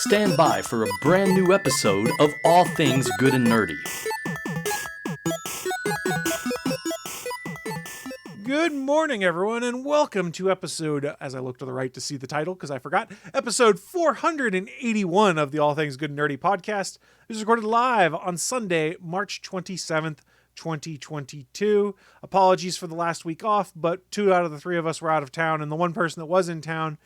Stand by for a brand new episode of All Things Good and Nerdy. Good morning, everyone, and welcome to episode, as I look to the right to see the title because I forgot, episode 481 of the All Things Good and Nerdy podcast. This is recorded live on Sunday, March 27th, 2022. Apologies for the last week off, but 2 out of the 3 of us were out of town, and the one person that was in town,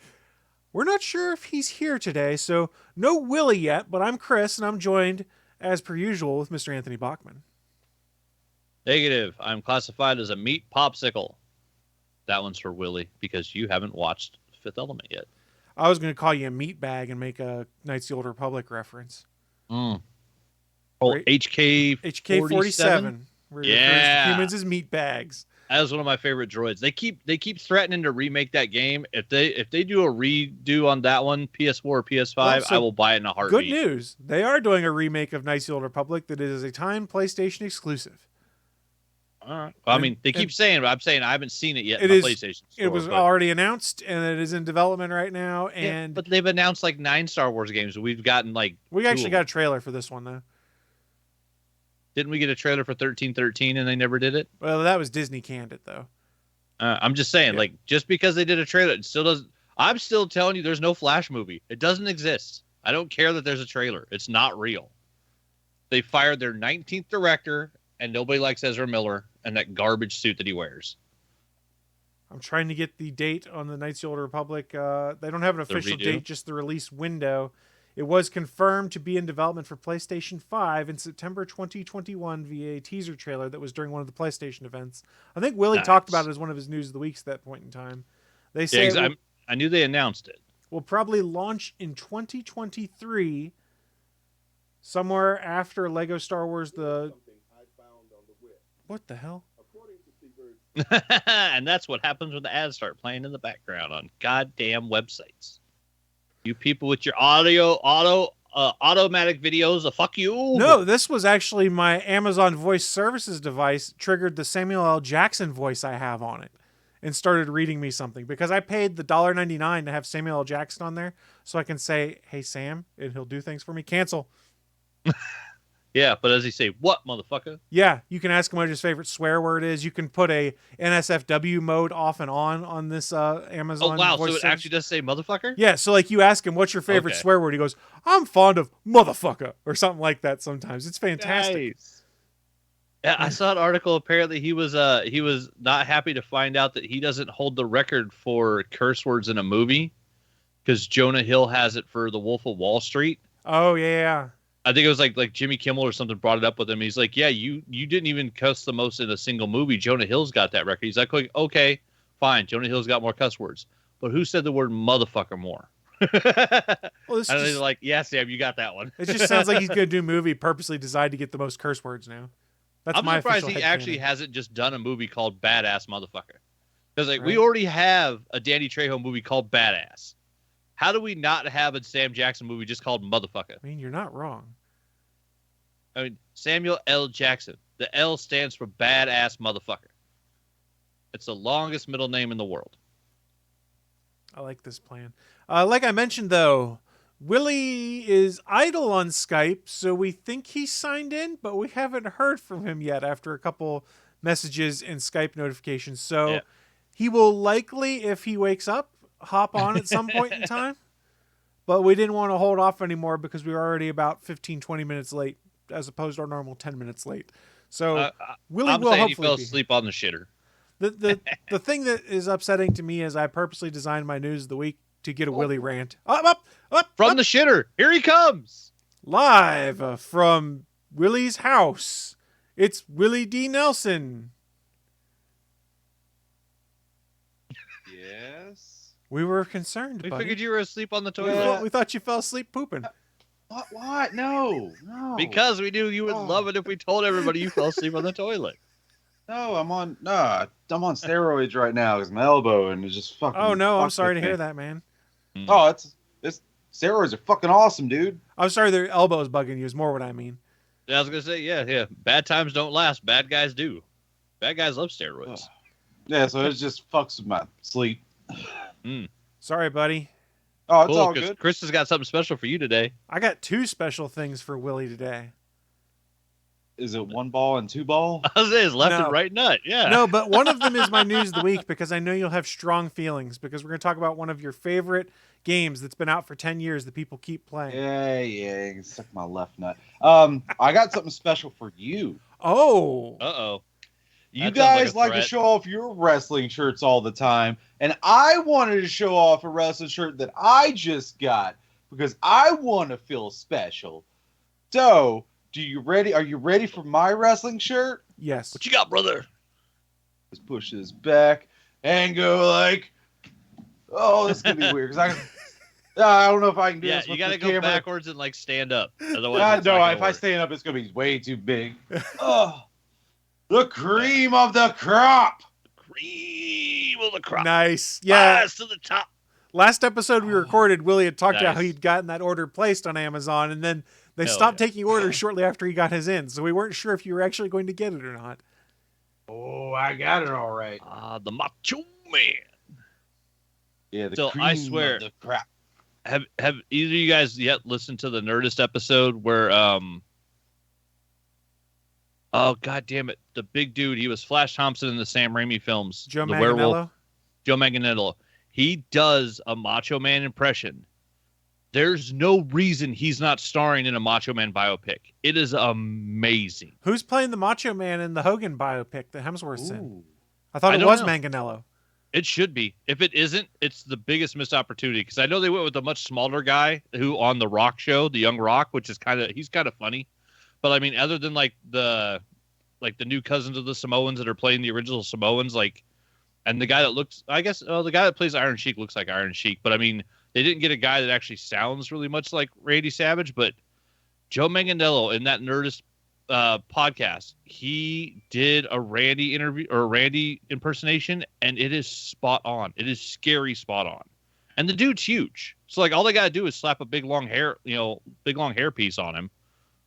we're not sure if he's here today, so no Willie yet, but I'm Chris, and I'm joined, as per usual, with Mr. Anthony Bachman. Negative. I'm classified as a meat popsicle. That one's for Willie because you haven't watched Fifth Element yet. I was going to call you a meat bag and make a Knights of the Old Republic reference. Oh, HK-47. Where yeah. Humans as meat bags. That was one of my favorite droids. They keep threatening to remake that game. If they do a redo on that one, PS4 or PS5, well, so I will buy it in a heartbeat. Good news. They are doing a remake of Knights of the Old Republic that is a timed PlayStation exclusive. All right. Well, I mean, they keep saying, but I'm saying I haven't seen it yet in the PlayStation Store. It was already announced, and it is in development right now. And but they've announced like 9 Star Wars games. We've gotten we actually got a trailer for this one, though. Didn't we get a trailer for 1313 and they never did it? Well, that was Disney canned it, though. I'm just saying, just because they did a trailer, it still doesn't. I'm still telling you, there's no Flash movie. It doesn't exist. I don't care that there's a trailer. It's not real. They fired their 19th director, and nobody likes Ezra Miller and that garbage suit that he wears. I'm trying to get the date on the Knights of the Old Republic. They don't have an official date, just the release window. It was confirmed to be in development for PlayStation 5 in September 2021 via a teaser trailer that was during one of the PlayStation events. I think Willie talked about it as one of his news of the weeks at that point in time. They say I knew they announced it. Will probably launch in 2023, somewhere after Lego Star Wars What the hell? And that's what happens when the ads start playing in the background on goddamn websites. You people with your automatic videos, fuck you. No, this was actually my Amazon Voice Services device triggered the Samuel L. Jackson voice I have on it and started reading me something because I paid the $1.99 to have Samuel L. Jackson on there so I can say, "Hey Sam," and he'll do things for me. Cancel. Yeah, but does he say, "What, motherfucker?" Yeah, you can ask him what his favorite swear word is. You can put a NSFW mode off and on this Amazon. Oh, wow, Voice so it service. actually does say motherfucker? Yeah, so you ask him, what's your favorite swear word? He goes, "I'm fond of motherfucker," or something like that sometimes. It's fantastic. Nice. Yeah, I saw an article. Apparently, he was not happy to find out that he doesn't hold the record for curse words in a movie because Jonah Hill has it for The Wolf of Wall Street. Oh, yeah. I think it was like Jimmy Kimmel or something brought it up with him. He's like, yeah, you didn't even cuss the most in a single movie. Jonah Hill's got that record. He's like, okay, fine. Jonah Hill's got more cuss words. But who said the word motherfucker more? Well, and he's like, yeah, Sam, you got that one. It just sounds like he's going to do a movie purposely designed to get the most curse words now. That's I'm surprised he actually hasn't just done a movie called Badass Motherfucker. Because we already have a Danny Trejo movie called Badass. How do we not have a Sam Jackson movie just called Motherfucker? I mean, you're not wrong. I mean, Samuel L. Jackson. The L stands for Badass Motherfucker. It's the longest middle name in the world. I like this plan. Like I mentioned, though, Willie is idle on Skype, so we think he signed in, but we haven't heard from him yet after a couple messages and Skype notifications. So he will likely, if he wakes up, hop on at some point in time. But we didn't want to hold off anymore because we were already about 15, 20 minutes late as opposed to our normal 10 minutes late. So Willie will hopefully he fell asleep on the shitter. The thing that is upsetting to me is I purposely designed my news of the week to get a Willie rant. Up! From the shitter. Here he comes. Live from Willie's house. It's Willie D. Nelson. Yes? We were concerned, We buddy. figured you were asleep on the toilet. We thought you fell asleep pooping. What? No. Because we knew you would love it if we told everybody you fell asleep on the toilet. No, I'm on steroids right now because my elbow and it's just fucking. Oh no, I'm sorry to hear that, man. Oh, it's steroids are fucking awesome, dude. I'm sorry their elbow's bugging you is more what I mean. Yeah, I was gonna say, yeah. Bad times don't last. Bad guys do. Bad guys love steroids. Yeah, so it just fucks with my sleep. Sorry, buddy. Oh, it's Cool, all 'cause good. Chris has got something special for you today. I got 2 special things for Willie today. Is it 1 ball and 2 ball? I was saying his left No. and right nut. Yeah. No, but one of them is my news of the week because I know you'll have strong feelings because we're going to talk about one of your favorite games that's been out for 10 years that people keep playing. Yeah, you can suck my left nut. I got something special for you. Oh. Uh-oh. You That sounds guys a like to threat. show off your wrestling shirts all the time, and I wanted to show off a wrestling shirt that I just got because I want to feel special. So, are you ready for my wrestling shirt? Yes. What you got, brother? Let's push this back and go like, oh, this is gonna be weird because I don't know if I can do Yeah, this. you with got to the go camera. backwards and like stand up. Otherwise, No, it's not gonna if I work. stand up, it's gonna be way too big. Oh, the cream of the crop. Cream of the crop. Nice. Yeah. Rise to the top. Last episode we recorded, Willie had talked about how Nice. he'd gotten that order placed on Amazon, and then they Hell stopped yeah. taking orders shortly after he got his in, so we weren't sure if you were actually going to get it or not. Oh, I got it all right. The Macho Man. Yeah, the So, cream I swear- of the crop. Have either of you guys yet listened to the Nerdist episode where oh god damn it, the big dude, he was Flash Thompson in the Sam Raimi films. Joe the Manganiello? werewolf. Joe Manganiello. He does a Macho Man impression. There's no reason he's not starring in a Macho Man biopic. It is amazing. Who's playing the Macho Man in the Hogan biopic that Hemsworth's in? Ooh. I thought I it don't was know. Manganiello. It should be. If it isn't, it's the biggest missed opportunity. Because I know they went with a much smaller guy who on the Rock show, the Young Rock, which is he's kind of funny. But I mean, other than like the new cousins of the Samoans that are playing the original Samoans, and the guy that looks, I guess, the guy that plays Iron Sheik looks like Iron Sheik. But I mean, they didn't get a guy that actually sounds really much like Randy Savage. But Joe Manganiello in that Nerdist podcast, he did a Randy interview or a Randy impersonation, and it is spot on. It is scary spot on. And the dude's huge. So like all they gotta do is slap a big long hair piece on him,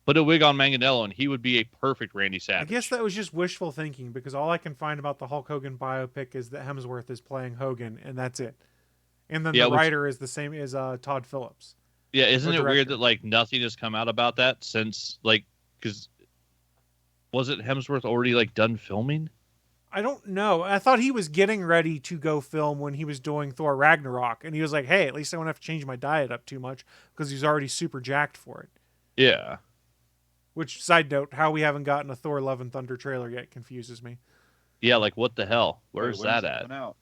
put a wig on Manganiello, and he would be a perfect Randy I Savage. guess that was just wishful thinking because all I can find about the Hulk Hogan biopic is that Hemsworth is playing Hogan, and that's it. And then the writer is the same as Todd Phillips. Yeah, isn't it weird director. that like nothing has come out about that since because wasn't Hemsworth already like done filming? I don't know. I thought he was getting ready to go film when he was doing Thor Ragnarok, and he was like, hey, at least I won't have to change my diet up too much because he's already super jacked for it. Yeah. Which, side note, how we haven't gotten a Thor Love and Thunder trailer yet confuses me. Yeah, like what the hell? Where's Wait, when's that it at? coming out?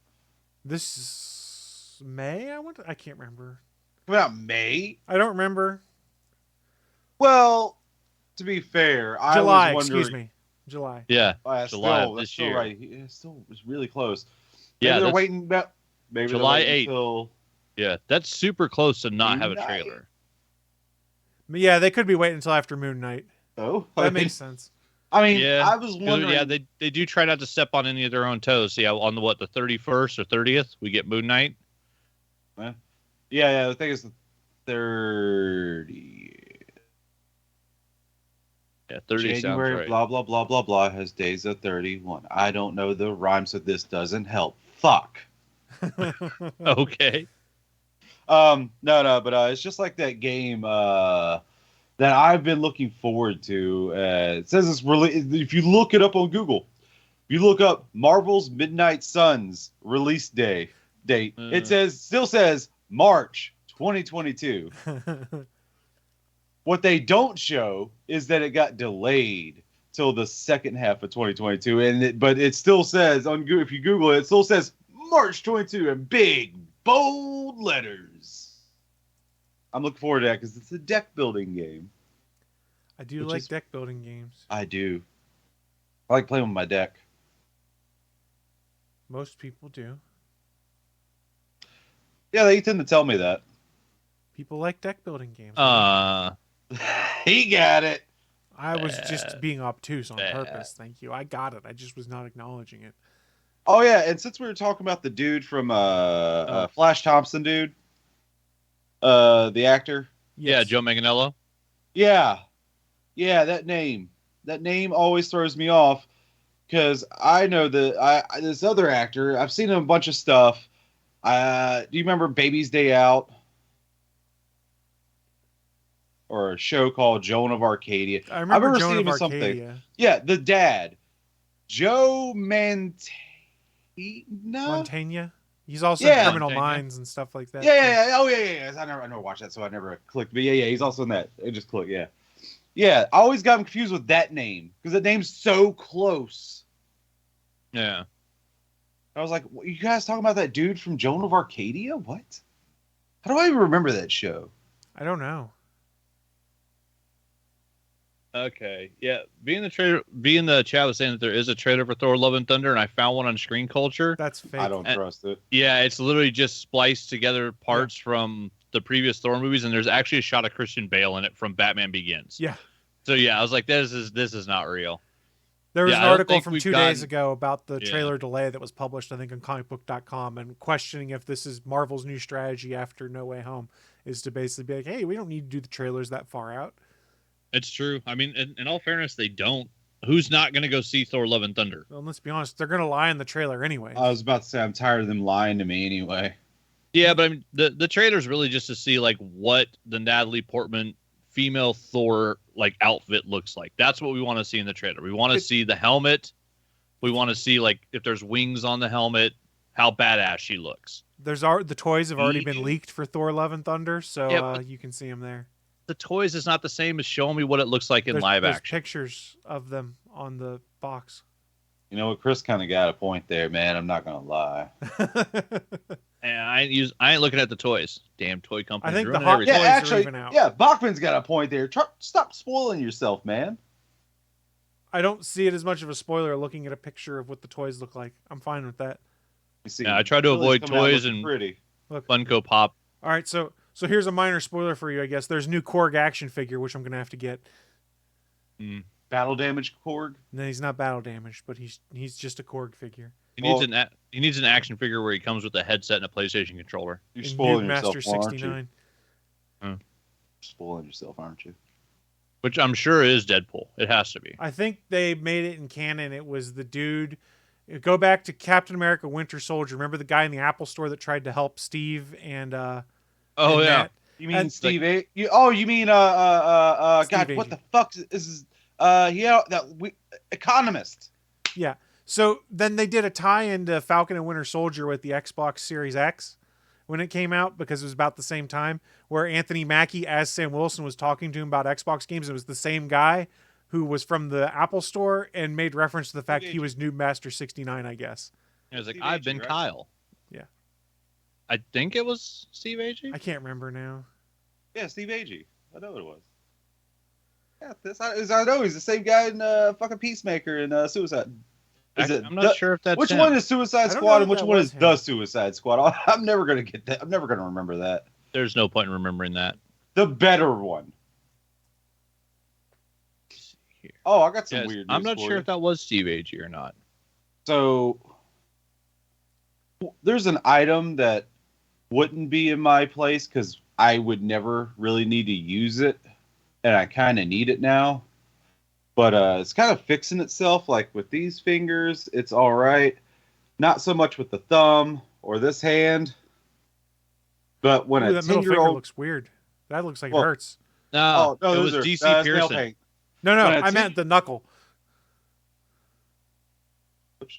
This is May, I can't remember. Coming out May? I don't remember. Well, to be fair, July, I was wondering. excuse me. July. Yeah. That's July still, of that's this still year. right. It still was really close. Maybe Yeah, they're that's- waiting about maybe they're July waiting 8th. Till Yeah, that's super close to not have a Midnight. trailer. Yeah, they could be waiting until after Moon Knight. oh, That makes sense. I mean, Yeah. I was 'Cause, wondering. yeah, they do try not to step on any of their own toes. So, yeah, on the 31st or 30th, we get Moon Knight. Yeah, the thing is, the 30 Yeah, 30 sounds January, right. blah blah blah blah blah has days of 31. I don't know the rhyme, so this doesn't help. Fuck. Okay. No, but it's just like that game that I've been looking forward to. It says it's really. If you look it up on Google, you look up Marvel's Midnight Suns release date. It still says March 2022. What they don't show is that it got delayed till the second half of 2022, but it still says if you Google it, it still says March 22 in big bold letters. I'm looking forward to that because it's a deck building game. I do Which like is- deck building games. I do. I like playing with my deck. Most people do. Yeah, they tend to tell me that. People like deck building games. He got it. I was just being obtuse on bad. purpose. Thank you. I got it. I just was not acknowledging it. Oh yeah, and since we were talking about the dude from Flash Thompson, dude, the actor. Yeah, Yes. Joe Manganiello. Yeah, that name always throws me off because I know this other actor. I've seen him a bunch of stuff. Do you remember Baby's Day Out? or a show called Joan of Arcadia. I remember Joan seeing of him in something. Arcadia. Yeah, the dad, Joe Montana. Montaigne. He's also in Criminal Minds and stuff like that. Yeah. Oh, yeah. I never watched that, so I never clicked. But yeah, he's also in that. It just clicked. Yeah. I always got him confused with that name because that name's so close. Yeah. I was like, you guys talking about that dude from Joan of Arcadia? What? How do I even remember that show? I don't know. Okay. Yeah. Being the chat was saying that there is a trailer for Thor: Love and Thunder, and I found one on Screen Culture. That's fake. I don't trust it. Yeah, it's literally just spliced together parts from the previous Thor movies, and there's actually a shot of Christian Bale in it from Batman Begins. Yeah. So yeah, I was like, this is not real. There was an article from 2 days gotten- ago about the trailer delay that was published, I think, on comicbook.com, and questioning if this is Marvel's new strategy after No Way Home is to basically be like, hey, we don't need to do the trailers that far out. It's true. I mean, in all fairness, they don't. Who's not going to go see Thor: Love and Thunder? Well, let's be honest, they're going to lie in the trailer anyway. I was about to say I'm tired of them lying to me anyway. Yeah, but I mean, the trailer's really just to see like what the Natalie Portman female Thor like outfit looks like. That's what we want to see in the trailer. We want to see the helmet. We want to see like if there's wings on the helmet, how badass she looks. The toys have already been leaked for Thor: Love and Thunder, so you can see them there. The toys is not the same as showing me what it looks like in live there's action. Pictures of them on the box. You know what? Chris kind of got a point there, man. I'm not gonna lie. And I ain't looking at the toys. Damn toy company. I think the ruining hot everything. toys Yeah, are actually, even out. yeah. Bachman's got a point there. Stop spoiling yourself, man. I don't see it as much of a spoiler looking at a picture of what the toys look like. I'm fine with that. You see, Yeah, I try to avoid coming out toys looking and pretty. Look. Funko Pop. All right, so here's a minor spoiler for you, I guess. There's a new Korg action figure, which I'm going to have to get. Battle damage Korg. No, he's not battle damaged, but he's just a Korg figure. He needs an action figure where he comes with a headset and a PlayStation controller. You're In spoiling Noob yourself, Master aren't you? 69. You're spoiling yourself, aren't you? Which I'm sure is Deadpool. It has to be. I think they made it in canon. It was the dude. Go back to Captain America: Winter Soldier. Remember the guy in the Apple store that tried to help Steve and Oh and yeah. Matt? You mean And- Steve A? You mean God? Steve What Agee. the fuck is Economist? Yeah. So then they did a tie-in to Falcon and Winter Soldier with the Xbox Series X when it came out, because it was about the same time, where Anthony Mackie as Sam Wilson was talking to him about Xbox games. It was the same guy who was from the Apple store and made reference to the fact he was Noob Master 69, I guess. It was like, Steve I've Agee, been right? Kyle. Yeah. I think it was Steve Agee. I can't remember now. Yeah, Steve Agee. I know it was. Yeah, I know he's the same guy in fucking Peacemaker and Suicide. I'm not sure if that's which him. one is Suicide I don't Squad know and if which that one was is him. the Suicide Squad. I'm never gonna get that. I'm never gonna remember that. There's no point in remembering that. The better one. Here. Oh, I got some Yes, weird. I'm news not for sure you. if that was Steve Agee or not. So there's an item that wouldn't be in my place because I would never really need to use it, and I kind of need it now. But it's kind of fixing itself. Like with these fingers, it's all right. Not so much with the thumb or this hand. But when Ooh, a that middle finger 10-year-old, looks weird. That looks like Well, it hurts. No, no, it those was are- DC that's nail Pearson. paint. No, when a I meant the knuckle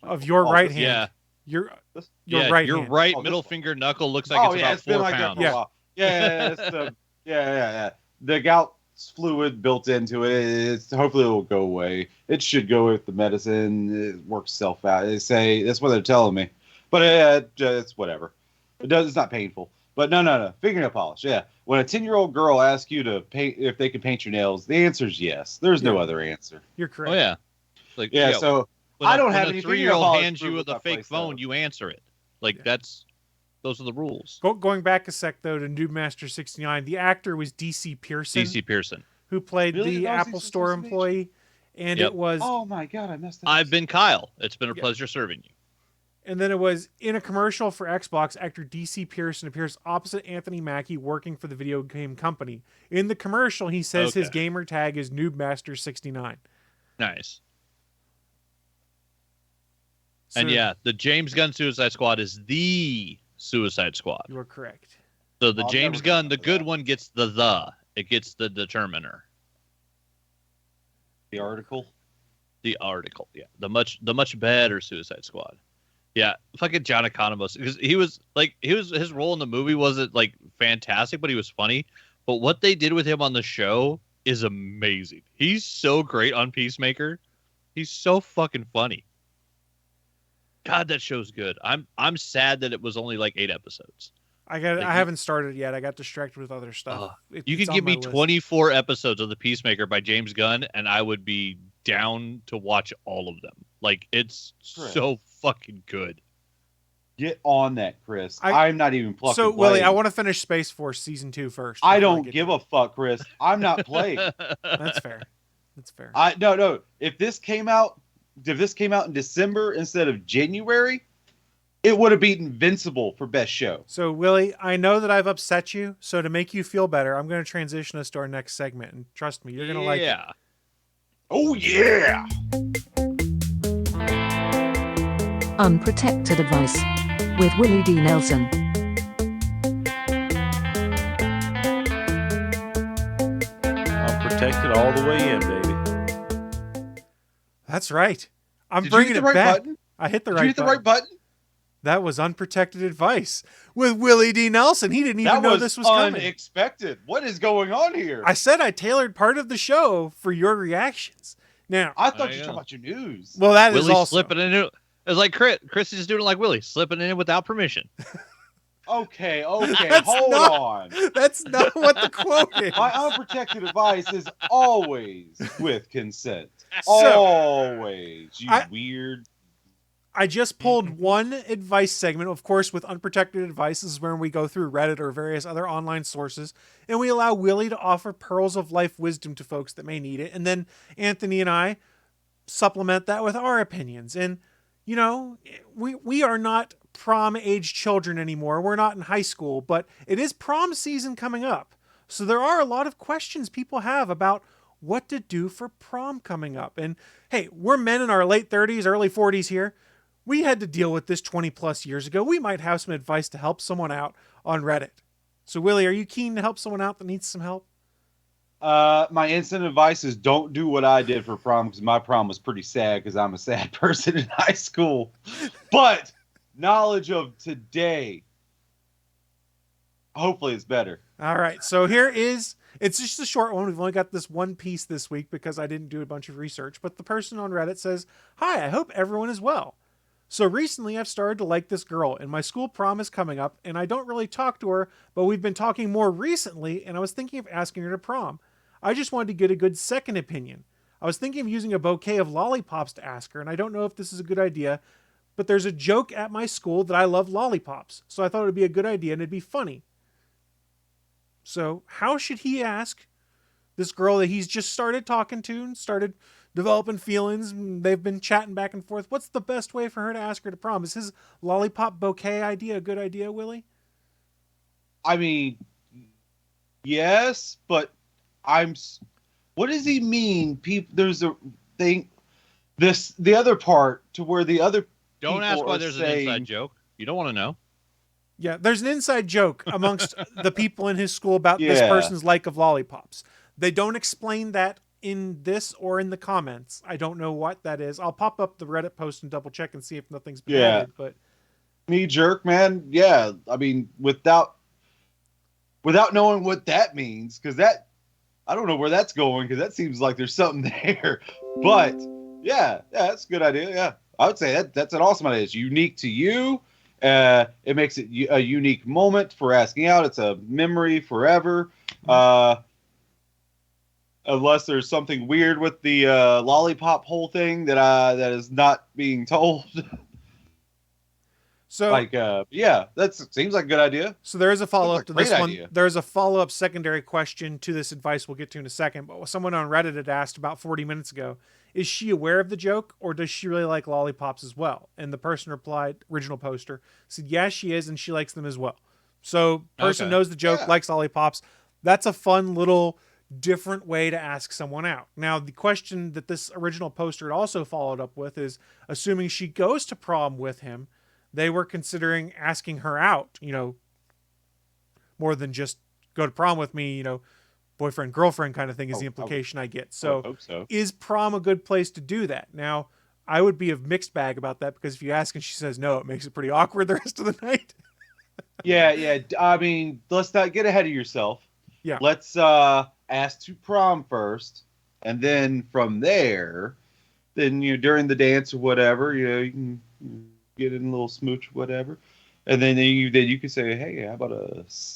of your Oh, right this- hand. Yeah, Your yeah. right your hand. right Oh, this middle one. finger knuckle looks like it's about it's been 4 like that pounds. for a while. Yeah, it's the, yeah. The gout's fluid built into it. Hopefully it will go away. It should go with the medicine. It works itself out. They say that's what they're telling me. But it's whatever. It's not painful. But no. Fingernail polish. Yeah. When a 10-year-old girl asks you to paint if they can paint your nails, the answer is yes. There's no Yeah. other answer. You're correct. Oh yeah. Like Yeah. yo, So when I a- don't when have a any 3-year-old fingernail hands polish you with for a fake place, phone, though. you answer it. Like Yeah. those are the rules. Going back a sec though to Noob Master 69, the actor was DC Pearson, DC Pearson. who played Really? the That was Apple DC Store Pearson? employee, and Yep. it was, Oh my god, I messed up. I've been Kyle. It's been a Yeah. pleasure serving you. and then it was in a commercial for Xbox. Actor DC Pearson appears opposite Anthony Mackie, working for the video game company. In the commercial, he says his Okay. gamer tag is Noob Master 69. Nice. So And yeah, the James Gunn Suicide Squad is the Suicide Squad. you are correct. So the I'll James never Gunn, the remember good that. one, gets the It gets the determiner. The article. The article, yeah. The much better Suicide Squad. Yeah, fucking John Economos, because his role in the movie wasn't like fantastic, but he was funny. But what they did with him on the show is amazing. He's so great on Peacemaker. He's so fucking funny. God, that show's good. I'm sad that it was only like 8 episodes. I haven't started yet. I got distracted with other stuff. You could give me 24 episodes of the Peacemaker by James Gunn, and I would be down to watch all of them. Like, it's so fucking good. Get on that, Chris. I'm not even plucking. So, Willie, I want to finish Space Force Season 2 first. I don't give a fuck, Chris. I'm not playing. That's fair. That's fair. No. If this came out in December instead of January, it would have beaten Invincible for best show. So, Willie, I know that I've upset you. So, to make you feel better, I'm going to transition us to our next segment. And trust me, you're going to like it. Oh, yeah. Unprotected Advice with Willie D. Nelson. Unprotected all the way in, baby. That's right. I'm Did bringing you hit it the right back. button? I hit the Did right you hit the right button? That was Unprotected Advice with Willie D. Nelson. He didn't even know this was coming. Unexpected. What is going on here? I said I tailored part of the show for your reactions. Now, I thought you were talking about your news. Well, that Willie is also slipping in it. It's like Chris is just doing it like Willie, slipping in without permission. Okay, hold on. That's not what the quote is. My unprotected advice is always with consent. Always. You weird. I just pulled one advice segment, of course, with Unprotected Advice. This is where we go through Reddit or various other online sources, and we allow Willie to offer pearls of life wisdom to folks that may need it. And then Anthony and I supplement that with our opinions. And, you know, we are not prom-age children anymore. We're not in high school, but it is prom season coming up. So there are a lot of questions people have about what to do for prom coming up. And, hey, we're men in our late 30s, early 40s here. We had to deal with this 20 plus years ago. We might have some advice to help someone out on Reddit. So, Willie, are you keen to help someone out that needs some help? My instant advice is don't do what I did for prom, because my prom was pretty sad because I'm a sad person in high school. But knowledge of today, hopefully it's better. All right. So it's just a short one. We've only got this one piece this week because I didn't do a bunch of research. But the person on Reddit says, "Hi, I hope everyone is well. So recently I've started to like this girl, and my school prom is coming up, and I don't really talk to her, but we've been talking more recently, and I was thinking of asking her to prom. I just wanted to get a good second opinion. I was thinking of using a bouquet of lollipops to ask her, and I don't know if this is a good idea, but there's a joke at my school that I love lollipops, so I thought it would be a good idea and it'd be funny." So how should he ask this girl that he's just started talking to and started developing feelings, and they've been chatting back and forth? What's the best way for her to ask her to prom? Is his lollipop bouquet idea a good idea, Willie? I mean, yes, but what does he mean? There's a thing. The other part to where the other don't ask why there's an inside joke. You don't want to know. Yeah, there's an inside joke amongst the people in his school about this person's like of lollipops. They don't explain that in this or in the comments. I don't know what that is. I'll pop up the Reddit post and double check and see if nothing's been added. But knee jerk, man. Yeah, I mean, without knowing what that means, because I don't know where that's going, because that seems like there's something there. But yeah, that's a good idea. Yeah, I would say that's an awesome idea. It's unique to you. It makes it a unique moment for asking out. It's a memory forever. Unless there's something weird with the lollipop whole thing that is not being told. So, that seems like a good idea. So there is a follow-up to this one. Idea. There's a follow-up secondary question to this advice we'll get to in a second. But someone on Reddit had asked about 40 minutes ago, is she aware of the joke, or does she really like lollipops as well? And the person replied, original poster, said, yes, she is, and she likes them as well. So person knows the joke, likes lollipops. That's a fun little different way to ask someone out. Now, the question that this original poster had also followed up with is, assuming she goes to prom with him, they were considering asking her out, more than just go to prom with me, boyfriend, girlfriend kind of thing is the Oh, implication I get. I would So hope so. is prom a good place to do that? Now, I would be a mixed bag about that because if you ask and she says no, it makes it pretty awkward the rest of the night. Yeah. I mean, let's not get ahead of yourself. Yeah. Let's ask to prom first, and then from there, then during the dance or whatever, you can get in a little smooch, whatever, and then you can say, hey, how about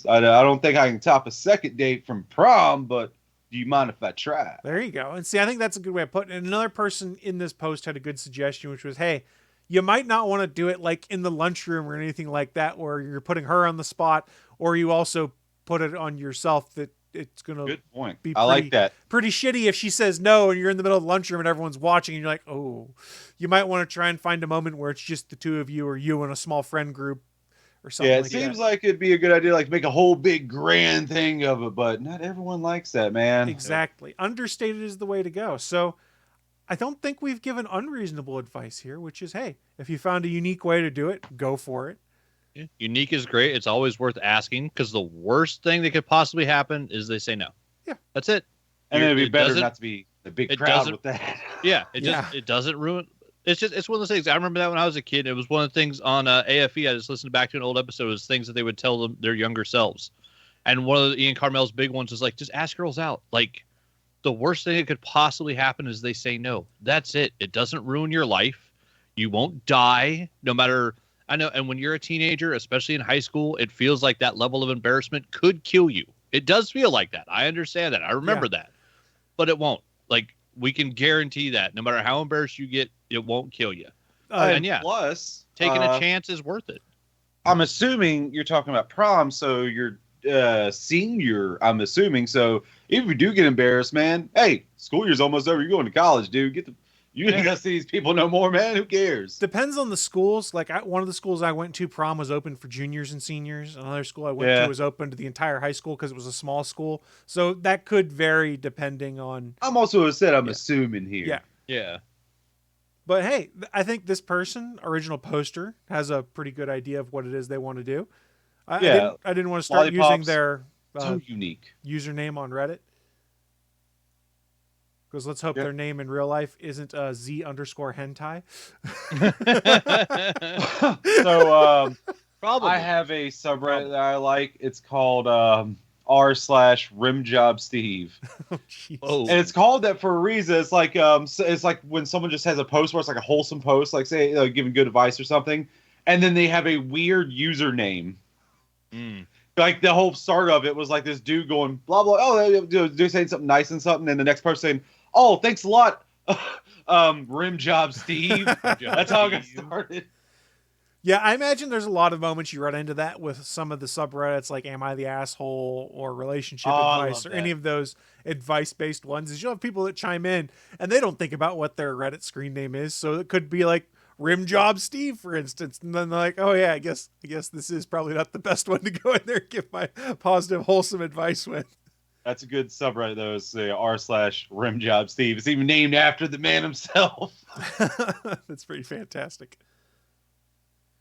I don't think I can top a second date from prom, but do you mind if I try? There you go. And see, I think that's a good way of putting it. And another person in this post had a good suggestion, which was, hey, you might not want to do it like in the lunchroom or anything like that, where you're putting her on the spot, or you also put it on yourself that it's going to Good point. be I like that. pretty shitty if she says no and you're in the middle of the lunchroom and everyone's watching and you're like, oh, you might want to try and find a moment where it's just the two of you or you and a small friend group or something Yeah, it like seems that. like it'd be a good idea, like make a whole big grand thing of it, but not everyone likes that, man. Exactly. Understated is the way to go. So I don't think we've given unreasonable advice here, which is, hey, if you found a unique way to do it, go for it. Yeah. Unique is great. It's always worth asking because the worst thing that could possibly happen is they say no. Yeah. That's it. And it'd be better doesn't- not to be a big it crowd doesn't- with that. Yeah, Yeah. it doesn't ruin. It's one of those things. I remember that when I was a kid. It was one of the things on AFE. I just listened back to an old episode. It was things that they would tell them their younger selves. And one of the Ian Carmel's big ones was like, just ask girls out. Like, the worst thing that could possibly happen is they say no. That's it. It doesn't ruin your life. You won't die, no matter. I know. And when you're a teenager, especially in high school, it feels like that level of embarrassment could kill you. It does feel like that. I understand that. I remember that. But it won't. Like, we can guarantee that no matter how embarrassed you get, it won't kill you. And yeah, Plus, taking a chance is worth it. I'm assuming you're talking about prom, so you're senior, I'm assuming. So if you do get embarrassed, man, hey, school year's almost over. You're going to college, dude. You ain't got to see these people no more, man. Who cares? Depends on the schools. Like one of the schools I went to, prom was open for juniors and seniors. Another school I went to was open to the entire high school because it was a small school. So that could vary depending on. I'm also said I'm assuming here. Yeah. Yeah. But hey, I think this person, original poster, has a pretty good idea of what it is they want to do. I didn't want to start using Lollipops. their So unique. username on Reddit. Because let's hope their name in real life isn't Z_hentai. So Probably. I have a subreddit that I like. It's called r/rimjobsteve. Oh, jeez. Oh. And it's called that for a reason. It's like it's like when someone just has a post where it's like a wholesome post, like say giving good advice or something, and then they have a weird username. Like the whole start of it was like this dude going blah blah. Oh, they're saying something nice and something, and the next person saying, "Oh, thanks a lot, rim job, Steve." That's how it got started. Yeah, I imagine there's a lot of moments you run into that with some of the subreddits, like "Am I the Asshole?" or "Relationship Advice," or any of those advice-based ones. Is you'll have people that chime in and they don't think about what their Reddit screen name is, so it could be like Rim Job Steve, for instance, and then they're like, "Oh yeah, I guess this is probably not the best one to go in there and give my positive, wholesome advice with." That's a good subreddit though. It's r/rimjobsteve. It's even named after the man himself. That's pretty fantastic.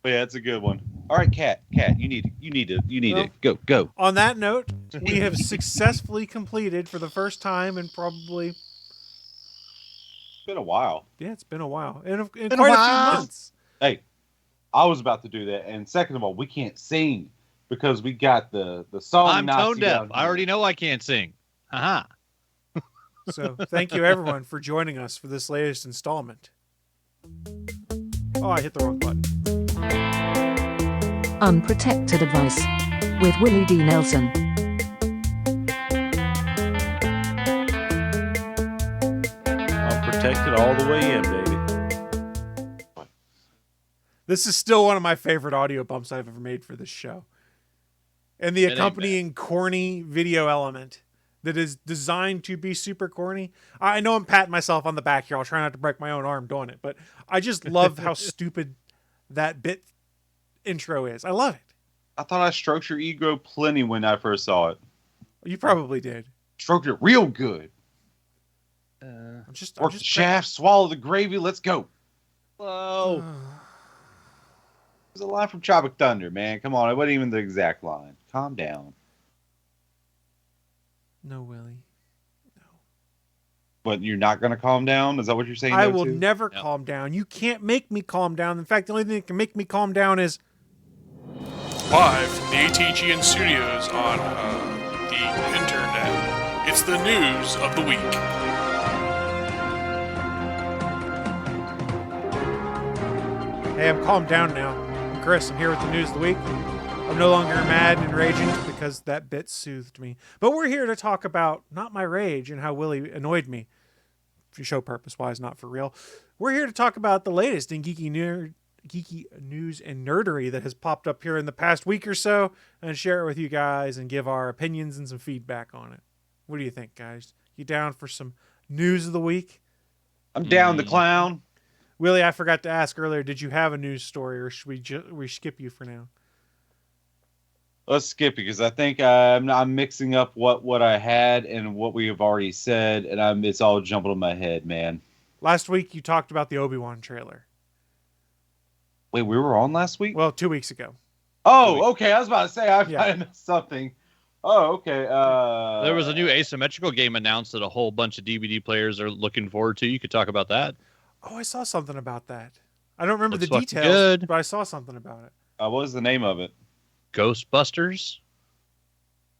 But yeah, it's a good one. All right, Kat, you need it. Go. On that note, we have successfully completed for the first time in probably It's been a while. it's been a while, in quite a a few while. months. Hey, I was about to do that, and second of all, we can't sing because we got the song. I'm Nazi tone deaf. down I here. already know I can't sing. Haha. So thank you everyone for joining us for this latest installment. Oh, I hit the wrong button. Unprotected Advice with Willie D. Nelson. I'm protected all the way in, baby. This is still one of my favorite audio bumps I've ever made for this show. And the It ain't accompanying corny video element that is designed to be super corny. I know I'm patting myself on the back here. I'll try not to break my own arm doing it, but I just love how stupid that bit intro is. I love it. I thought I stroked your ego plenty when I first saw it. You probably did. Stroked it real good. I'm just Work the shaft, swallow the gravy. Let's go. Whoa. There's a line from Tropic Thunder, man. Come on, it wasn't even the exact line. Calm down. No, Willie. But you're not going to calm down? Is that what you're saying? I though, will too? never Yep. calm down. You can't make me calm down. In fact, the only thing that can make me calm down is Live from the ATGN studios on the internet, it's the news of the week. hey, I'm calmed down now. I'm Chris. I'm here with the news of the week. I'm no longer mad and raging because that bit soothed me. But we're here to talk about not my rage and how Willie annoyed me. For show purpose wise, not for real. We're here to talk about the latest in geeky news and nerdery that has popped up here in the past week or so, and share it with you guys and give our opinions and some feedback on it. What do you think, guys? You down for some news of the week? I'm down the clown. Willie, I forgot to ask earlier, did you have a news story, or should we skip you for now? Let's skip it because I think I'm mixing up what I had and what we have already said, and it's all jumbled in my head, man. Last week, you talked about the Obi-Wan trailer. Wait, we were on last week? Well, 2 weeks ago. Oh, okay. I was about to say I Yeah. missed something. Oh, okay. There was a new asymmetrical game announced that a whole bunch of DVD players are looking forward to. You could talk about that. Oh, I saw something about that. I don't remember Looks the fucking details, good. but I saw something about it. What was the name of it? Ghostbusters.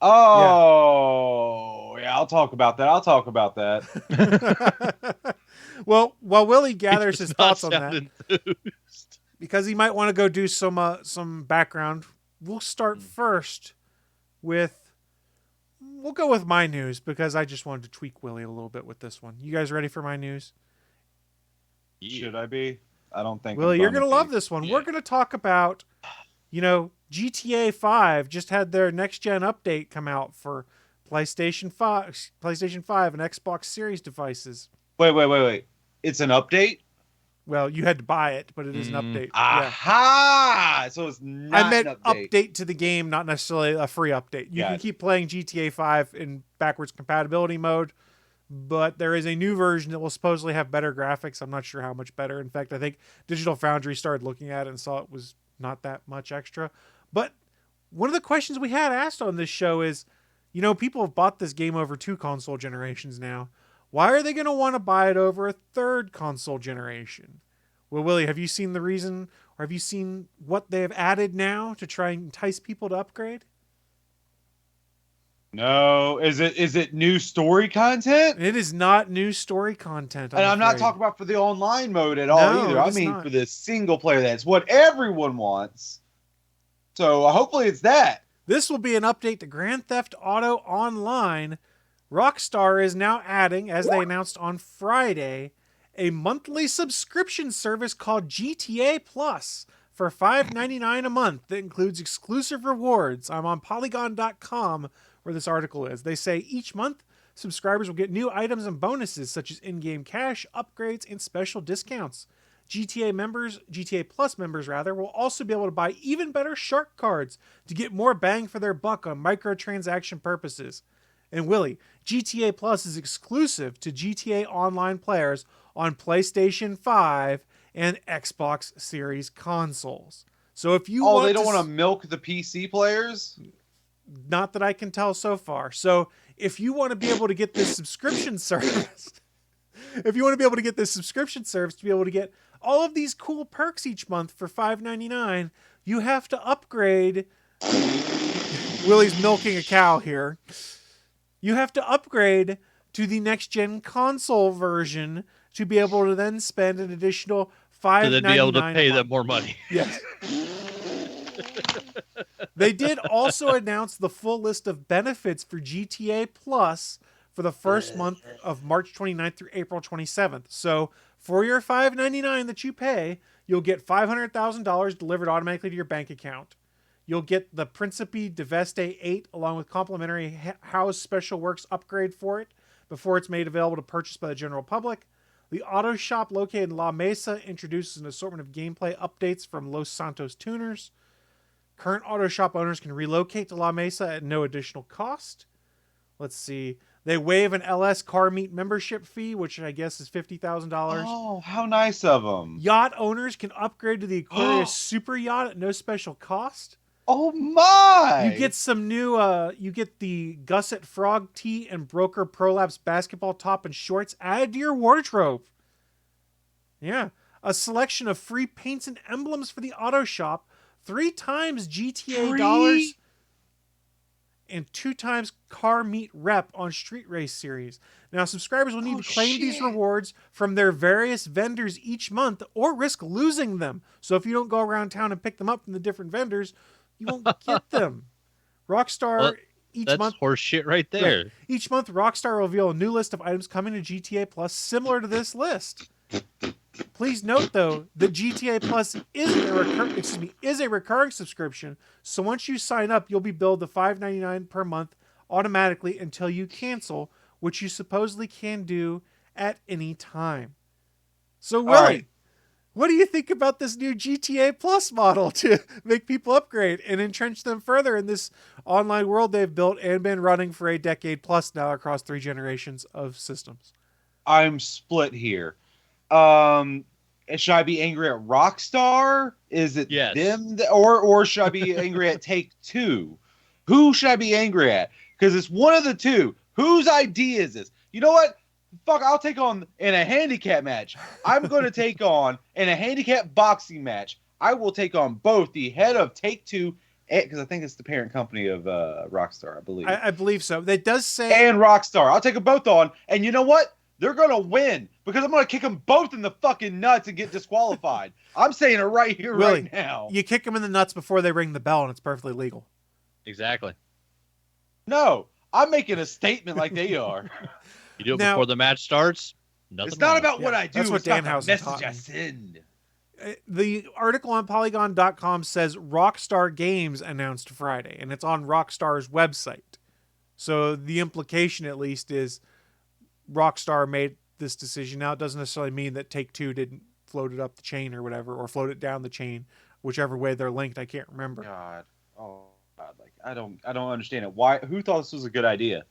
Oh, yeah. I'll talk about that. Well, while Willie He gathers does his not thoughts on that, sound enthused. because he might want to go do some background, we'll start first with, we'll go with my news because I just wanted to tweak Willie a little bit with this one. You guys ready for my news? Should I be? I don't think. Willie, I'm you're going to gonna love be. this one. Yeah. We're going to talk about, GTA 5 just had their next gen update come out for PlayStation 5 and Xbox Series devices. Wait. It's an update? Well, you had to buy it, but it is an update. Yeah. Aha! So it's not I meant an update. update to the game, not necessarily a free update. You can Got it. keep playing GTA 5 in backwards compatibility mode, but there is a new version that will supposedly have better graphics. I'm not sure how much better. In fact, I think Digital Foundry started looking at it and saw it was not that much extra. But one of the questions we had asked on this show is, people have bought this game over 2 console generations now. Why are they going to want to buy it over a 3rd console generation? Well, Willie, have you seen the reason, or have you seen what they have added now to try and entice people to upgrade? No, is it new story content? It is not new story content. And I'm not afraid. talking about for the online mode at all No, either. it I is mean not. for the single player. That's what everyone wants. So hopefully it's that. This will be an update to Grand Theft Auto Online. Rockstar is now adding, as they announced on Friday, a monthly subscription service called GTA Plus for $5.99 a month that includes exclusive rewards. I'm on Polygon.com where this article is. They say each month, subscribers will get new items and bonuses such as in-game cash, upgrades, and special discounts. GTA Plus members will also be able to buy even better shark cards to get more bang for their buck on microtransaction purposes. And Willie, GTA Plus is exclusive to GTA Online players on PlayStation 5 and Xbox Series consoles. So if you They don't want to milk the PC players? not that I can tell so far. So if you want to be able to get this subscription service, to be able to get all of these cool perks each month for $5.99, you have to upgrade. Willie's milking a cow here. You have to upgrade to the next gen console version to be able to then spend an additional $5.99. So they'd be able to a pay month. them more money. Yes. They did also announce the full list of benefits for GTA Plus for the first month of March 29th through April 27th. So for your $5.99 that you pay, you'll get $500,000 delivered automatically to your bank account. You'll get the Principe Diveste 8 along with complimentary House Special Works upgrade for it before it's made available to purchase by the general public. The auto shop located in La Mesa introduces an assortment of gameplay updates from Los Santos tuners. Current auto shop owners can relocate to La Mesa at no additional cost. Let's see. They waive an LS Car Meet membership fee, which I guess is $50,000. Oh, how nice of them. Yacht owners can upgrade to the Aquarius Super Yacht at no special cost. Oh my! You get some new, you get the Gusset Frog tee and Broker Prolapse basketball top and shorts added to your wardrobe. Yeah. A selection of free paints and emblems for the auto shop, 3 times GTA dollars, and 2 times car meet rep on Street Race Series. Now, subscribers will need to claim these rewards from their various vendors each month or risk losing them. So if you don't go around town and pick them up from the different vendors, you won't get them. Rockstar Well, each that's month. horse shit right there. Right, each month, Rockstar will reveal a new list of items coming to GTA Plus similar to this list. Please note, though, that GTA Plus is a recurring subscription. So once you sign up, you'll be billed the $5.99 per month automatically until you cancel, which you supposedly can do at any time. So, Willie, right. what do you think about this new GTA Plus model to make people upgrade and entrench them further in this online world they've built and been running for a decade plus now across 3 generations of systems? I'm split here. Should I be angry at Rockstar? Is it them? Or should I be angry at Take-Two? Who should I be angry at? Because it's one of the two. Whose idea is this? You know what? Fuck, I'll take on in a handicap match. I'm going to take on in a handicap boxing match. I will take on both the head of Take-Two, because I think it's the parent company of Rockstar, I believe. I believe so. That does say... And Rockstar. I'll take them both on. And you know what? They're going to win because I'm going to kick them both in the fucking nuts and get disqualified. I'm saying it right here, Willie, right now. You kick them in the nuts before they ring the bell, and it's perfectly legal. Exactly. No, I'm making a statement like they are. You do it before the match starts. It's not about what I do. That's what it's about the Danhausen message taught I me. send. The article on Polygon.com says Rockstar Games announced Friday, and it's on Rockstar's website. So the implication, at least, is Rockstar made this decision. Now, it doesn't necessarily mean that Take-Two didn't float it up the chain or whatever, or float it down the chain, whichever way they're linked. I can't remember. God, like I don't understand it. Why? Who thought this was a good idea?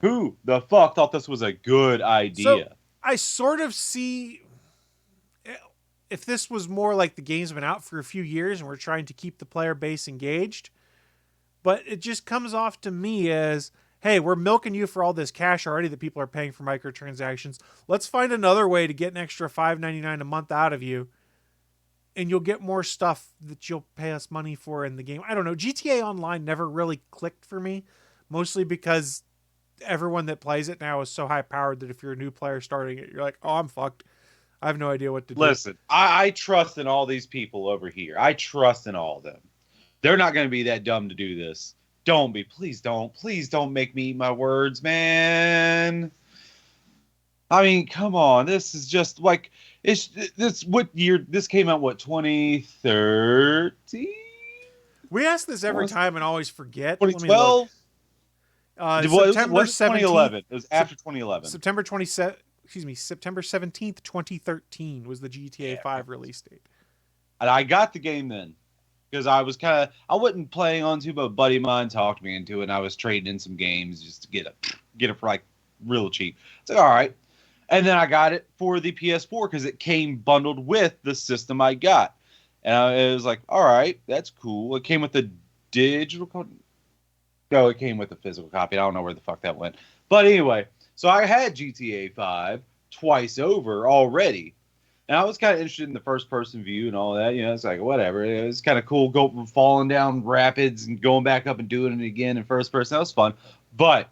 Who the fuck thought this was a good idea? So I sort of see if this was more like the game's been out for a few years and we're trying to keep the player base engaged, but it just comes off to me as, hey, we're milking you for all this cash already that people are paying for microtransactions. Let's find another way to get an extra $5.99 a month out of you, and you'll get more stuff that you'll pay us money for in the game. I don't know. GTA Online never really clicked for me, mostly because everyone that plays it now is so high-powered that if you're a new player starting it, you're like, oh, I'm fucked. I have no idea what to do. Listen, I trust in all these people over here. I trust in all of them. They're not going to be that dumb to do this. Don't be. Please don't. Please don't make me eat my words, man. I mean, come on. This is just like, what year? This came out, what, 2013? We ask this every time and always forget. 2012? September 2011. It was after 2011. September 17th, 2013 was the GTA 5 release date. And I got the game then. Because I wasn't playing on to, but a buddy of mine talked me into it, and I was trading in some games just to get it for like real cheap. It's like, all right. And then I got it for the PS4 because it came bundled with the system I got. And it was like, all right, that's cool. It came with the digital copy. No, it came with the physical copy. I don't know where the fuck that went. But anyway, so I had GTA 5 twice over already. And I was kind of interested in the first-person view and all that. You know, it's like, whatever. It was kind of cool falling down rapids and going back up and doing it again in first person. That was fun. But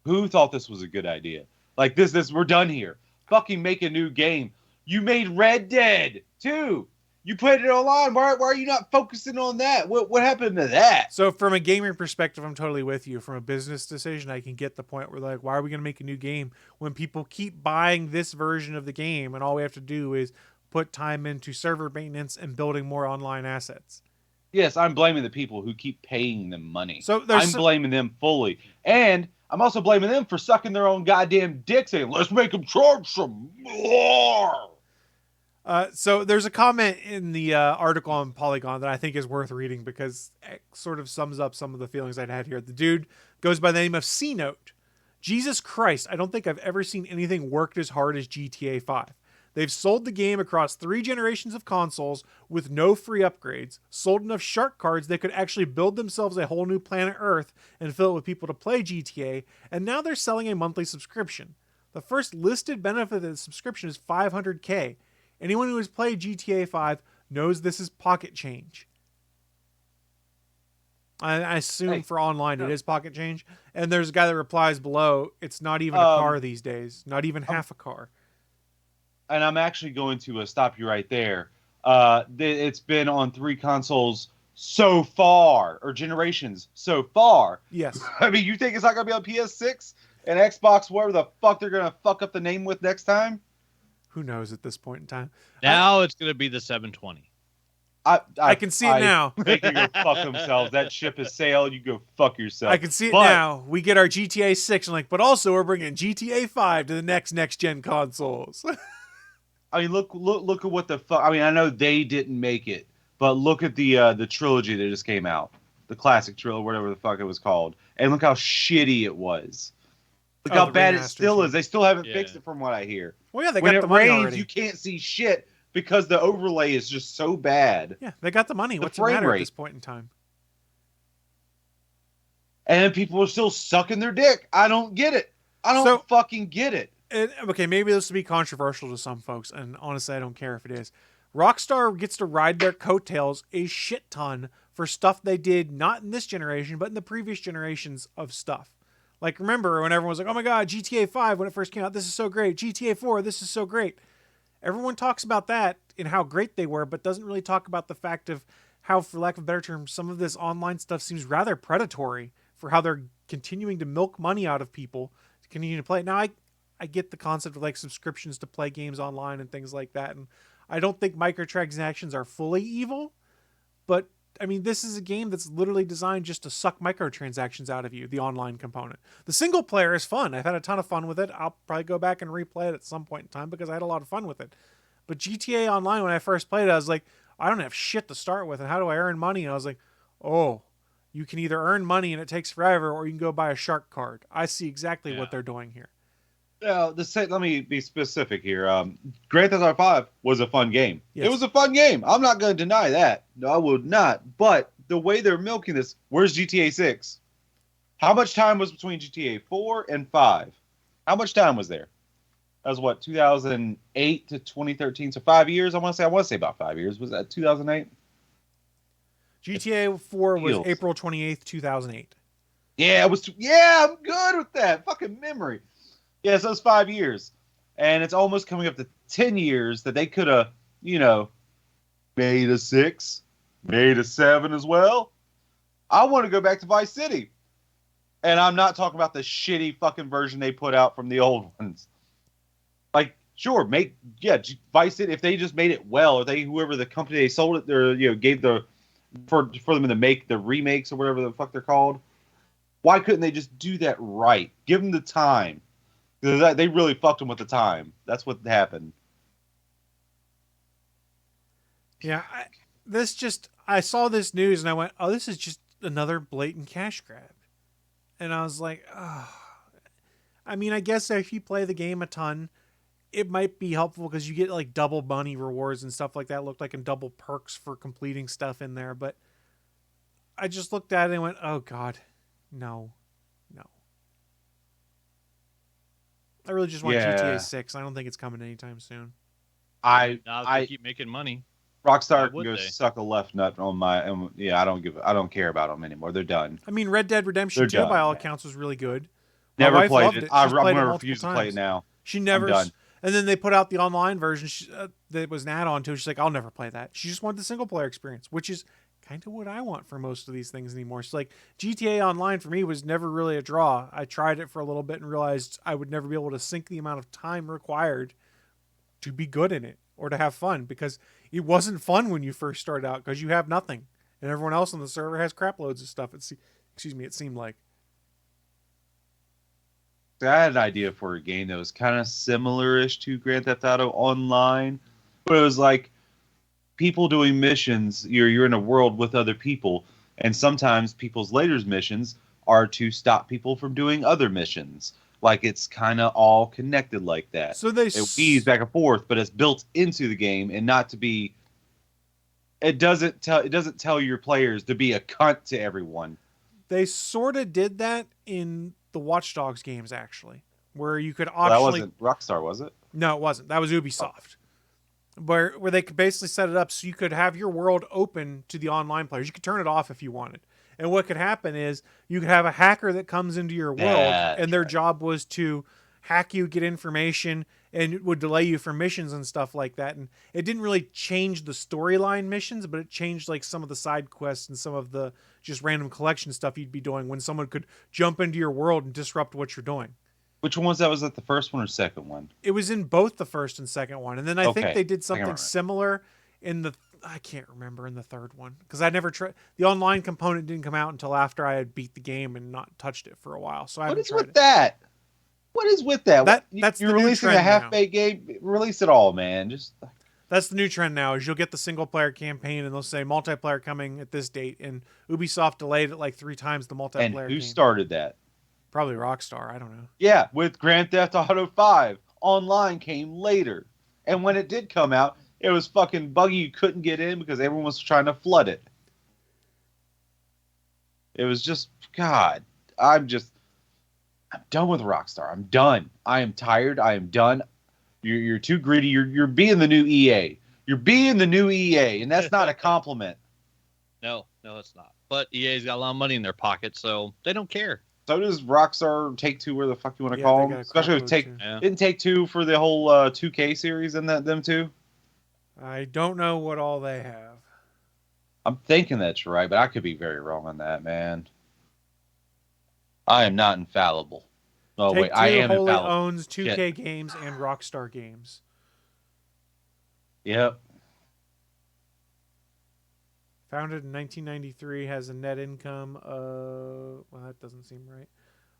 who thought this was a good idea? Like, we're done here. Fucking make a new game. You made Red Dead 2. You played it online. Why are you not focusing on that? What happened to that? So from a gaming perspective, I'm totally with you. From a business decision, I can get the point where like, why are we going to make a new game when people keep buying this version of the game and all we have to do is put time into server maintenance and building more online assets? Yes, I'm blaming the people who keep paying them money. So I'm blaming them fully. And I'm also blaming them for sucking their own goddamn dick saying, let's make them charge some more. So there's a comment in the article on Polygon that I think is worth reading because it sort of sums up some of the feelings I'd had here. The dude goes by the name of C-Note. Jesus Christ, I don't think I've ever seen anything worked as hard as GTA 5. They've sold the game across 3 generations of consoles with no free upgrades, sold enough shark cards they could actually build themselves a whole new planet Earth and fill it with people to play GTA, and now they're selling a monthly subscription. The first listed benefit of the subscription is $500K. Anyone who has played GTA 5 knows this is pocket change. I assume for online it is pocket change. And there's a guy that replies below, it's not even a car these days. Not even half a car. And I'm actually going to stop you right there. It's been on 3 consoles so far, or generations so far. Yes. I mean, you think it's not going to be on PS6 and Xbox, whatever the fuck they're going to fuck up the name with next time? Who knows at this point in time? Now it's going to be the 720. I can see it now. They can go fuck themselves. That ship has sailed. You go fuck yourself. I can see it now. We get our GTA 6 and like, but also we're bringing GTA 5 to the next gen consoles. I mean, look at what the fuck. I mean, I know they didn't make it, but look at the trilogy that just came out, the classic trilogy, whatever the fuck it was called, and look how shitty it was. Look how bad it still is. They still haven't fixed it, from what I hear. Well, yeah, they when got it the money rains, already. you can't see shit because the overlay is just so bad. Yeah, they got the money. What's the matter at this point in time? And people are still sucking their dick. I don't get it. I don't fucking get it. Okay, maybe this will be controversial to some folks, and honestly, I don't care if it is. Rockstar gets to ride their coattails a shit ton for stuff they did not in this generation, but in the previous generations of stuff. Like, remember when everyone was like, oh my god, GTA 5, when it first came out, this is so great. GTA 4, this is so great. Everyone talks about that and how great they were, but doesn't really talk about the fact of how, for lack of a better term, some of this online stuff seems rather predatory for how they're continuing to milk money out of people to continue to play. Now, I get the concept of like subscriptions to play games online and things like that, and I don't think microtransactions are fully evil, but I mean, this is a game that's literally designed just to suck microtransactions out of you, the online component. The single player is fun. I've had a ton of fun with it. I'll probably go back and replay it at some point in time because I had a lot of fun with it. But GTA Online, when I first played it, I was like, I don't have shit to start with, and how do I earn money? And I was like, oh, you can either earn money and it takes forever, or you can go buy a shark card. I see exactly what they're doing here. Let me be specific here. Grand Theft Auto 5 was a fun game. Yes. It was a fun game. I'm not going to deny that. No, I will not. But the way they're milking this, where's GTA 6? How much time was between GTA 4 and 5? How much time was there? That was what, 2008 to 2013? So 5 years? I want to say about 5 years. Was that 2008? GTA 4 was April 28th, 2008. Yeah, it was. Yeah, I'm good with that. Fucking memory. Yeah, so it's 5 years. And it's almost coming up to 10 years that they could have, made a 6, made a 7 as well. I want to go back to Vice City. And I'm not talking about the shitty fucking version they put out from the old ones. Like, sure, Vice City, if they just made it well, or whoever the company they sold it, or gave for them to make the remakes or whatever the fuck they're called, why couldn't they just do that right? Give them the time. They really fucked them with the time. That's what happened. Yeah, I saw this news and I went, oh, this is just another blatant cash grab. And I was like, oh. I mean, I guess if you play the game a ton, it might be helpful because you get like double money rewards and stuff like that. It looked like, and double perks for completing stuff in there. But I just looked at it and went, oh God, no. I really just want GTA 6. I don't think it's coming anytime soon. They keep making money. Rockstar can go suck a left nut on my. I don't care about them anymore. They're done. I mean, Red Dead Redemption 2, by all accounts, was really good. Never played it. I'm going to refuse to play it now. She never. And then they put out the online version that was an add-on to it. She's like, I'll never play that. She just wanted the single-player experience, which is kind of what I want for most of these things anymore. So like GTA Online for me was never really a draw. I tried it for a little bit and realized I would never be able to sink the amount of time required to be good in it or to have fun, because it wasn't fun when you first started out because you have nothing and everyone else on the server has crap loads of stuff. It seemed like. I had an idea for a game that was kind of similar-ish to Grand Theft Auto Online, but it was like people doing missions. You're in a world with other people, and sometimes people's latest missions are to stop people from doing other missions. like it's kind of all connected like that. So they it weaves back and forth, but it's built into the game and not to be. It doesn't tell your players to be a cunt to everyone. They sort of did that in the Watch Dogs games, actually, where you could Well, actually. that wasn't Rockstar, was it? No, it wasn't. That was Ubisoft. Where they could basically set it up so you could have your world open to the online players. You could turn it off if you wanted. And what could happen is you could have a hacker that comes into your world, and their job was to hack you, get information, and it would delay you from missions and stuff like that. And it didn't really change the storyline missions, but it changed like some of the side quests and some of the just random collection stuff you'd be doing when someone could jump into your world and disrupt what you're doing. Which one was that? Was that the first one or second one? It was in both the first and second one. And then I think they did something similar in the, I can't remember, in the third one. Because I never tried, the online component didn't come out until after I had beat the game and not touched it for a while. So I haven't tried it. That? What is with that? That's you're the new releasing a trend half-baked game? Release it all, man. That's the new trend now, is you'll get the single-player campaign and they'll say multiplayer coming at this date. And Ubisoft delayed it like 3 times the multiplayer game. And who started that? Probably Rockstar. I don't know. Yeah, with Grand Theft Auto 5. Online came later. And when it did come out, it was fucking buggy. You couldn't get in because everyone was trying to flood it. It was just, God, I'm done with Rockstar. I'm done. I am tired. I am done. You're too greedy. You're being the new EA. You're being the new EA, and that's not a compliment. No, it's not. But EA's got a lot of money in their pocket, so they don't care. So does Rockstar, Take-Two, where the fuck you want to call them? Especially with didn't Take-Two for the whole 2K series and them too? I don't know what all they have. I'm thinking that's right, but I could be very wrong on that, man. I am not infallible. Oh, wait, I am wholly infallible. owns 2K games and Rockstar games. Yep. Founded in 1993, has a net income of... Well, that doesn't seem right.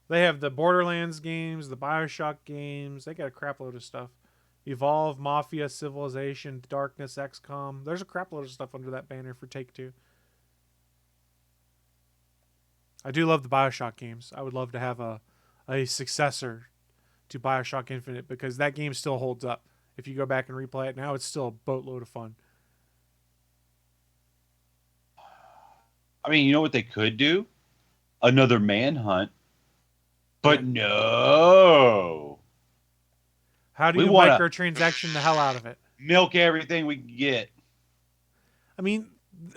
They have the Borderlands games, the Bioshock games. They got a crap load of stuff. Evolve, Mafia, Civilization, Darkness, XCOM. There's a crap load of stuff under that banner for Take-Two. I do love the Bioshock games. I would love to have a successor to Bioshock Infinite because that game still holds up. If you go back and replay it now, it's still a boatload of fun. I mean, you know what they could do? Another Manhunt. But no. How do you microtransaction the hell out of it? Milk everything we can get. I mean,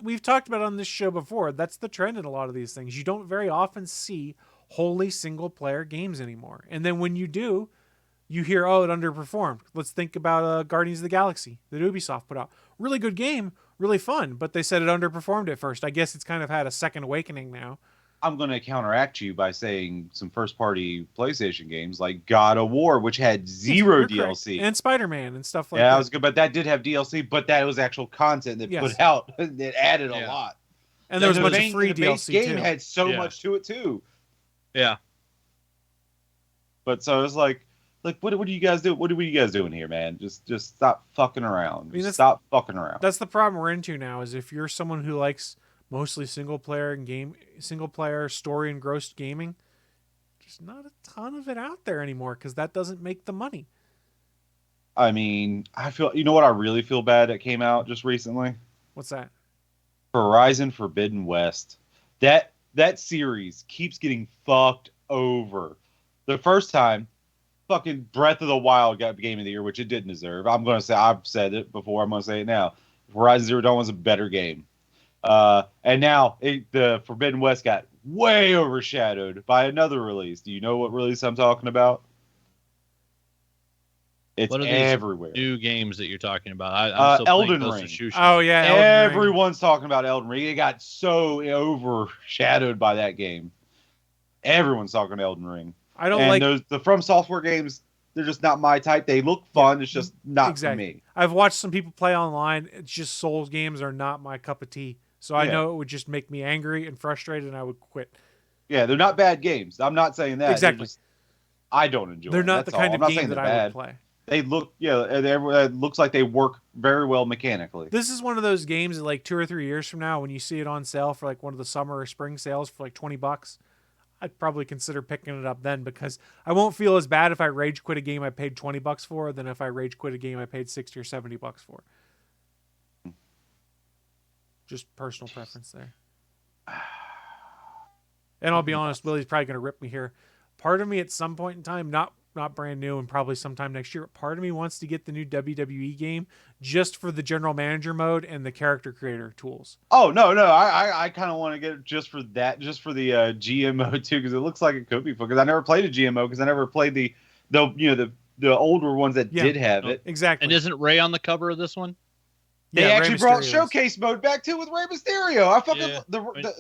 we've talked about on this show before. That's the trend in a lot of these things. You don't very often see wholly single-player games anymore. And then when you do, you hear, oh, it underperformed. Let's think about Guardians of the Galaxy that Ubisoft put out. Really good game, really fun, but they said it underperformed at first. I guess it's kind of had a second awakening now. I'm going to counteract you by saying some first-party PlayStation games like God of War, which had zero DLC. Correct. And Spider-Man and stuff like that. Yeah, that was good, but that did have DLC, but that was actual content that put out that added a lot. And there was a bunch of free DLC, too. The game had so much to it, too. Yeah. But so it's like what do you guys do? What are you guys doing here, man? Just stop fucking around. Stop fucking around. That's the problem we're into now, is if you're someone who likes mostly single player story engrossed gaming, there's not a ton of it out there anymore because that doesn't make the money. I mean, you know what I really feel bad that came out just recently? What's that? Horizon Forbidden West. That series keeps getting fucked over. The first time, fucking Breath of the Wild got Game of the Year, which it didn't deserve. I'm going to say, I've said it before, I'm going to say it now. Horizon Zero Dawn was a better game. And now the Forbidden West got way overshadowed by another release. Do you know what release I'm talking about? It's everywhere. New games that you're talking about. I'm still Elden Ring. Oh yeah, everyone's talking about Elden Ring. It got so overshadowed by that game. Everyone's talking Elden Ring. I don't like the From Software games. They're just not my type. They look fun. It's just not for me. I've watched some people play online. It's just Souls games are not my cup of tea. So I know it would just make me angry and frustrated, and I would quit. Yeah, they're not bad games. I'm not saying that. Exactly. I don't enjoy them. They're not the kind of game that I would play. They look, it looks like they work very well mechanically. This is one of those games that like 2 or 3 years from now, when you see it on sale for like one of the summer or spring sales for like $20, I'd probably consider picking it up then, because I won't feel as bad if I rage quit a game I paid $20 for than if I rage quit a game I paid $60 or $70 for. Just personal preference there. And I'll be honest, Willie's probably going to rip me here. Part of me at some point in time, not brand new and probably sometime next year, part of me wants to get the new WWE game just for the general manager mode and the character creator tools. Oh, no. I kind of want to get it just for that, just for the GM mode too, because it looks like it could be fun. Because I never played a GM mode, because I never played the older ones that did have it. Exactly. And isn't Ray on the cover of this one? They Yeah, actually Rey brought Mysterio showcase mode back too with Rey Mysterio. I fucking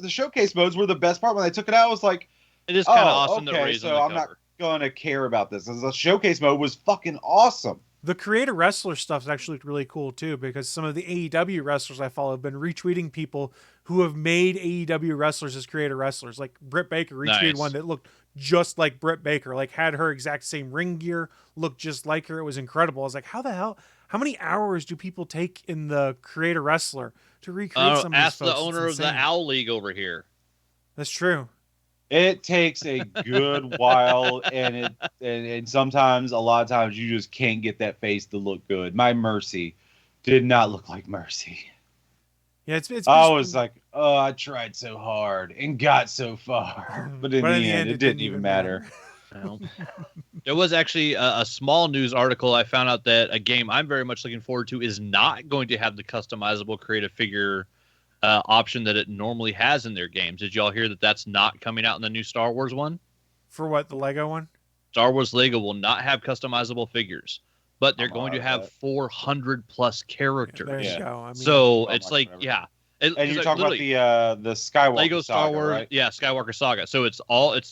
the showcase modes were the best part. When they took it out, I was like, It is kind of awesome that okay, Ray's so on the I'm cover. not gonna care about this. The showcase mode was fucking awesome. The creator wrestler stuff's actually looked really cool too, because some of the AEW wrestlers I follow have been retweeting people who have made AEW wrestlers as creator wrestlers. Like Britt Baker retweeted one that looked just like Britt Baker, like had her exact same ring gear, looked just like her. It was incredible. I was like, how the hell? How many hours do people take in the creator wrestler to recreate some of these ask folks? the owner of the Owl League over here. That's true. It takes a good while, and sometimes, a lot of times, you just can't get that face to look good. My Mercy did not look like Mercy. Yeah, it's I was like, oh, I tried so hard and got so far, but in the end, it didn't even matter. Well, there was actually a small news article. I found out that a game I'm very much looking forward to is not going to have the customizable creative figure option that it normally has in their games. Did y'all hear that that's not coming out in the new Star Wars one? For what, the Lego one? Star Wars Lego will not have customizable figures, but they're going to have 400 plus characters. There you go. I mean, So it's like, whatever. And you're talking about the Skywalker Lego Star Saga, Wars, right? yeah, Skywalker Saga. So it's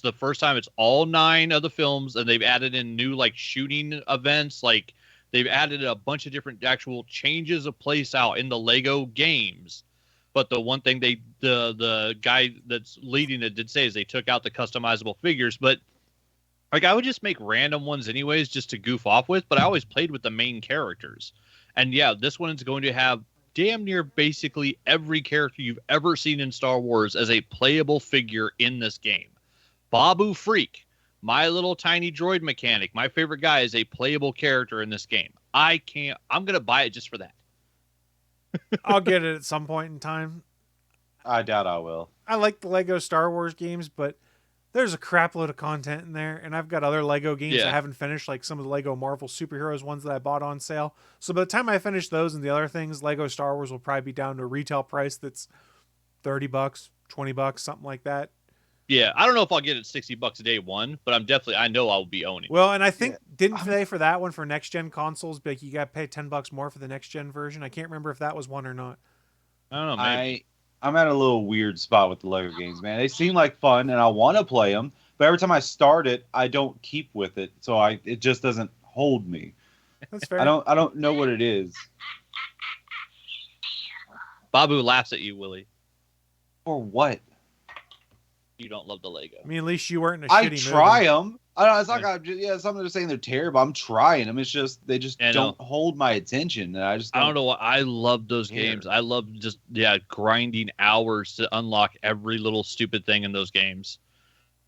the first time it's all 9 of the films, and they've added in new like shooting events. Like they've added a bunch of different actual changes of place out in the Lego games. But the one thing the guy that's leading it did say is they took out the customizable figures. But like I would just make random ones anyways, just to goof off with. But I always played with the main characters, and yeah, this one is going to have damn near basically every character you've ever seen in Star Wars as a playable figure in this game. Babu Freak, my little tiny droid mechanic, my favorite guy, is a playable character in this game. I'm gonna buy it just for that. I'll get it at some point in time. I doubt I will. I like the Lego Star Wars games, but there's a crap load of content in there, and I've got other Lego games I haven't finished, like some of the Lego Marvel Superheroes ones that I bought on sale. So by the time I finish those and the other things, Lego Star Wars will probably be down to a retail price that's $30, $20, something like that. Yeah, I don't know if I'll get it $60 a day one, but I know I'll be owning. Well, and I think didn't they for that one for next gen consoles, but you got to pay $10 more for the next gen version. I can't remember if that was one or not. I don't know. Maybe. I'm at a little weird spot with the Lego games, man. They seem like fun, and I want to play them, but every time I start it, I don't keep with it, so it just doesn't hold me. That's fair. I don't know what it is. Babu laughs at you, Willie. For what? You don't love the Lego. I mean, at least you weren't in a I shitty try movie. them. I don't know. It's like some of them are saying they're terrible. I'm trying them. It's just they just don't hold my attention. And I don't know what I love those games. I love just grinding hours to unlock every little stupid thing in those games.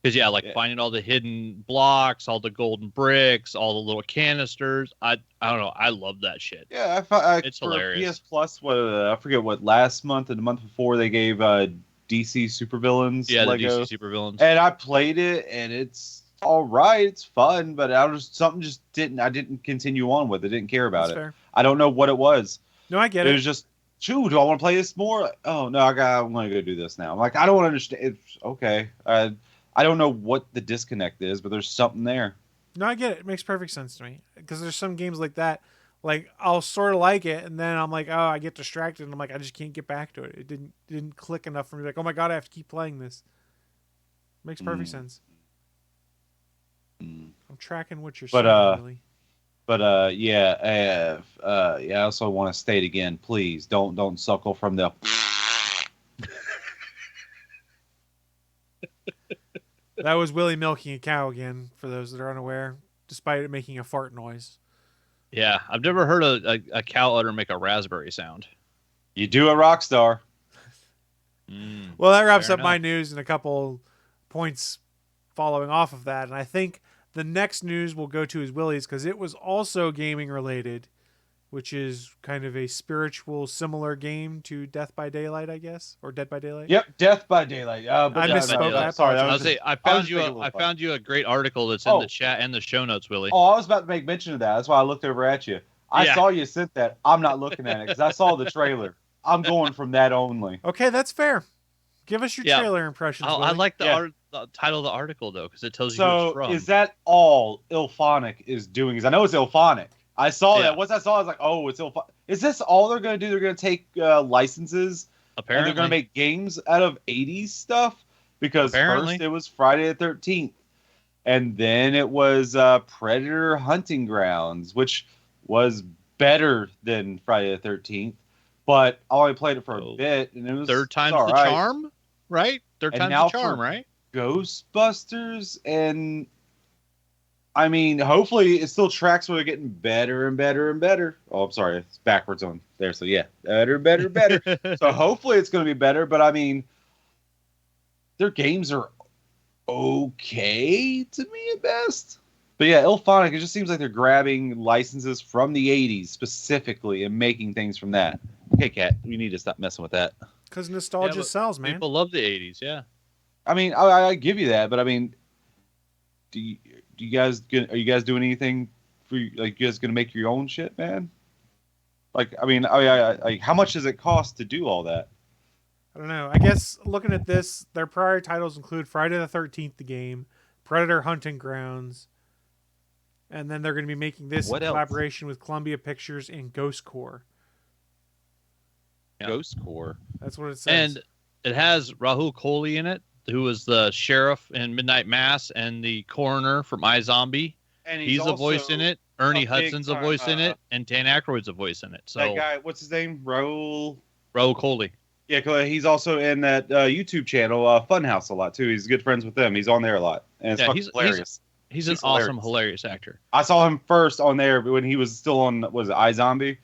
Because finding all the hidden blocks, all the golden bricks, all the little canisters. I don't know. I love that shit. Yeah, it's for hilarious. PS Plus, I forget what last month and the month before they gave DC supervillains. Yeah, Lego. the DC supervillains. And I played it, and it's all right. It's fun, but I didn't continue on with it. Didn't care about That's it. fair. I don't know what it was. No, I get it. It was just, shoot, do I want to play this more? Oh no, I want to go do this now. I'm like, I don't understand. It's okay. I don't know what the disconnect is, but there's something there. No, I get it. It makes perfect sense to me. Because there's some games like that, like I'll sort of like it, and then I'm like, oh, I get distracted, and I'm like, I just can't get back to it. It didn't click enough for me. Like, oh my god, I have to keep playing this. Makes perfect sense. I'm tracking what you're saying, really. But I also want to state again, please don't suckle from the. That was Willie milking a cow again, for those that are unaware, despite it making a fart noise. Yeah, I've never heard a cow udder make a raspberry sound. You do a Rockstar. Well, that wraps Fair up my enough. news and a couple points following off of that. And I think the next news we'll go to is Willie's, because it was also gaming related, which is kind of a spiritual similar game to Death by Daylight, I guess, or Dead by Daylight. Yep, Death by Daylight. I misspoke. I Sorry, apologize. I found you a great article that's in the chat and the show notes, Willie. Oh, I was about to make mention of that. That's why I looked over at you. I saw you sent that. I'm not looking at it because I saw the trailer. I'm going from that only. Okay, that's fair. Give us your trailer impressions. I like the title of the article though, because it tells you who it's from. So is that all Ilphonic is doing? Because I know it's Ilphonic. I saw that. Once I saw it, I was like, oh, it's Ilphonic. Is this all they're going to do? They're going to take licenses Apparently. and they're going to make games out of 80s stuff? Because first it was Friday the 13th. And then it was Predator Hunting Grounds, which was better than Friday the 13th. But I only played it for a bit. And it was third time's the charm, right? Third time's the charm, right? Ghostbusters, and I mean, hopefully it still tracks where they're getting better and better and better. Oh, I'm sorry, it's backwards on there. So yeah, better. So hopefully it's going to be better. But I mean, their games are okay to me at best. But yeah, Ilphonic, it just seems like they're grabbing licenses from the 80s specifically and making things from that. Okay, Kat, we need to stop messing with that. Because nostalgia sells, man. People love the 80s, yeah. I mean, I give you that, but I mean, are you guys doing anything for like you guys gonna make your own shit, man? Like, I mean, how much does it cost to do all that? I don't know. I guess looking at this, their prior titles include Friday the 13th, the game, Predator Hunting Grounds, and then they're going to be making this in collaboration with Columbia Pictures and Ghost Corps. Yeah. Ghost Corps. That's what it says. And it has Rahul Kohli in it, who was the sheriff in Midnight Mass and the coroner from iZombie. And he's a voice in it. Ernie Hudson's a voice in it, and Dan Aykroyd's a voice in it. So that guy, what's his name? Rahul Kohli. Yeah, he's also in that YouTube channel, Funhouse, a lot too. He's good friends with them. He's on there a lot, and it's hilarious. He's an awesome, hilarious actor. I saw him first on there when he was still on, was it iZombie?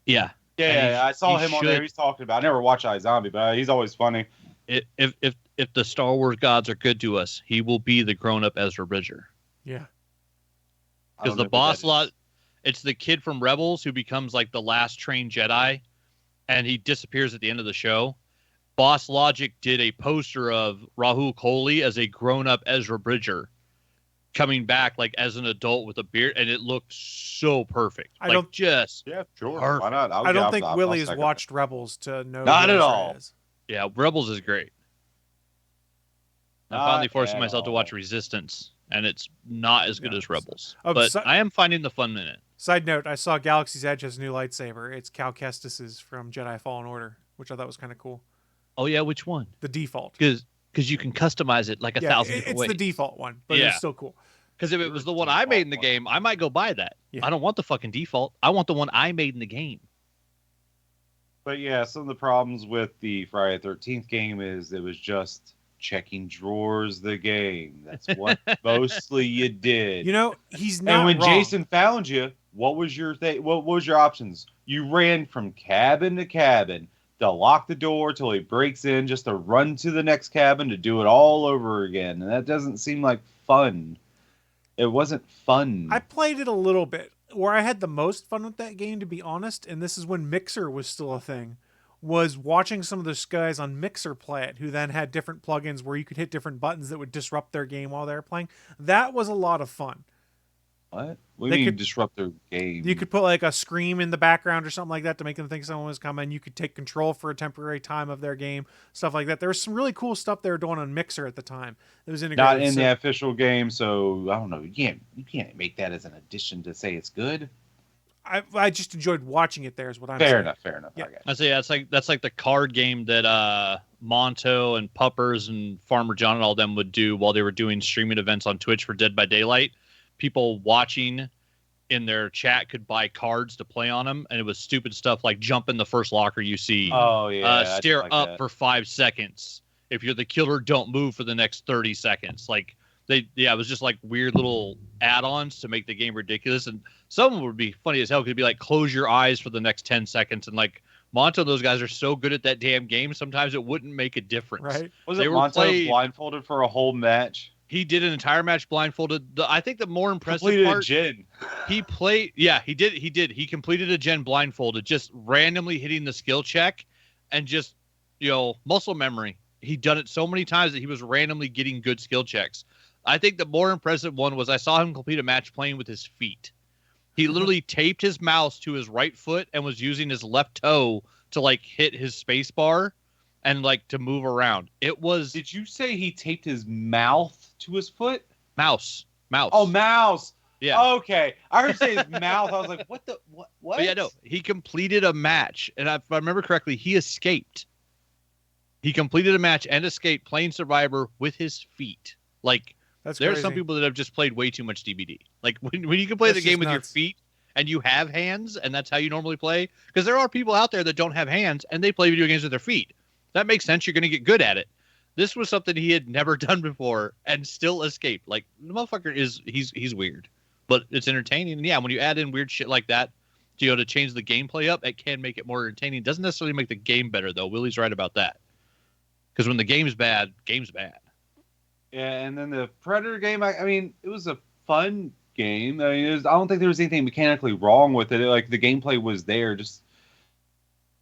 Yeah. Yeah, I saw him on there. He's talking about. I never watched iZombie, but he's always funny. If the Star Wars gods are good to us, he will be the grown-up Ezra Bridger. Yeah. Because the boss lot, it's the kid from Rebels who becomes like the last trained Jedi, and he disappears at the end of the show. Boss Logic did a poster of Rahul Kohli as a grown-up Ezra Bridger, coming back like as an adult with a beard, and it looked so perfect. Why not? I don't think Willie has watched Rebels to know. Not at all. Yeah, Rebels is great. I'm finally forcing myself to watch Resistance, and it's not as good as Rebels. But I am finding the fun in it. Side note, I saw Galaxy's Edge has a new lightsaber. It's Cal Kestis's from Jedi Fallen Order, which I thought was kind of cool. Oh, yeah? Which one? The default. Because you can customize it like 1,000 different ways. It's the default one, but it's still cool. Because if it was the one I made in the game, I might go buy that. Yeah. I don't want the fucking default. I want the one I made in the game. But yeah, some of the problems with the Friday the 13th game is it was just checking drawers the game. That's what mostly you did. You know, he's not And when wrong. Jason found you, what was your what was your options? You ran from cabin to cabin to lock the door till he breaks in, just to run to the next cabin to do it all over again. And that doesn't seem like fun. It wasn't fun. I played it a little bit. Where I had the most fun with that game, to be honest, and this is when Mixer was still a thing, was watching some of those guys on Mixer play it, who then had different plugins where you could hit different buttons that would disrupt their game while they were playing. That was a lot of fun. What? What do you mean disrupt their game? You could put like a scream in the background or something like that to make them think someone was coming. You could take control for a temporary time of their game, stuff like that. There was some really cool stuff they were doing on Mixer at the time. It was integrated. Not in the official game, so I don't know. You can't make that as an addition to say it's good. I just enjoyed watching it there is what I'm saying. Fair enough. Yeah. I say that's like the card game that Monto and Puppers and Farmer John and all them would do while they were doing streaming events on Twitch for Dead by Daylight. People watching in their chat could buy cards to play on them, and it was stupid stuff like jump in the first locker you see. Oh yeah. Stare up for 5 seconds. If you're the killer, don't move for the next 30 seconds. Like it was just like weird little add-ons to make the game ridiculous, and some of them would be funny as hell. Could be like close your eyes for the next 10 seconds, and like Monto, those guys are so good at that damn game. Sometimes it wouldn't make a difference. Right? Was it Monto blindfolded for a whole match? He did an entire match blindfolded. I think the more impressive Completed part, a gen. he played. Yeah, he did. He completed a gen blindfolded, just randomly hitting the skill check, and just muscle memory. He'd done it so many times that he was randomly getting good skill checks. I think the more impressive one was I saw him complete a match playing with his feet. He literally taped his mouse to his right foot and was using his left toe to like hit his space bar and like to move around. It was. Did you say he taped his mouth to his foot? Mouse. Oh, mouse. Yeah. Okay. I heard you say his mouth. I was like, what the what? But yeah, no. He completed a match, and if I remember correctly, he escaped. He completed a match and escaped playing Survivor with his feet. Like, That's there are crazy. some people that have just played way too much DBD. Like, when you can play That's the game just with your nuts. feet and you have hands, and that's how you normally play. Because there are people out there that don't have hands, and they play video games with their feet. That makes sense. You're going to get good at it. This was something he had never done before and still escaped. Like, the motherfucker he's weird. But it's entertaining. And yeah, when you add in weird shit like that, to change the gameplay up, it can make it more entertaining. It doesn't necessarily make the game better, though. Willie's right about that. Because when the game's bad, game's bad. Yeah, and then the Predator game, I mean, it was a fun game. I mean, I don't think there was anything mechanically wrong with it. Like, the gameplay was there. Just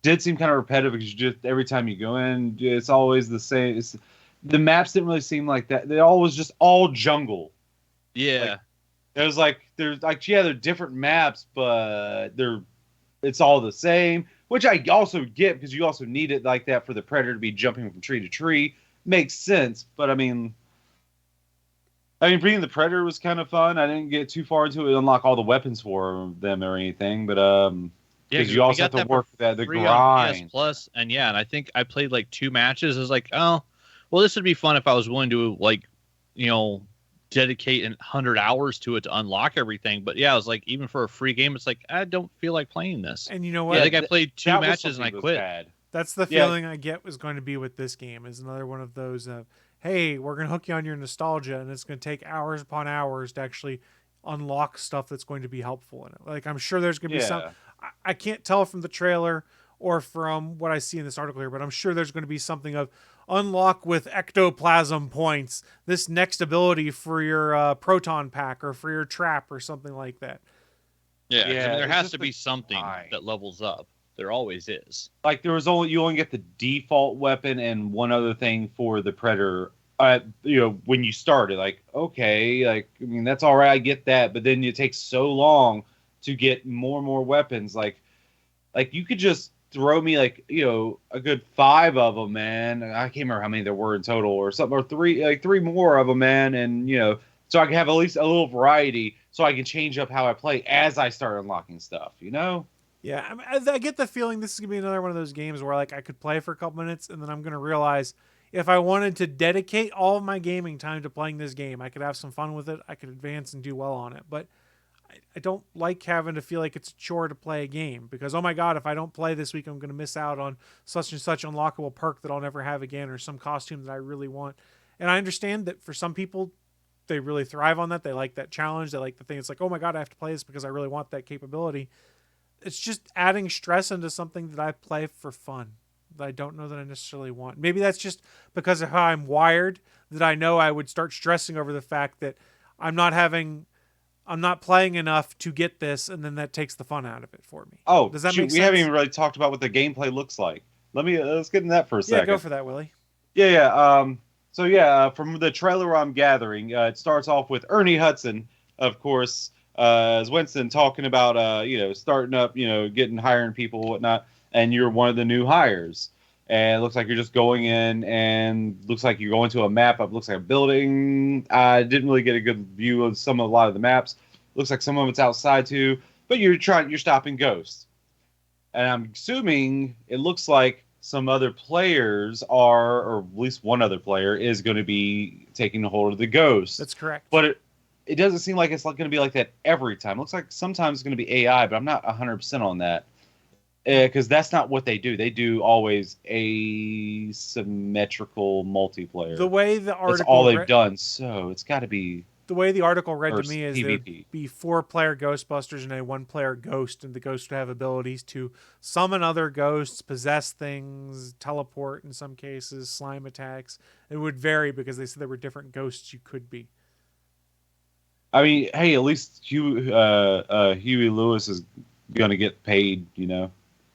did seem kind of repetitive because every time you go in, it's always the same. The maps didn't really seem like that. They all was just all jungle. Yeah. It was like they're different maps, but it's all the same. Which I also get because you also need it like that for the Predator to be jumping from tree to tree. Makes sense, but I mean, beating the Predator was kind of fun. I didn't get too far into it, unlock all the weapons for them or anything, but because you also have to work the grind. PS Plus, and I think I played like 2 matches. I was like, oh, well, this would be fun if I was willing to dedicate 100 hours to it to unlock everything. But yeah, I was like, even for a free game, it's like I don't feel like playing this. And you know what? I think I played 2 matches and I quit. Bad. That's the feeling I get was going to be with this game. Is another one of those of, hey, we're going to hook you on your nostalgia, and it's going to take hours upon hours to actually unlock stuff that's going to be helpful in it. Like, I'm sure there's going to be some. I can't tell from the trailer or from what I see in this article here, but I'm sure there's going to be something of unlock with ectoplasm points, this next ability for your proton pack or for your trap or something like that. Yeah, there has to be something that levels up. There always is. Like, you only get the default weapon and one other thing for the Predator. When you start it, like, okay, like, I mean, that's all right, I get that, but then it takes so long to get more and more weapons. Like you could just throw me like a good 5 of them, man. I can't remember how many there were in total or something, or 3 more of them, man, and so I can have at least a little variety, so I can change up how I play as I start unlocking stuff. Yeah, I mean, I get the feeling this is gonna be another one of those games where like I could play for a couple minutes and then I'm gonna realize if I wanted to dedicate all of my gaming time to playing this game, I could have some fun with it. I could advance and do well on it, but I don't like having to feel like it's a chore to play a game because, oh my God, if I don't play this week, I'm going to miss out on such and such unlockable perk that I'll never have again or some costume that I really want. And I understand that for some people, they really thrive on that. They like that challenge. They like the thing. It's like, oh my God, I have to play this because I really want that capability. It's just adding stress into something that I play for fun that I don't know that I necessarily want. Maybe that's just because of how I'm wired that I know I would start stressing over the fact that I'm not playing enough to get this, and then that takes the fun out of it for me. Oh, does that make sense? We haven't even really talked about what the gameplay looks like. Let's get into that for a second. Yeah, go for that, Willie. Yeah. From the trailer I'm gathering, it starts off with Ernie Hudson, of course, as Winston talking about, starting up, hiring people and whatnot, and you're one of the new hires. And it looks like you're just going in, and looks like you're going to a map of, looks like a building. I didn't really get a good view of a lot of the maps. Looks like some of it's outside too, but you're stopping ghosts. And I'm assuming it looks like some other players or at least one other player is going to be taking a hold of the ghost. That's correct. But it doesn't seem like it's going to be like that every time. It looks like sometimes it's going to be AI, but I'm not 100% on that. Because that's not what they do. They do always asymmetrical multiplayer. The way the article... That's all they've done, so it's got to be... the way the article read Or to me is PvP. there'd be 4-player Ghostbusters and a 1-player Ghost, and the Ghost would have abilities to summon other ghosts, possess things, teleport in some cases, slime attacks. It would vary because they said there were different ghosts you could be. I mean, hey, at least Huey Lewis is gonna get paid, you know.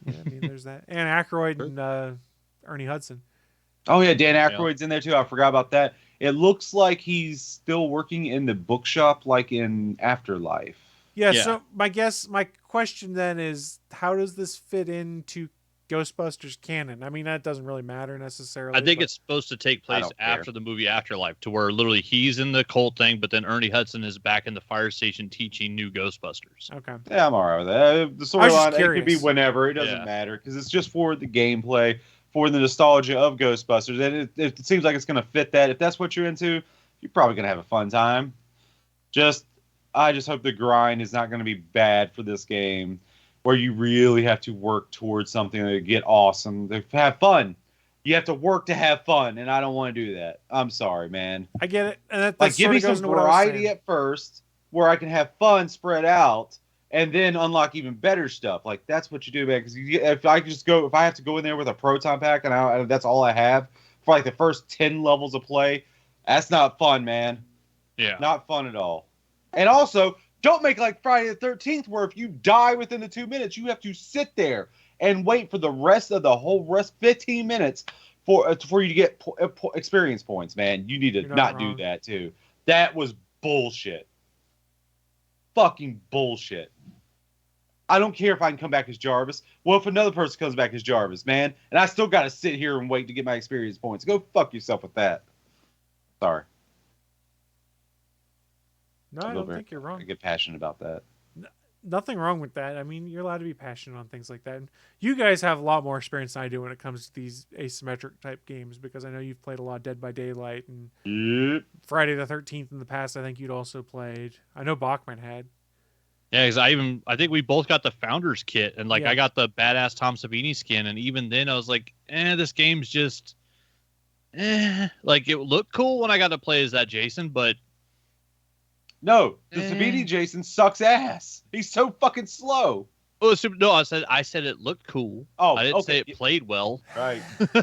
Yeah, I mean, there's that. And Aykroyd and Ernie Hudson. Oh yeah, Dan Aykroyd's in there too. I forgot about that. It looks like he's still working in the bookshop, like in Afterlife. Yeah, Yeah. so my question then is, how does this fit into Ghostbusters canon? I mean, that doesn't really matter necessarily. I think but- it's supposed to take place don't care. after the movie Afterlife, to where literally he's in the cult thing, but then Ernie Hudson is back in the fire station teaching new Ghostbusters. Okay. Yeah, I'm alright with that. The just storyline, it could be curious. whenever. It doesn't Yeah. matter because it's just for the gameplay, for the nostalgia of Ghostbusters, and it seems like it's gonna fit that. If that's what you're into, you're probably gonna have a fun time. I just hope the grind is not gonna be bad for this game, where you really have to work towards something to get awesome, to have fun. You have to work to have fun, and I don't want to do that. I'm sorry, man. I get it. And that Like, give sort me of goes some into what I was variety saying. at first, where I can have fun spread out, and then unlock even better stuff. Like, that's what you do, man. Because if I have to go in there with a proton pack and that's all I have for like the first 10 levels of play, that's not fun, man. Yeah. Not fun at all. And also, don't make like Friday the 13th, where if you die within the 2 minutes, you have to sit there and wait for the rest of the whole 15 minutes for you to get experience points, man. You need to You're not not do wrong. that too. That was bullshit. Fucking bullshit. I don't care if I can come back as Jarvis. Well, if another person comes back as Jarvis, man, and I still got to sit here and wait to get my experience points, go fuck yourself with that. Sorry. No, I don't think you're I wrong. get passionate about that. Nothing wrong with that. I mean, you're allowed to be passionate on things like that. And you guys have a lot more experience than I do when it comes to these asymmetric type games, because I know you've played a lot of Dead by Daylight and Yep. Friday the 13th in the past. I think you'd also played. I know Bachman had. Yeah, because I think we both got the Founders kit, and like Yeah. I got the badass Tom Savini skin, and even then I was like, this game's just, like it looked cool when I got to play as that Jason, but No, the Savini Jason sucks ass. He's so fucking slow. no, I said it looked cool. Oh, I didn't say okay. it played well. Right. Okay,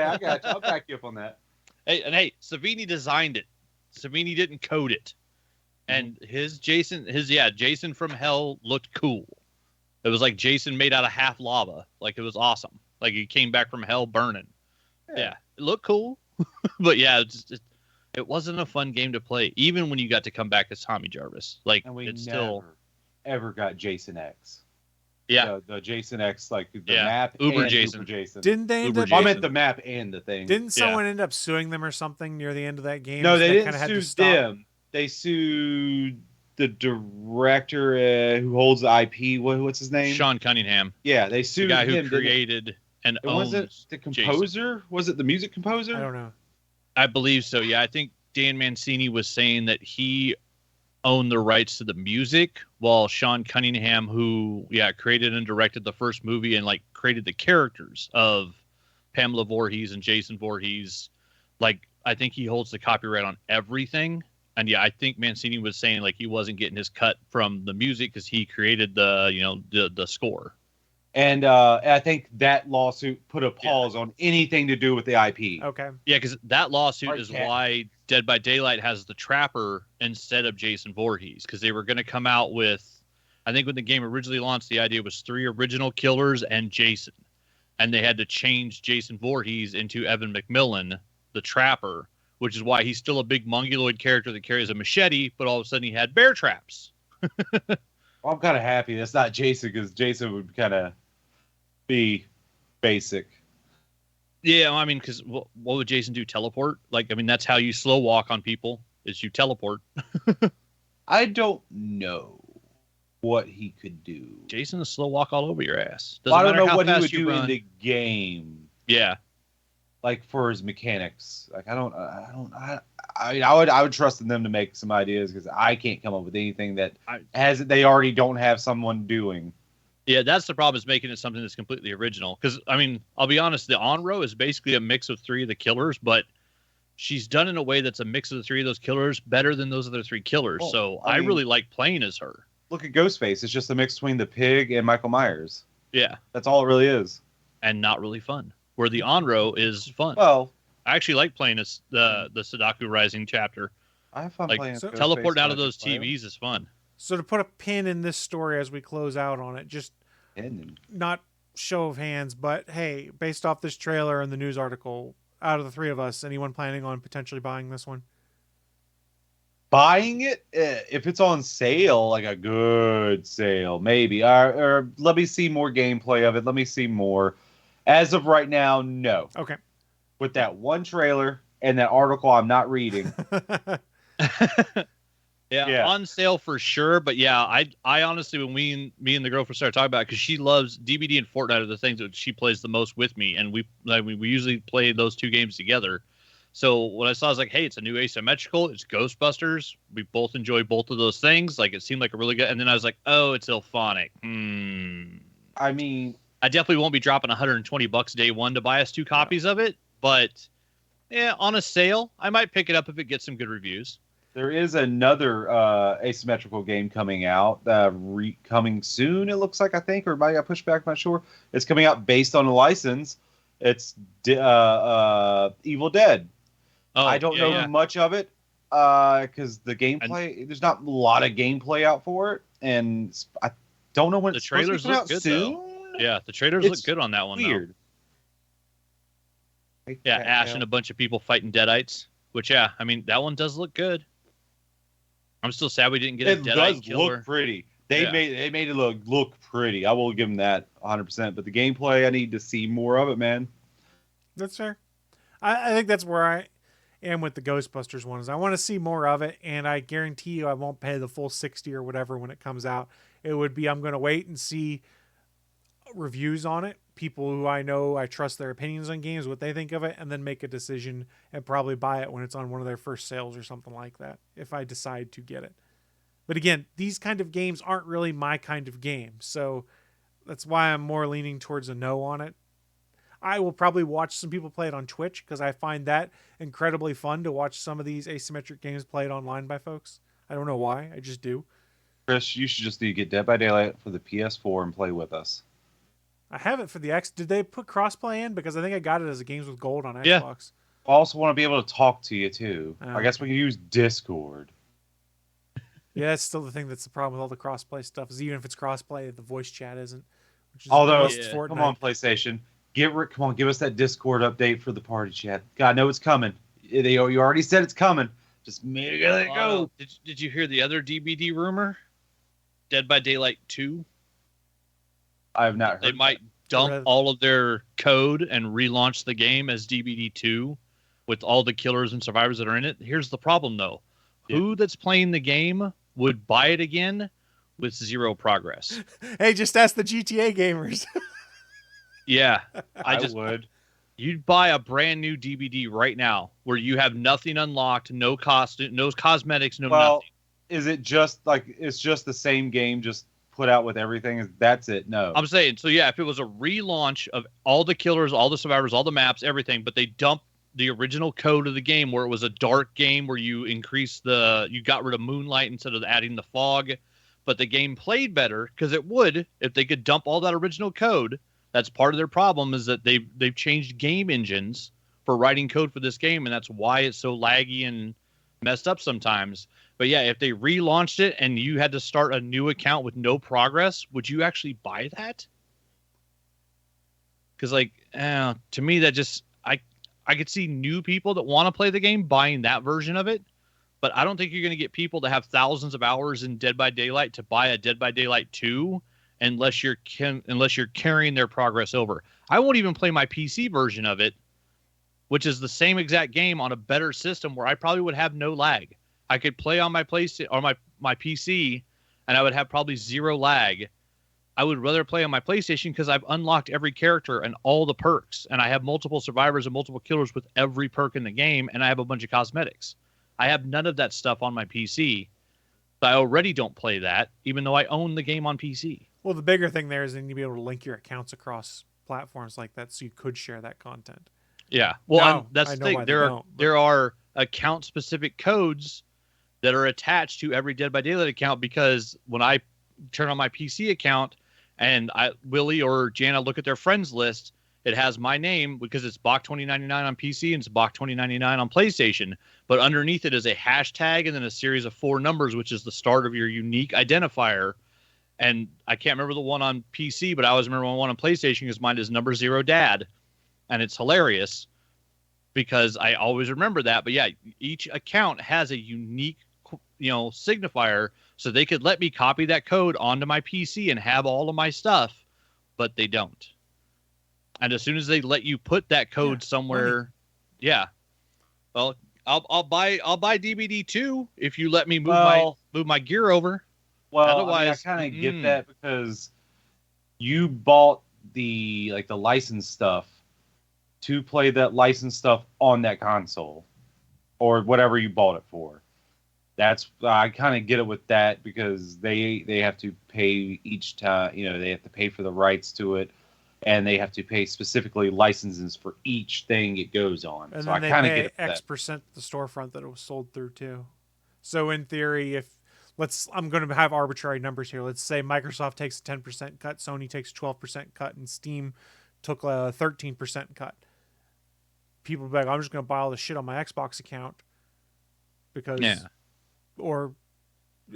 I got you. I'll back you up on that. Hey, Savini designed it. Savini didn't code it. And Jason from Hell looked cool. It was like Jason made out of half lava. Like, it was awesome. Like, he came back from hell burning. Yeah, it looked cool. But yeah, it wasn't a fun game to play, even when you got to come back as Tommy Jarvis. Like, And we it's never, still, ever got Jason X. yeah. The Jason X, like the Yeah. map Uber and Jason. Uber Jason. Didn't they end Uber up, I Jason. meant the map and the thing. didn't someone end up suing them or something near the end of that game? No, So they kinda didn't had to sue stop? them. They sued the director who holds the IP. What's his name? Sean Cunningham, Yeah, they the sued guy him. who didn't they? created and owns Was it the composer? Was it the music composer? I don't know. I believe so. Yeah, I think Dan Mancini was saying that he owned the rights to the music, while Sean Cunningham, who created and directed the first movie and like created the characters of Pamela Voorhees and Jason Voorhees, like I think he holds the copyright on everything. And yeah, I think Mancini was saying like he wasn't getting his cut from the music because he created the score. And I think that lawsuit put a pause on anything to do with the IP. Okay. Yeah, because that lawsuit Right, is Cat. why Dead by Daylight has the Trapper instead of Jason Voorhees, because they were going to come out with, I think when the game originally launched, the idea was 3 original killers and Jason, and they had to change Jason Voorhees into Evan McMillan, the Trapper, which is why he's still a big mongoloid character that carries a machete, but all of a sudden he had bear traps. Well, I'm kind of happy that's not Jason, because Jason would kind of be basic. Yeah, I mean, because what would Jason do? Teleport? Like, I mean, that's how you slow walk on people, is you teleport. I don't know what he could do. Jason is slow walk all over your ass. Well, I don't matter know how what he fast would you do in run. the game, Yeah. like for his mechanics. Like I would trust in them to make some ideas, because I can't come up with anything that they already don't have someone doing. Yeah, that's the problem, is making it something that's completely original. Because, I mean, I'll be honest, the on-row is basically a mix of 3 of the killers, but she's done in a way that's a mix of the three of those killers better than those other three killers. Well, So I I mean- really like playing as her. Look at Ghostface. It's just a mix between the pig and Michael Myers. Yeah, That's all it really is. and not really fun. Where the Onro is fun. Well, I actually like playing as the Sudaku Rising chapter. I have fun Like, playing. as so- Ghostface Teleporting out when of I those play him. TVs is fun. So to put a pin in this story as we close out on it, just And not show of hands, but hey, based off this trailer and the news article, out of the three of us, anyone planning on potentially buying this one? buying it, if it's on sale, like a good sale, maybe. Or let me see more gameplay of it. Let me see more. As of right now, no. Okay. With that one trailer and that article I'm not reading. Yeah. On sale for sure. But yeah, I honestly, when me and the girlfriend started talking about it, because she loves DBD and Fortnite are the things that she plays the most with me, and we usually play those two games together. So when I saw, I was like, hey, it's a new asymmetrical. It's Ghostbusters. We both enjoy both of those things. Like, it seemed like a really good. And then I was like, oh, it's Ilphonic. I mean, I definitely won't be dropping $120 day one to buy us 2 copies of it. But yeah, on a sale, I might pick it up if it gets some good reviews. there is another asymmetrical game coming out, coming soon, it looks like, I think, or might got pushed back, I'm not sure. It's coming out based on a license. It's Evil Dead. Oh, I don't know much of it because the gameplay, there's not a lot of gameplay out for it, and I don't know when The it's supposed to trailers be coming look out good, soon. though. Yeah, the trailers It's look good on that one. Weird. Yeah, Ash and a bunch of people fighting Deadites. Which, yeah, I mean, that one does look good. I'm still sad we didn't get a It Deadite does killer. look pretty. They Yeah. made it look pretty. I will give them that 100%. But the gameplay, I need to see more of it, man. That's fair. I think that's where I am with the Ghostbusters one. Is I want to see more of it, and I guarantee you I won't pay the full 60 or whatever when it comes out. It would be I'm going to wait and see reviews on it, people who I know I trust their opinions on games, what they think of it, and then make a decision and probably buy it when it's on one of their first sales or something like that, if I decide to get it. But again, these kind of games aren't really my kind of game, so that's why I'm more leaning towards a no on it. I will probably watch some people play it on Twitch because I find that incredibly fun to watch some of these asymmetric games played online by folks. I don't know why, I just do. Chris, you should just need to get Dead by Daylight for the PS4 and play with us. I have it for the X. Did they put crossplay in? Because I think I got it as a Games with Gold on Yeah. Xbox. I also want to be able to talk to you, too. Oh. I guess we can use Discord. Yeah, that's still the thing that's the problem with all the crossplay stuff. Is even if it's crossplay, the voice chat isn't. Which is Although, unless it's Yeah. Fortnite. Come on, PlayStation. Come on, give us that Discord update for the party chat. God, I know it's coming. You already said it's coming. Just make it go. Did you hear the other DBD rumor? Dead by Daylight 2? I have not heard. They might dump all of their code and relaunch the game as DBD 2 with all the killers and survivors that are in it. Here's the problem, though. Who that's playing the game would buy it again with 0 progress? Hey, just ask the GTA gamers. Yeah. I would. You'd buy a brand new DBD right now where you have nothing unlocked, no costume, no cosmetics, no Well, nothing. is it just like it's just the same game, just put out with everything? That's it? No. I'm saying, so yeah, if it was a relaunch of all the killers, all the survivors, all the maps, everything, but they dumped the original code of the game where it was a dark game where you you got rid of moonlight instead of adding the fog, but the game played better because it would if they could dump all that original code. That's part of their problem is that they've changed game engines for writing code for this game, and that's why it's so laggy and messed up sometimes. But yeah, if they relaunched it and you had to start a new account with no progress, would you actually buy that? Because to me, that just I could see new people that want to play the game buying that version of it, but I don't think you're going to get people that have thousands of hours in Dead by Daylight to buy a Dead by Daylight 2 unless you're carrying their progress over. I won't even play my PC version of it, which is the same exact game on a better system where I probably would have no lag. I could play on my PlayStation or my PC and I would have probably 0 lag. I would rather play on my PlayStation because I've unlocked every character and all the perks, and I have multiple survivors and multiple killers with every perk in the game, and I have a bunch of cosmetics. I have none of that stuff on my PC. I already don't play that, even though I own the game on PC. Well, the bigger thing there is then you'd be able to link your accounts across platforms like that so you could share that content. Yeah. Well, No, and that's I the know thing. why they There don't, but- there are account specific codes that are attached to every Dead by Daylight account, because when I turn on my PC account and Willie or Jana look at their friends list, it has my name because it's Bach2099 on PC and it's Bach2099 on PlayStation. But underneath it is a hashtag and then a series of 4 numbers, which is the start of your unique identifier. And I can't remember the one on PC, but I always remember one on PlayStation because mine is #0dad. And it's hilarious because I always remember that. But yeah, each account has a unique, signifier, so they could let me copy that code onto my PC and have all of my stuff, but they don't. And as soon as they let you put that code somewhere, well, I'll buy DBD too if you let me move my gear over. Well, Otherwise, I kind of get that because you bought the licensed stuff to play that licensed stuff on that console or whatever you bought it for. I kind of get it with that because they have to pay each time. They have to pay for the rights to it, and they have to pay specifically licenses for each thing it goes on. And so then I kind of get they it pay with X percent the storefront that it was sold through too. So in theory, I'm going to have arbitrary numbers here. Let's say Microsoft takes a 10% cut, Sony takes a 12% cut, and Steam took a 13% cut. People will be like, I'm just going to buy all the shit on my Xbox account because,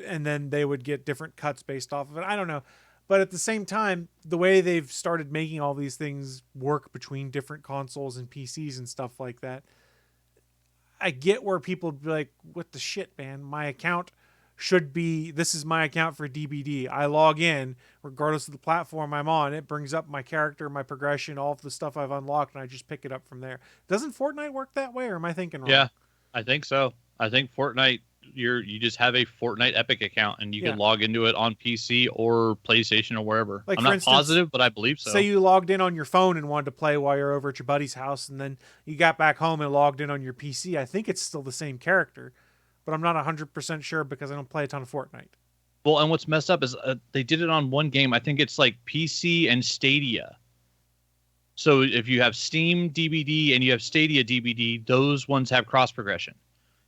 and then they would get different cuts based off of it. I don't know. But at the same time, the way they've started making all these things work between different consoles and PCs and stuff like that, I get where people be like, what the shit, man? My account this is my account for DBD. I log in, regardless of the platform I'm on. It brings up my character, my progression, all of the stuff I've unlocked, and I just pick it up from there. Doesn't Fortnite work that way, or am I thinking wrong? Yeah, I think so. I think Fortnite, you just have a Fortnite Epic account, and you can log into it on PC or PlayStation or wherever. Like, I'm for not instance, positive, but I believe so. Say you logged in on your phone and wanted to play while you're over at your buddy's house, and then you got back home and logged in on your PC. I think it's still the same character, but I'm not 100% sure because I don't play a ton of Fortnite. Well, and what's messed up is they did it on one game. I think it's like PC and Stadia. So if you have Steam DVD and you have Stadia DVD, those ones have cross progression.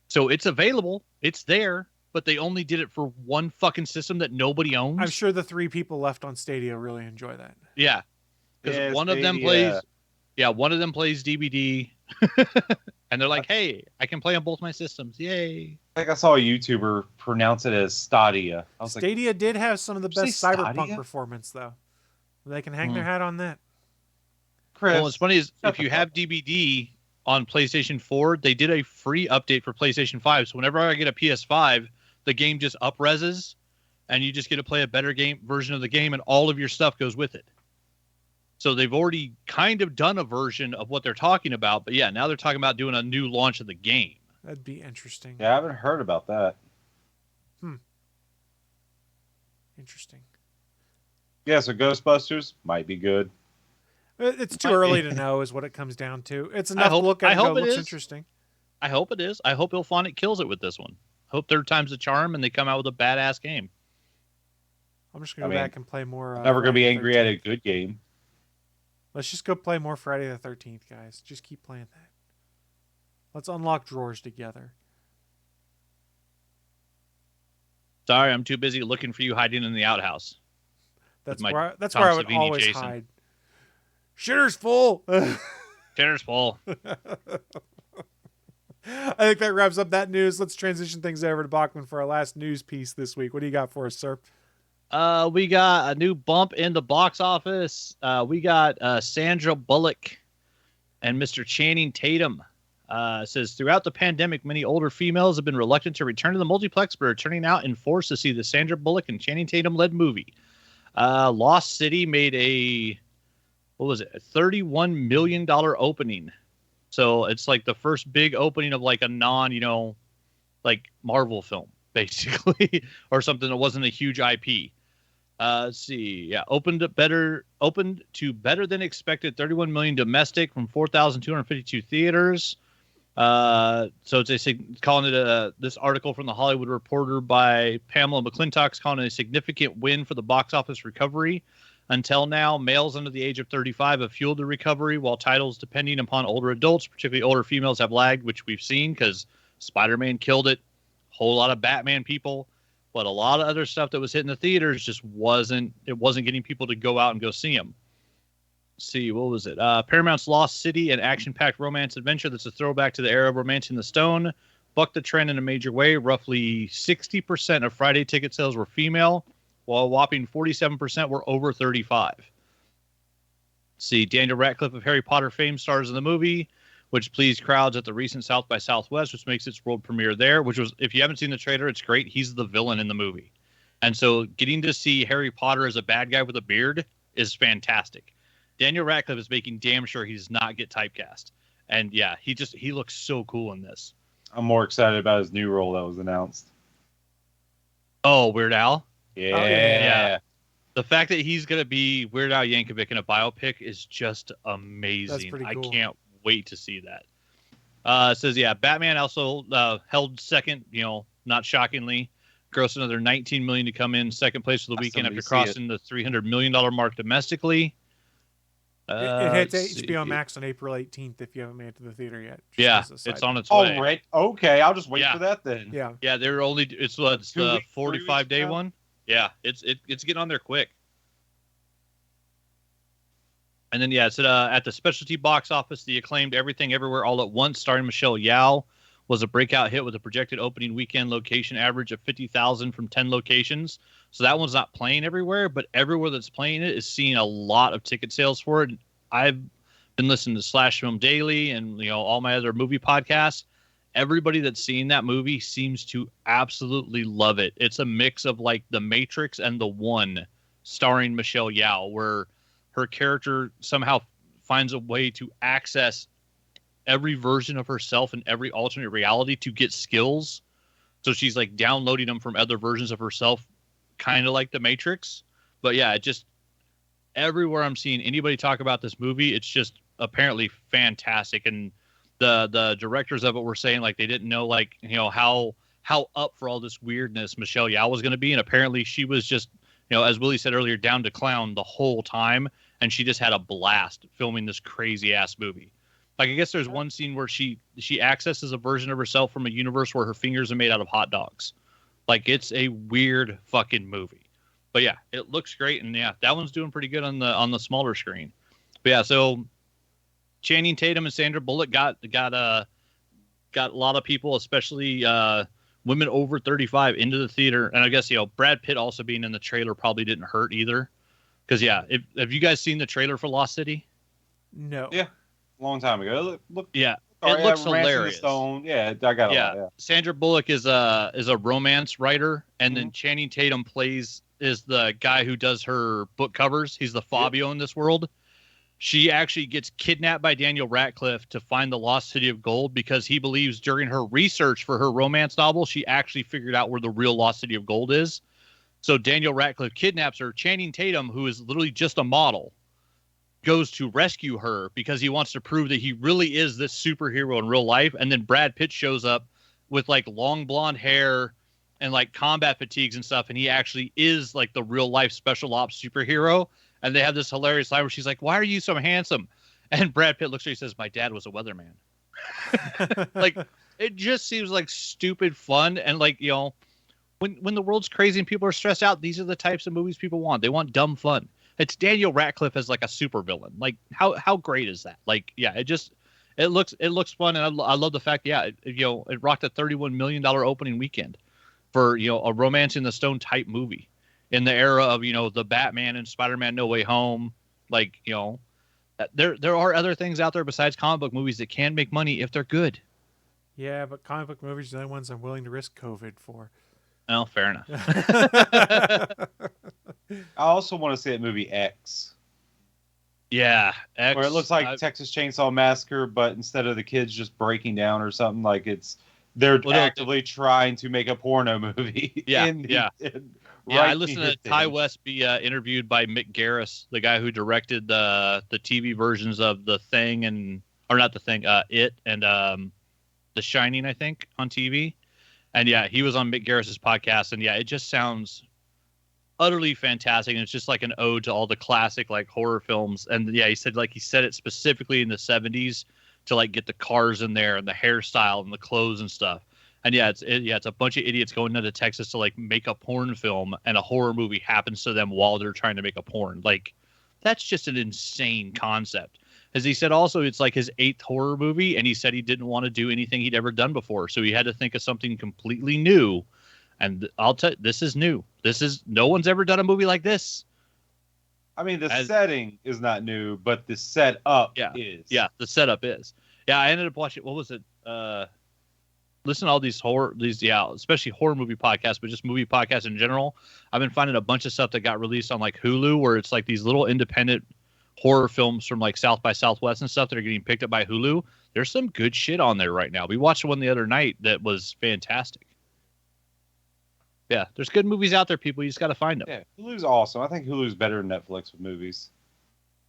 So it's available, it's there, but they only did it for one fucking system that nobody owns. I'm sure the 3 people left on Stadia really enjoy that. Yeah, because one of them plays DVD, and they're like, "Hey, I can play on both my systems, yay!" I think I saw a YouTuber pronounce it as Stadia. I was Stadia did have some of the best say Cyberpunk Stadia? performance, though. They can hang their hat on that. Chris, Well, what's funny is if you have DVD on PlayStation 4, they did a free update for PlayStation 5. So whenever I get a PS5, the game just up-reses, and you just get to play a better version of the game, and all of your stuff goes with it. So they've already kind of done a version of what they're talking about, but yeah, now they're talking about doing a new launch of the game. That'd be interesting. Yeah, I haven't heard about that. Interesting. Yeah, so Ghostbusters might be good. It's too early to know is what it comes down to. It's enough to look at and go, looks interesting. I hope it is. I hope Ilphonic kills it with this one. Hope third time's the charm and they come out with a badass game. I'm just going to go back and play more. Never going to be angry at a good game. Let's just go play more Friday the 13th, guys. Just keep playing that. Let's unlock drawers together. Sorry, I'm too busy looking for you hiding in the outhouse. That's where I would always hide. Shitter's full. Shitter's full. I think that wraps up that news. Let's transition things over to Bachman for our last news piece this week. What do you got for us, sir? We got a new bump in the box office. We got Sandra Bullock and Mr. Channing Tatum. Says, throughout the pandemic, many older females have been reluctant to return to the multiplex, but are turning out in force to see the Sandra Bullock and Channing Tatum-led movie. Lost City made a $31 million opening. So it's like the first big opening of like a non, like Marvel film, basically, or something that wasn't a huge IP. Let's see. Yeah, opened to better than expected 31 million domestic from 4,252 theaters. So it's calling it this article from the Hollywood Reporter by Pamela McClintock's calling it a significant win for the box office recovery. Until now, males under the age of 35 have fueled the recovery, while titles depending upon older adults, particularly older females, have lagged, which we've seen because Spider-Man killed it. Whole lot of Batman people, but a lot of other stuff that was hitting the theaters just wasn't getting people to go out and go see them. See, what was it? Paramount's Lost City, an action-packed romance adventure that's a throwback to the era of Romancing the Stone, bucked the trend in a major way. Roughly 60% of Friday ticket sales were female, while a whopping 47% were over 35. See, Daniel Radcliffe of Harry Potter fame stars in the movie, which pleased crowds at the recent South by Southwest, which makes its world premiere there, which was, if you haven't seen the trailer, it's great. He's the villain in the movie. And so getting to see Harry Potter as a bad guy with a beard is fantastic. Daniel Radcliffe is making damn sure he does not get typecast. And yeah, he looks so cool in this. I'm more excited about his new role that was announced. Oh, Weird Al? Yeah. Yeah. The fact that he's going to be Weird Al Yankovic in a biopic is just amazing. That's pretty cool. I can't wait to see that. It says, yeah, Batman also held second, not shockingly. Grossed another $19 million to come in second place for the weekend after crossing the $300 million mark domestically. It hits HBO Max on April 18th if you haven't made it to the theater yet. Yeah, it's on its way. Oh, right. Okay, I'll just wait for that then. Yeah. Yeah, it's the 45-day one. Yeah, it's getting on there quick. And then, yeah, it's at the specialty box office, the acclaimed Everything Everywhere All at Once, starring Michelle Yeoh, was a breakout hit with a projected opening weekend location average of 50,000 from 10 locations. So that one's not playing everywhere, but everywhere that's playing it is seeing a lot of ticket sales for it. I've been listening to Slash Film Daily and all my other movie podcasts. Everybody that's seeing that movie seems to absolutely love it. It's a mix of like The Matrix and The One, starring Michelle Yeoh, where her character somehow finds a way to access every version of herself in every alternate reality to get skills. So she's like downloading them from other versions of herself, kind of like The Matrix. But yeah, it just, everywhere I'm seeing anybody talk about this movie, it's just apparently fantastic. And the directors of it were saying like they didn't know how up for all this weirdness Michelle Yeoh was going to be, and apparently she was just as Willie said earlier, down to clown the whole time, and she just had a blast filming this crazy ass movie. Like, I guess there's one scene where she accesses a version of herself from a universe where her fingers are made out of hot dogs. Like, it's a weird fucking movie. But yeah, it looks great, and yeah, that one's doing pretty good on the smaller screen. But yeah, so Channing Tatum and Sandra Bullock got a lot of people, especially women over 35, into the theater. And I guess Brad Pitt also being in the trailer probably didn't hurt either. Because yeah, have you guys seen the trailer for Lost City? No. Yeah, a long time ago. Yeah, it looks hilarious. Yeah, I got it. Yeah. Sandra Bullock is a romance writer, and then Channing Tatum is the guy who does her book covers. He's the Fabio in this world. She actually gets kidnapped by Daniel Radcliffe to find the lost city of gold because he believes during her research for her romance novel, she actually figured out where the real lost city of gold is. So Daniel Radcliffe kidnaps her. Channing Tatum, who is literally just a model, goes to rescue her because he wants to prove that he really is this superhero in real life. And then Brad Pitt shows up with like long blonde hair and like combat fatigues and stuff. And he actually is like the real life special ops superhero. And they have this hilarious line where she's like, "Why are you so handsome?" And Brad Pitt looks at her and says, "My dad was a weatherman." Like, it just seems like stupid fun. And like, when the world's crazy and people are stressed out, these are the types of movies people want. They want dumb fun. It's Daniel Radcliffe as like a supervillain. Like, how great is that? Like, yeah, it looks fun. And I love the fact, it rocked a $31 million opening weekend for, a Romance in the Stone type movie in the era of, the Batman and Spider-Man No Way Home. Like, there are other things out there besides comic book movies that can make money if they're good. Yeah, but comic book movies are the only ones I'm willing to risk COVID for. Oh, fair enough. I also want to see that movie X. Yeah, X. Where it looks like Texas Chainsaw Massacre, but instead of the kids just breaking down or something, like they're actively trying to make a porno movie. Yeah, I listened to Ty West be interviewed by Mick Garris, the guy who directed the TV versions of The Thing It and The Shining, I think, on TV. And yeah, he was on Mick Garris's podcast, and yeah, it just sounds utterly fantastic, and it's just like an ode to all the classic like horror films. And yeah, he said it specifically in the 70s to like get the cars in there and the hairstyle and the clothes and stuff. And it's a bunch of idiots going down to Texas to like make a porn film, and a horror movie happens to them while they're trying to make a porn. Like, that's just an insane concept. As he said, also, it's like his 8th horror movie, and he said he didn't want to do anything he'd ever done before, so he had to think of something completely new. And I'll tell you, this is new. No one's ever done a movie like this. I mean, the setting is not new, but the setup is. Yeah, the setup is. Yeah, I ended up watching. What was it? Listen to all these especially horror movie podcasts, but just movie podcasts in general. I've been finding a bunch of stuff that got released on like Hulu, where it's like these little independent horror films from like South by Southwest and stuff that are getting picked up by Hulu. There's some good shit on there right now. We watched one the other night that was fantastic. Yeah, there's good movies out there, people. You just got to find them. Yeah, Hulu's awesome. I think Hulu's better than Netflix with movies.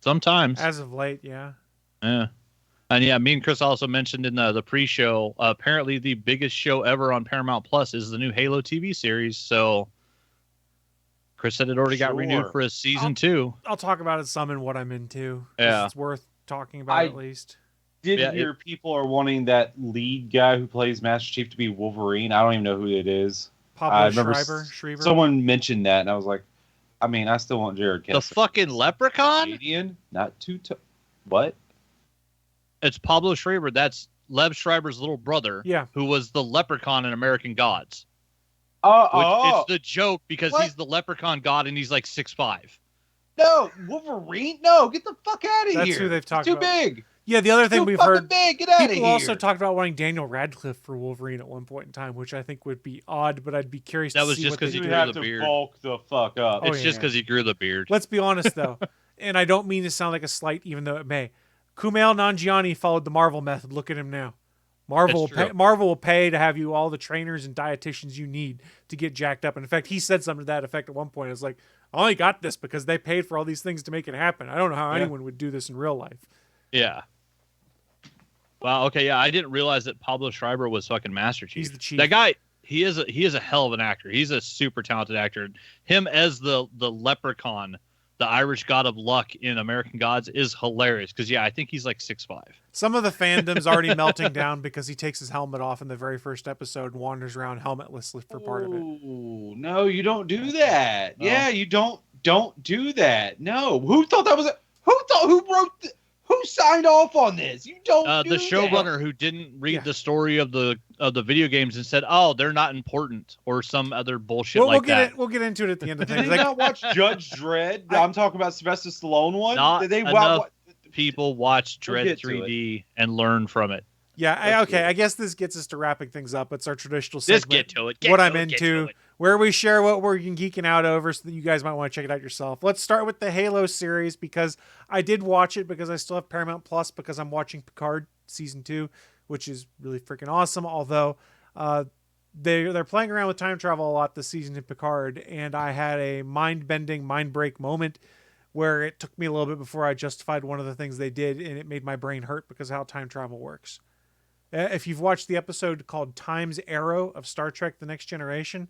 Sometimes. As of late, yeah. Yeah. And yeah, me and Chris also mentioned in the pre-show, apparently the biggest show ever on Paramount Plus is the new Halo TV series. So Chris said it already got renewed for a season 2. I'll talk about it some in what I'm into. Yeah. It's worth talking about at least. Did hear people are wanting that lead guy who plays Master Chief to be Wolverine. I don't even know who it is. Pablo Schreiber. Someone mentioned that, and I was like, I mean, I still want Jared Kessler. The fucking leprechaun? Canadian, not too what? It's Pablo Schreiber. That's Lev Schreiber's little brother. Yeah. Who was the leprechaun in American Gods. It's the joke because he's the leprechaun god and he's like 6'5". No, Wolverine? No, get the fuck out of here. That's who they've talked about. Too big. Yeah, the other thing we've heard, big. Get out of here. People also talked about wanting Daniel Radcliffe for Wolverine at one point in time, which I think would be odd, but I'd be curious to see what they do. That was just because he grew the beard. Bulk the fuck up. It's just because he grew the beard. Let's be honest, though, and I don't mean to sound like a slight, even though it may. Kumail Nanjiani followed the Marvel method. Look at him now. Marvel will pay to have you all the trainers and dietitians you need to get jacked up. And in fact, he said something to that effect at one point. It's like, I only got this because they paid for all these things to make it happen. I don't know how anyone would do this in real life. Yeah. Wow. Okay. Yeah, I didn't realize that Pablo Schreiber was fucking Master Chief. He's the chief. That guy. He is a hell of an actor. He's a super talented actor. Him as the leprechaun, the Irish god of luck in American Gods, is hilarious. Because I think he's like 6'5". Some of the fandom's already melting down because he takes his helmet off in the very first episode and wanders around helmetless for part of it. Oh no, you don't do that. No. Yeah, you don't do that. No, who thought that was? Who signed off on this? You don't. Do the showrunner who didn't read the story of the video games and said, "Oh, they're not important," or some other bullshit that. We'll get into it at the end of Did things. they not watch Judge Dredd? I'm talking about Sylvester Stallone one. Not Did they enough people watch Dredd We'll 3D and learn from it. Yeah, I guess this gets us to wrapping things up. It's our traditional segment. Just get to it. What I'm into, where we share what we're geeking out over so that you guys might want to check it out yourself. Let's start with the Halo series because I did watch it because I still have Paramount Plus because I'm watching Picard Season 2, which is really freaking awesome. Although they're playing around with time travel a lot this season in Picard, and I had a mind-bending, mind-break moment where it took me a little bit before I justified one of the things they did, and it made my brain hurt because of how time travel works. If you've watched the episode called Time's Arrow of Star Trek The Next Generation,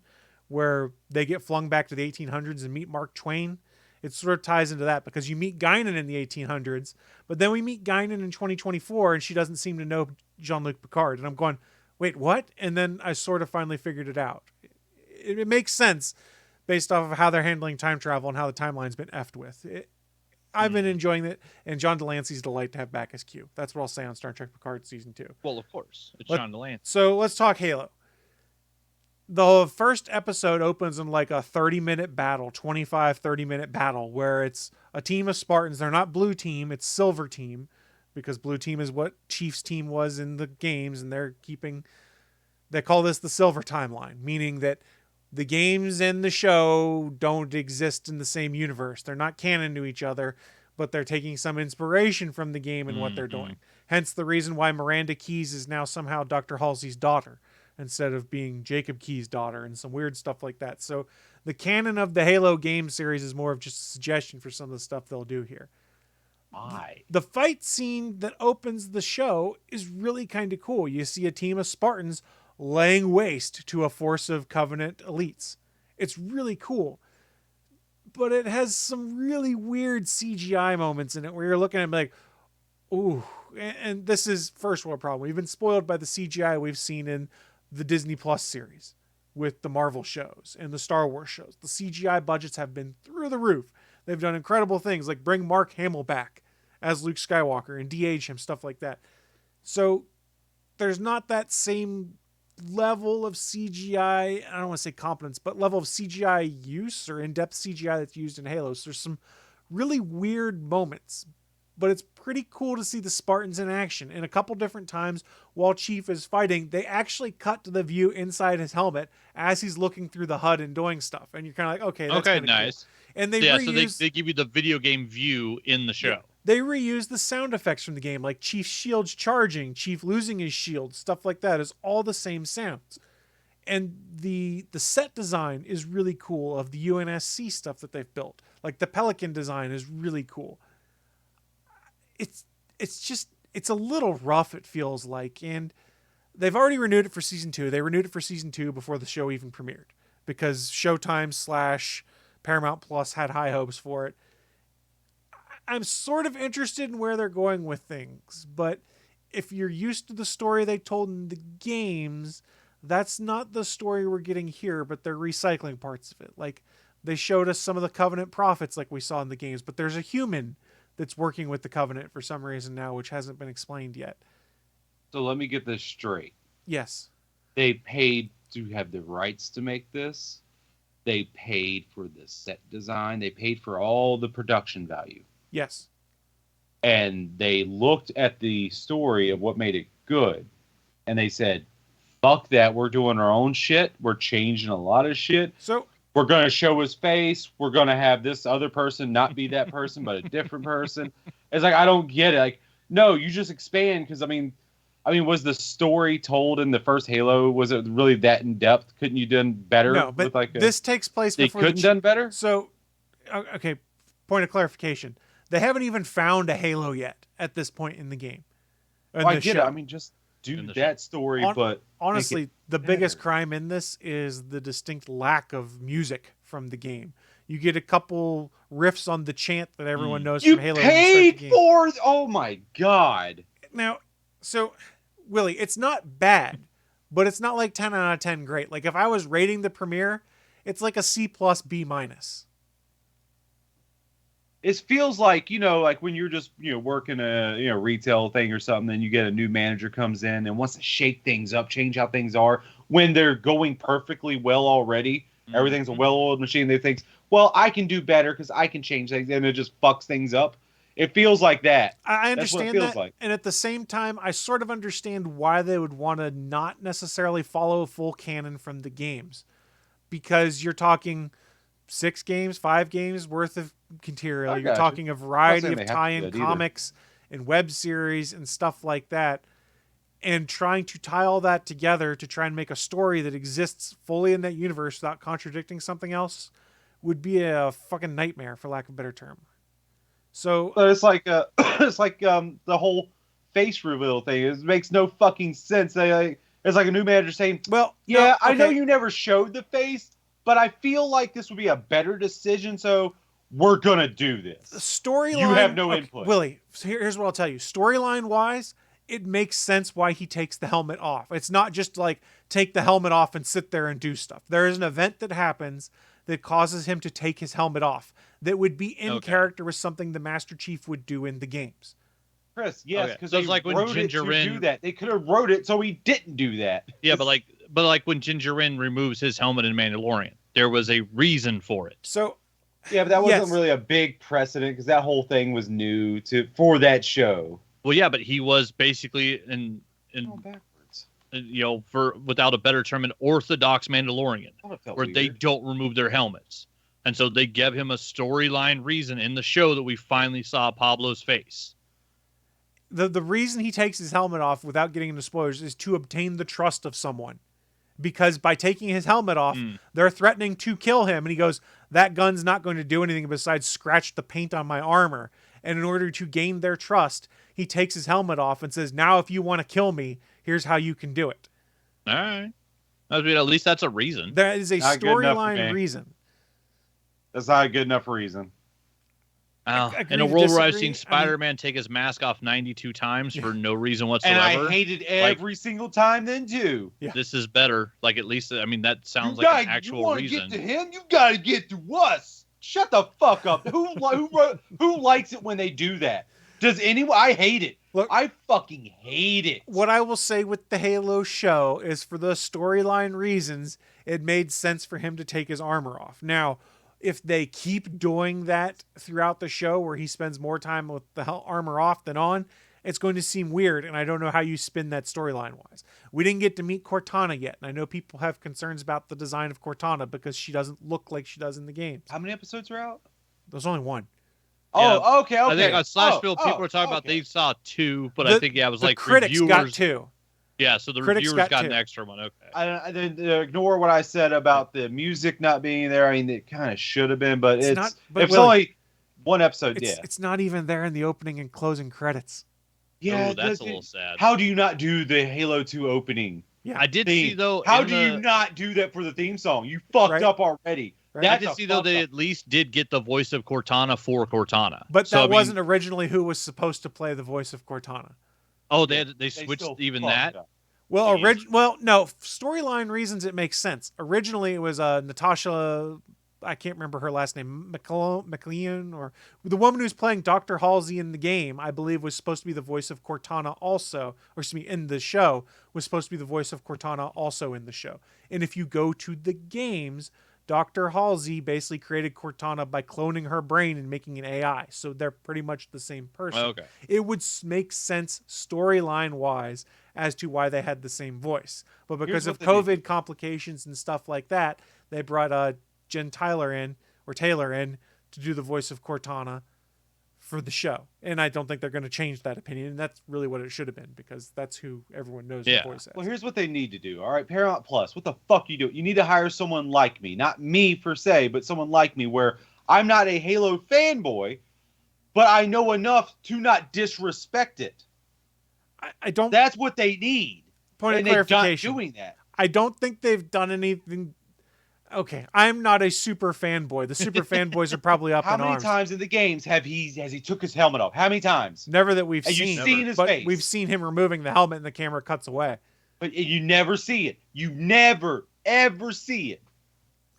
where they get flung back to the 1800s and meet Mark Twain, it sort of ties into that because you meet Guinan in the 1800s, but then we meet Guinan in 2024 and she doesn't seem to know Jean-Luc Picard. And I'm going, wait, what? And then I sort of finally figured it out. It makes sense based off of how they're handling time travel and how the timeline's been effed with. I've been enjoying it, and John Delancey's a delight to have back as Q. That's what I'll say on Star Trek Picard Season 2. Well, of course. It's John Delancey. So let's talk Halo. The first episode opens in like a 30-minute battle, 30-minute battle, where it's a team of Spartans. They're not Blue Team, it's Silver Team, because Blue Team is what Chief's team was in the games, and they call this the Silver Timeline, meaning that the games and the show don't exist in the same universe. They're not canon to each other, but they're taking some inspiration from the game and what they're doing. Hence the reason why Miranda Keyes is now somehow Dr. Halsey's daughter instead of being Jacob Keyes' daughter and some weird stuff like that. So the canon of the Halo game series is more of just a suggestion for some of the stuff they'll do here. The fight scene that opens the show is really kind of cool. You see a team of Spartans laying waste to a force of Covenant elites. It's really cool. but it has some really weird CGI moments in it where you're looking at it like, ooh. And this is first world problem. We've been spoiled by the CGI we've seen in the Disney Plus series with the Marvel shows and the Star Wars shows. The CGI budgets have been through the roof. They've done incredible things like bring Mark Hamill back as Luke Skywalker and de-age him, stuff like that. So there's not that same level of CGI, I don't want to say competence, but level of CGI use or in-depth CGI that's used in Halo. So there's some really weird moments, but it's pretty cool to see the Spartans in action. And a couple different times while Chief is fighting, they actually cut to the view inside his helmet as he's looking through the HUD and doing stuff. And you're kind of like, okay, that's okay, nice. nice. Cool. And they reuse, so they give you the video game view in the show. They reuse the sound effects from the game, like Chief's shields charging, Chief losing his shield, stuff like that. Is all the same sounds. And the set design is really cool of the UNSC stuff that they've built. Like the Pelican design is really cool. It's a little rough, it feels like. And they've already renewed it for season 2. They renewed it for season 2 before the show even premiered because Showtime / Paramount Plus had high hopes for it. I'm sort of interested in where they're going with things, but if you're used to the story they told in the games, that's not the story we're getting here, but they're recycling parts of it. Like, they showed us some of the Covenant prophets like we saw in the games, but there's a human that's working with the Covenant for some reason now, which hasn't been explained yet. So let me get this straight. Yes. They paid to have the rights to make this. They paid for the set design. They paid for all the production value. Yes. And they looked at the story of what made it good. And they said, fuck that. We're doing our own shit. We're changing a lot of shit. So we're going to show his face. We're going to have this other person not be that person, but a different person. It's like, I don't get it. Like, no, you just expand. Because, I mean, was the story told in the first Halo? Was it really that in depth? Couldn't you done better? No, but this takes place before they couldn't done better? So, okay, point of clarification. They haven't even found a Halo yet at this point in the game. I get it. I mean, just do that story, but honestly, the biggest crime in this is the distinct lack of music from the game. You get a couple riffs on the chant that everyone knows from Halo. You paid for... Oh, my God. Now, so, Willie, it's not bad, but it's not like 10 out of 10 great. Like, if I was rating the premiere, it's like a C+, B-. It feels like, like when you're just, working a, retail thing or something, and you get a new manager comes in and wants to shake things up, change how things are when they're going perfectly well already. Mm-hmm. Everything's a well-oiled machine. They think, well, I can do better because I can change things, and it just fucks things up. It feels like that. I understand That's what it feels that. like. And at the same time, I sort of understand why they would want to not necessarily follow a full canon from the games, because you're talking 6 games, 5 games worth of material. You're talking a variety of tie-in comics and web series and stuff like that, and trying to tie all that together to try and make a story that exists fully in that universe without contradicting something else would be a fucking nightmare, for lack of a better term. So, but it's like the whole face reveal thing. It makes no fucking sense. It's like a new manager saying, "Well, yeah, no, okay. I know you never showed the face, but I feel like this would be a better decision, so we're gonna do this." Storyline. You have no input, Willie. So here's what I'll tell you. Storyline wise, it makes sense why he takes the helmet off. It's not just like take the helmet off and sit there and do stuff. There is an event that happens that causes him to take his helmet off that would be in character with something the Master Chief would do in the games. Chris, yes, because so it's like when Ginger Rin do that. They could have wrote it so he didn't do that. Yeah, but like when Ginger Rin removes his helmet in Mandalorian, there was a reason for it. So, yeah, but that wasn't really a big precedent because that whole thing was new for that show. Well, yeah, but he was basically backwards. For without a better term, an orthodox Mandalorian, where weird. They don't remove their helmets, and so they gave him a storyline reason in the show that we finally saw Pablo's face. The reason he takes his helmet off without getting into spoilers is to obtain the trust of someone. Because by taking his helmet off, they're threatening to kill him. And he goes, that gun's not going to do anything besides scratch the paint on my armor. And in order to gain their trust, he takes his helmet off and says, now if you want to kill me, here's how you can do it. All right. I mean, at least that's a reason. That is a storyline reason. That's not a good enough reason. Agree In a to world where I've disagree. seen Spider-Man take his mask off 92 times for no reason And whatsoever. I hated every single time then too. Yeah. This is better. Like, at least, I mean, that sounds You like an actual you want to reason. get to him, you got to get to us. Shut the fuck up. Who likes it when they do that? Does anyone? I hate it. Look, I fucking hate it. what I will say with the Halo show is, for the storyline reasons, it made sense for him to take his armor off. Now, if they keep doing that throughout the show where he spends more time with the armor off than on, it's going to seem weird, and I don't know how you spin that storyline-wise. We didn't get to meet Cortana yet, and I know people have concerns about the design of Cortana because she doesn't look like she does in the games. How many episodes are out? There's only one. Oh, okay. I think on Slashville, people were talking about they saw 2, but I think it was the like critics reviewers got 2. Yeah, so the Critics reviewers got two. an extra one. Okay. I didn't ignore what I said about the music not being there. I mean, it kind of should have been, but it's Willie, only one episode. It's not even there in the opening and closing credits. Yeah, that's a little sad. How do you not do the Halo 2 opening? Yeah, I did see though. How do you not do that for the theme song? You fucked up already. Right. I did see though they at least did get the voice of Cortana for Cortana, but so, that wasn't originally who was supposed to play the voice of Cortana. Oh, they switched even that. Well, no, storyline reasons it makes sense. Originally, it was Natasha. I can't remember her last name, McLean, or the woman who's playing Dr. Halsey in the game, I believe, was supposed to be the voice of Cortana also, or excuse me, in the show, was supposed to be the voice of Cortana also in the show. And if you go to the games, Dr. Halsey basically created Cortana by cloning her brain and making an AI. So they're pretty much the same person. Okay. It would make sense storyline-wise as to why they had the same voice. But because of COVID complications and stuff like that, they brought Jen Taylor in to do the voice of Cortana for the show. And I don't think they're going to change that opinion. And that's really what it should have been, because that's who everyone knows the voice as. Well, here's what they need to do. All right, Paramount Plus, what the fuck you do? You need to hire someone like me. Not me per se, but someone like me, where I'm not a Halo fanboy, but I know enough to not disrespect it. I don't. That's what they need. Point of clarification. They're not doing that. I don't think they've done anything. Okay, I'm not a super fanboy. The super fanboys are probably up in arms. How many times in the games has he took his helmet off? How many times? Never that we've seen. You've seen his but face. We've seen him removing the helmet and the camera cuts away. But you never see it. You never, ever see it.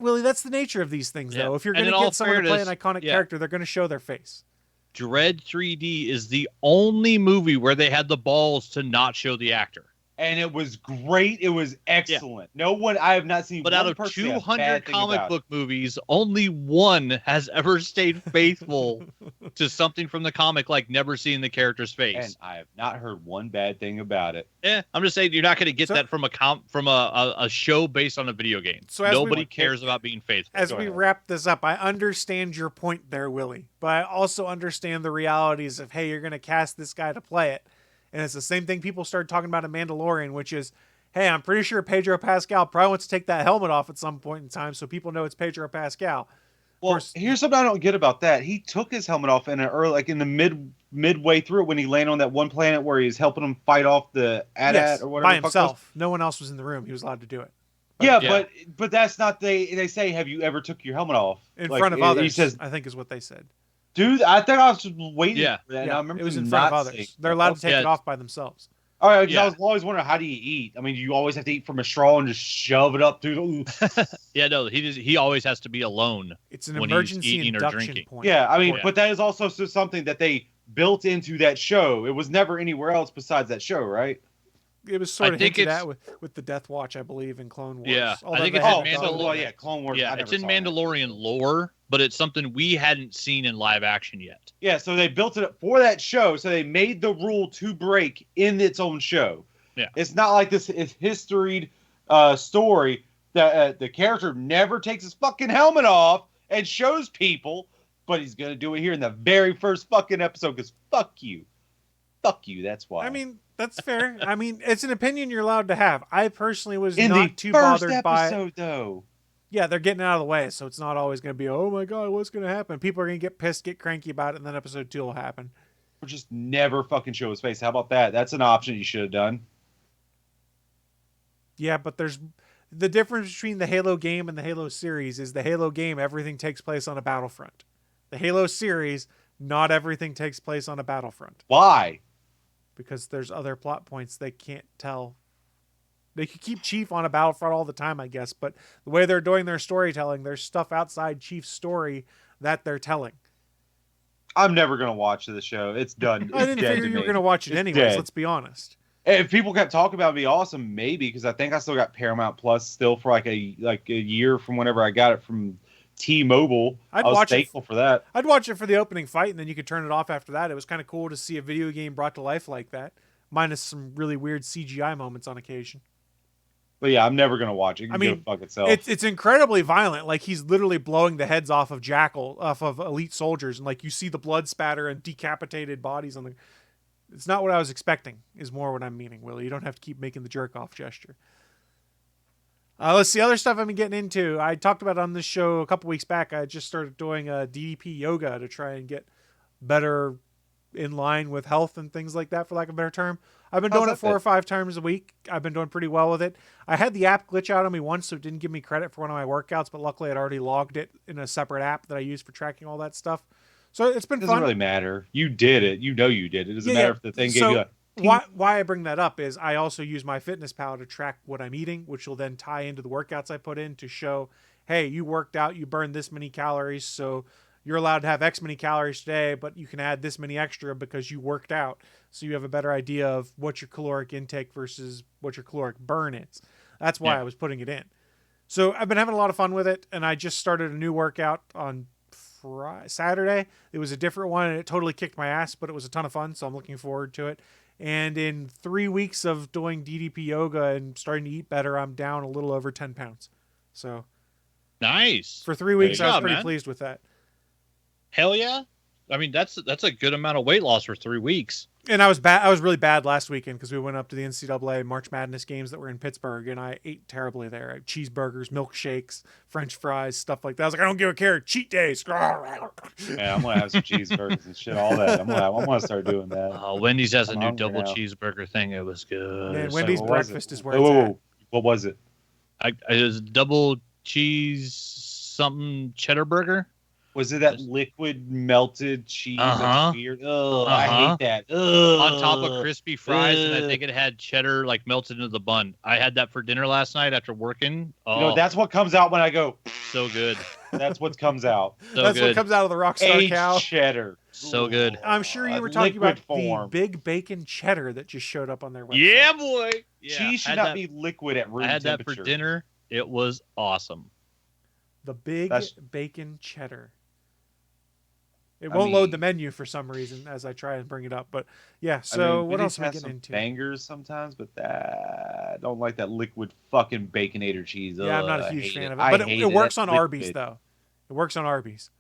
Willie, that's the nature of these things, though. If you're going to get someone to play an iconic character, they're going to show their face. Dredd 3D is the only movie where they had the balls to not show the actor. And it was great. It was excellent. Yeah. No one, I have not seen. But out of 200 comic book movies, only one has ever stayed faithful to something from the comic, like never seeing the character's face. And I have not heard one bad thing about it. I'm just saying you're not going to get that from a show based on a video game. So nobody cares about being faithful. As we wrap this up, I understand your point there, Willie, but I also understand the realities of, hey, you're going to cast this guy to play it. And it's the same thing people started talking about in Mandalorian, which is, hey, I'm pretty sure Pedro Pascal probably wants to take that helmet off at some point in time so people know it's Pedro Pascal. Well, here's something I don't get about that. He took his helmet off in midway through when he landed on that one planet where he's helping him fight off the AT-AT or whatever. By himself. No one else was in the room. He was allowed to do it. But that's not they say, have you ever took your helmet off? In front of others, he says, I think is what they said. Dude, I think I was just waiting for that. Yeah, I remember it was in front of others. They're allowed to take it off by themselves. All right, because I was always wondering, how do you eat? I mean, do you always have to eat from a straw and just shove it up through the... he always has to be alone. It's an emergency induction point. Yeah, I mean, but that is also something that they built into that show. It was never anywhere else besides that show, right? It was sort of hinted at with the Death Watch, I believe, in Clone Wars. Yeah, I think it's in Mandalorian. Clone Wars. Yeah, it's in Mandalorian lore, but it's something we hadn't seen in live action yet. Yeah, so they built it up for that show, so they made the rule to break in its own show. Yeah, it's not like this historied story that the character never takes his fucking helmet off and shows people, but he's gonna do it here in the very first fucking episode because fuck you, that's why. I mean, that's fair. I mean, it's an opinion you're allowed to have. I personally was not too bothered by it. Though. Yeah, they're getting out of the way, so it's not always going to be, oh my god, what's going to happen? People are going to get pissed, get cranky about it, and then episode 2 will happen. Or just never fucking show his face. How about that? That's an option you should have done. Yeah, but there's The difference between the Halo game and the Halo series is the Halo game, everything takes place on a battlefront. The Halo series, not everything takes place on a battlefront. Why? Because there's other plot points they can't tell. They could keep Chief on a battlefront all the time, I guess, but the way they're doing their storytelling, there's stuff outside Chief's story that they're telling. I'm never gonna watch the show. It's done. It's I didn't dead figure to you were me. going to watch it It's anyways, dead. let's be honest. If people kept talking about it, it'd be awesome, maybe, because I think I still got Paramount Plus still for like a year from whenever I got it from T-Mobile. I'd I was watch it. thankful for that. I'd watch it for the opening fight, and then you could turn it off after that. It was kind of cool to see a video game brought to life like that, minus some really weird CGI moments on occasion. But yeah, I'm never gonna watch it. It I can mean, go fuck itself. It's incredibly violent. Like, he's literally blowing the heads off of elite soldiers, and like you see the blood spatter and decapitated bodies on the. It's not what I was expecting. Is more what I'm meaning, Willie. You don't have to keep making the jerk off gesture. Let's see other stuff I've been getting into. I talked about it on this show a couple weeks back. I just started doing DDP yoga to try and get better in line with health and things like that, for lack of a better term. I've been doing it 4 or 5 times a week. I've been doing pretty well with it. I had the app glitch out on me once, so it didn't give me credit for one of my workouts, but luckily I'd already logged it in a separate app that I use for tracking all that stuff. So it's been It doesn't fun. really matter. You did it. You know you did it. It doesn't Yeah, matter yeah. if the thing So gave you a why I bring that up is I also use MyFitnessPal to track what I'm eating, which will then tie into the workouts I put in to show, hey, you worked out, you burned this many calories, so you're allowed to have X many calories today, but you can add this many extra because you worked out. So you have a better idea of what your caloric intake versus what your caloric burn is. That's why I was putting it in. So I've been having a lot of fun with it, and I just started a new workout on Saturday. It was a different one, and it totally kicked my ass, but it was a ton of fun, so I'm looking forward to it. And in 3 weeks of doing DDP yoga and starting to eat better, I'm down a little over 10 pounds. So Nice. for 3 weeks, Good I was job, pretty man. pleased with that. Hell yeah. I mean, that's a good amount of weight loss for 3 weeks. And I was bad. I was really bad last weekend because we went up to the NCAA March Madness games that were in Pittsburgh, and I ate terribly there. I had cheeseburgers, milkshakes, French fries, stuff like that. I was like, I don't give a care. Cheat days. Yeah, I'm gonna have some cheeseburgers and shit. All that. I'm gonna start doing that. Wendy's has a I'm new hungry double now. cheeseburger thing. It was good. Man, So Wendy's what was breakfast it? is where Whoa, it's at. What was it? it was double cheese something cheddar burger. Was it that liquid melted cheese? Uh-huh. That's weird. Oh, I Uh-huh. hate that. Ugh. On top of crispy fries, and I Ugh. think it had cheddar like melted into the bun. I had that for dinner last night after working. Oh, You know, that's what comes out when I go. so good. That's what comes out. So That's good. what comes out of the Rockstar Aged cow. cheddar. So good. I'm sure you Ugh, were talking liquid about form. the big bacon cheddar that just showed up on their website. Yeah, boy. Yeah, Cheese should had not that- be liquid at room I had that temperature. for dinner. It was awesome. The big That's- bacon cheddar. It I won't load mean- the menu for some reason as I try and bring it up. But yeah, I so mean, what Wendy's else am I has getting some into? Bangers sometimes, but that I don't like that liquid fucking baconator cheese. Yeah, I'm not Ugh, a I huge hate fan of I it. But hate it works That's on Arby's, liquid. though. It works on Arby's.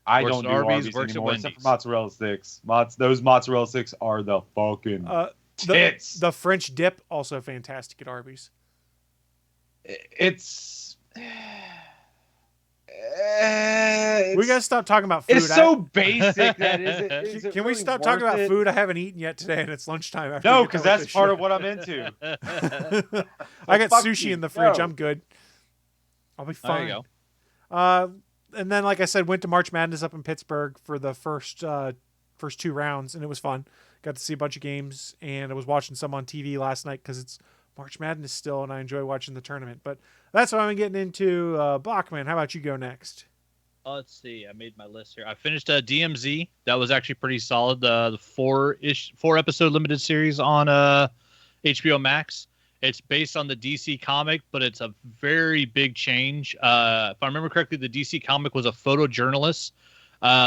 I Works don't at do Arby's, Arby's works at anymore except for Wendy's. mozzarella sticks. Those mozzarella sticks are the fucking tits. The French dip, also fantastic at Arby's. It's We got to stop talking about food. It's so basic that Can we stop talking about food? I haven't eaten yet today, and it's lunchtime. After No, we get because done with that's this part show. of what I'm into. I got fuck sushi you. in the fridge. No. I'm good. I'll be There fine. you go. And then, like I said, went to March Madness up in Pittsburgh for the first 2 rounds, and it was fun. Got to see a bunch of games, and I was watching some on TV last night because it's March Madness still, and I enjoy watching the tournament. But that's what I'm getting into. Bachman, how about you go next? Let's see. I made my list here. I finished DMZ. That was actually pretty solid. The 4-episode limited series on HBO Max. It's based on the DC comic, but it's a very big change. If I remember correctly, the DC comic was a photojournalist.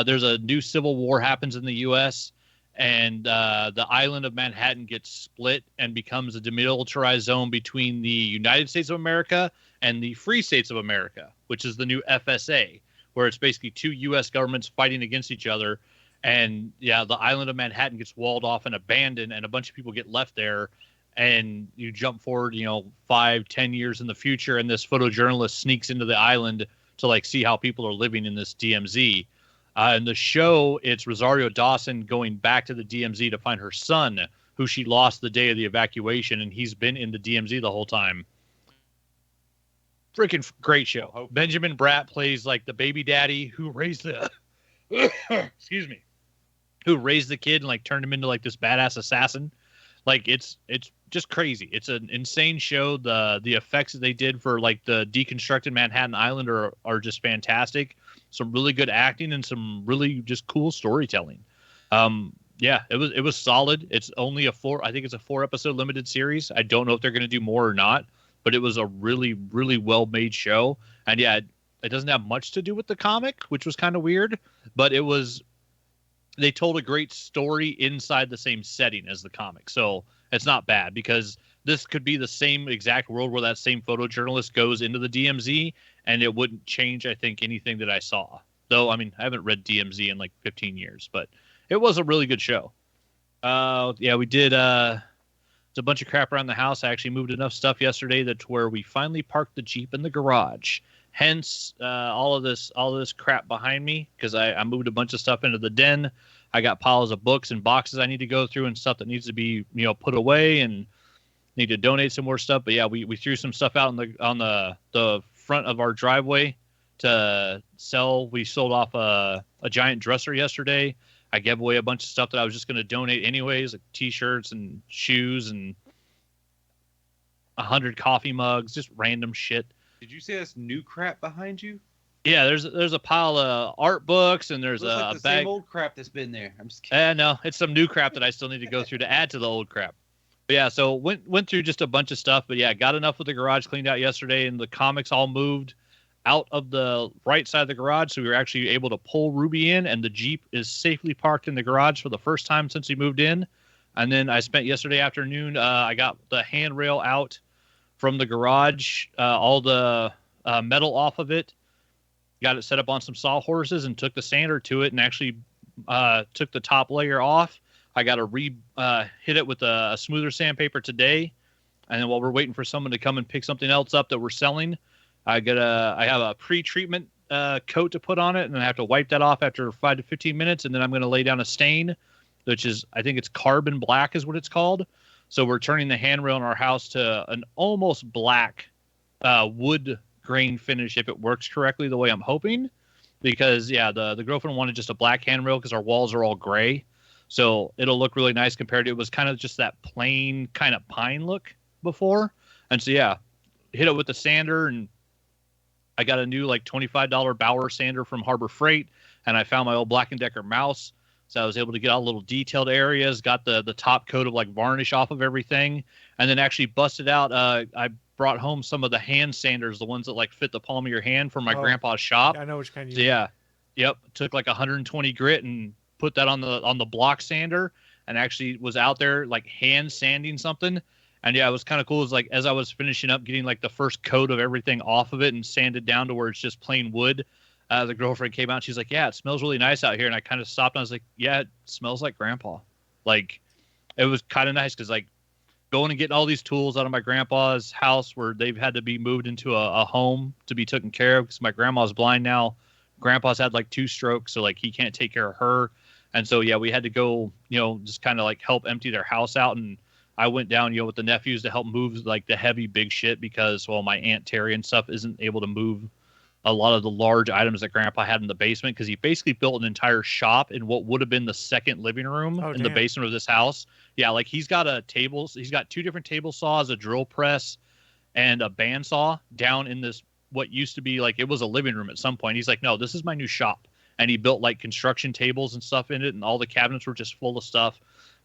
There's a new civil war happens in the U.S., and the island of Manhattan gets split and becomes a demilitarized zone between the United States of America and the Free States of America, which is the new FSA, where it's basically 2 U.S. governments fighting against each other. And yeah, the island of Manhattan gets walled off and abandoned, and a bunch of people get left there. And you jump forward, 5-10 years in the future, and this photojournalist sneaks into the island to like see how people are living in this DMZ. In the show, it's Rosario Dawson going back to the DMZ to find her son, who she lost the day of the evacuation, and he's been in the DMZ the whole time. freaking great show. Benjamin Bratt plays like the baby daddy who raised the excuse me, who raised the kid and like turned him into like this badass assassin. Like it's just crazy. It's an insane show. The effects that they did for like the deconstructed Manhattan Island are just fantastic. Some really good acting and some really just cool storytelling. Yeah, it was solid. It's only I think it's a 4-episode limited series. I don't know if they're going to do more or not, but it was a really, really well-made show. And yeah, it doesn't have much to do with the comic, which was kind of weird, but they told a great story inside the same setting as the comic. So it's not bad, because this could be the same exact world where that same photojournalist goes into the DMZ, and it wouldn't change, I think, anything that I saw. Though, I mean, I haven't read DMZ in like 15 years, but it was a really good show. Yeah, we did it's a bunch of crap around the house. I actually moved enough stuff yesterday to where we finally parked the Jeep in the garage. Hence, all of this crap behind me, because I moved a bunch of stuff into the den. I got piles of books and boxes I need to go through and stuff that needs to be, put away, and need to donate some more stuff. But yeah, we threw some stuff out on the front of our driveway to sell. We sold off a giant dresser yesterday. I gave away a bunch of stuff that I was just going to donate anyways, like T-shirts and shoes and 100 coffee mugs, just random shit. Did you say that's new crap behind you? Yeah, there's a pile of art books, and there's Looks a like the bag. same old crap that's been there. I'm just kidding. No, it's some new crap that I still need to go through to add to the old crap. But yeah, so went through just a bunch of stuff. But yeah, got enough with the garage cleaned out yesterday, and the comics all moved out of the right side of the garage, so we were actually able to pull Ruby in, and the Jeep is safely parked in the garage for the first time since we moved in. And then I spent yesterday afternoon, I got the handrail out from the garage, all the metal off of it, got it set up on some sawhorses, and took the sander to it and actually took the top layer off. I got to hit it with a smoother sandpaper today. And then while we're waiting for someone to come and pick something else up that we're selling, I have a pre-treatment coat to put on it, and I have to wipe that off after 5 to 15 minutes, and then I'm going to lay down a stain, which is, I think it's carbon black is what it's called. So we're turning the handrail in our house to an almost black wood grain finish if it works correctly the way I'm hoping. Because, yeah, the girlfriend wanted just a black handrail because our walls are all gray. So it'll look really nice compared to, it was kind of just that plain kind of pine look before. And so, yeah, hit it with the sander, and I got a new like $25 Bauer sander from Harbor Freight, and I found my old Black & Decker mouse. So I was able to get all little detailed areas, got the top coat of like varnish off of everything, and then actually busted out. I brought home some of the hand sanders, the ones that like fit the palm of your hand from my grandpa's shop. I know which kind you mean. Yeah. Yep. Took like 120 grit and put that on the block sander, and actually was out there like hand sanding something. And yeah, it was kind of cool. It was like, as I was finishing up getting like the first coat of everything off of it and sanded down to where it's just plain wood, the girlfriend came out and she's like, yeah, it smells really nice out here. And I kind of stopped and I was like, yeah, it smells like grandpa. Like, it was kind of nice because like going and getting all these tools out of my grandpa's house where they've had to be moved into a home to be taken care of because my grandma's blind now. Grandpa's had like 2 strokes, so like he can't take care of her. And so, yeah, we had to go, just kind of like help empty their house out. And I went down, with the nephews to help move like the heavy big shit because, well, my Aunt Terry and stuff isn't able to move a lot of the large items that Grandpa had in the basement because he basically built an entire shop in what would have been the second living room the basement of this house. Yeah, like he's got he's got 2 different table saws, a drill press, and a bandsaw down in this what used to be like it was a living room at some point. He's like, no, this is my new shop. And he built like construction tables and stuff in it, and all the cabinets were just full of stuff.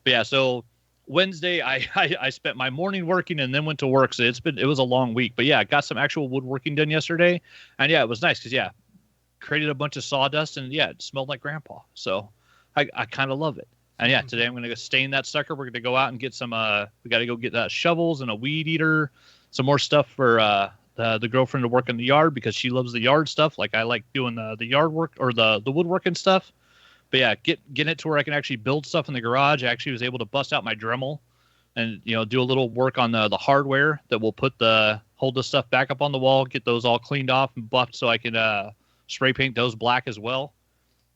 But yeah, so Wednesday, I spent my morning working and then went to work. So it was a long week, but yeah, I got some actual woodworking done yesterday, and yeah, it was nice because yeah, created a bunch of sawdust, and yeah, it smelled like grandpa. So I kind of love it. And yeah, today I'm gonna go stain that sucker. We're gonna go out and get some. We got to go get shovels and a weed eater, some more stuff for the girlfriend to work in the yard because she loves the yard stuff. Like I like doing the yard work or the woodworking stuff. But yeah, getting it to where I can actually build stuff in the garage. I actually was able to bust out my Dremel and, do a little work on the hardware that will hold the stuff back up on the wall, get those all cleaned off and buffed so I can spray paint those black as well.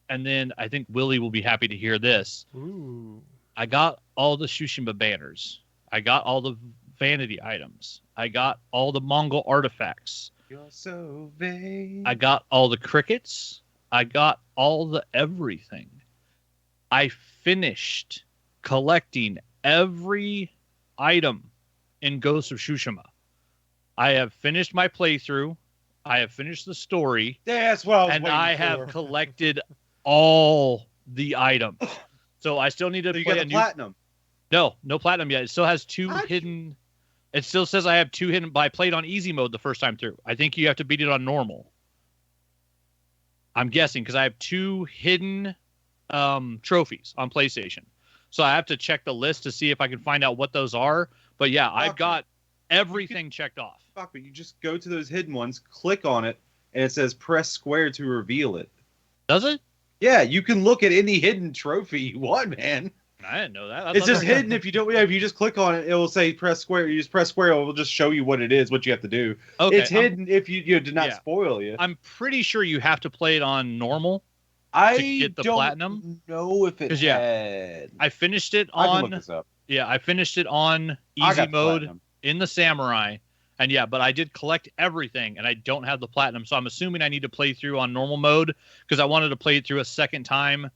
And then I think Willie will be happy to hear this. Ooh. I got all the Shushima banners. I got all the vanity items. I got all the Mongol artifacts. You're so vain. I got all the crickets. I got all the everything. I finished collecting every item in Ghost of Tsushima. I have finished my playthrough. I have finished the story. That's what I was And waiting I for. have collected all the items. So I still need to So you play got a the new... platinum. No platinum yet. It still has two How'd you- hidden... It still says I have two hidden, but I played on easy mode the first time through. I think you have to beat it on normal. I'm guessing because I have two hidden trophies on PlayStation. So I have to check the list to see if I can find out what those are. But yeah, I've got everything checked off. Fuck, but you just go to those hidden ones, click on it, and it says press square to reveal it. Does it? Yeah, you can look at any hidden trophy you want, man. I didn't know that. I It's thought just that- hidden if you don't. Yeah, if you just click on it, it will say press square. You just press square, it will just show you what it is, what you have to do. Okay, It's hidden if you did not yeah. spoil you. I'm pretty sure you have to play it on normal. I get the don't platinum? know if it 'Cause, had. I finished it I can look on this up. I finished it on I easy got the mode platinum. in the samurai. And yeah, but I did collect everything and I don't have the platinum. So I'm assuming I need to play through on normal mode because I wanted to play it through a second time,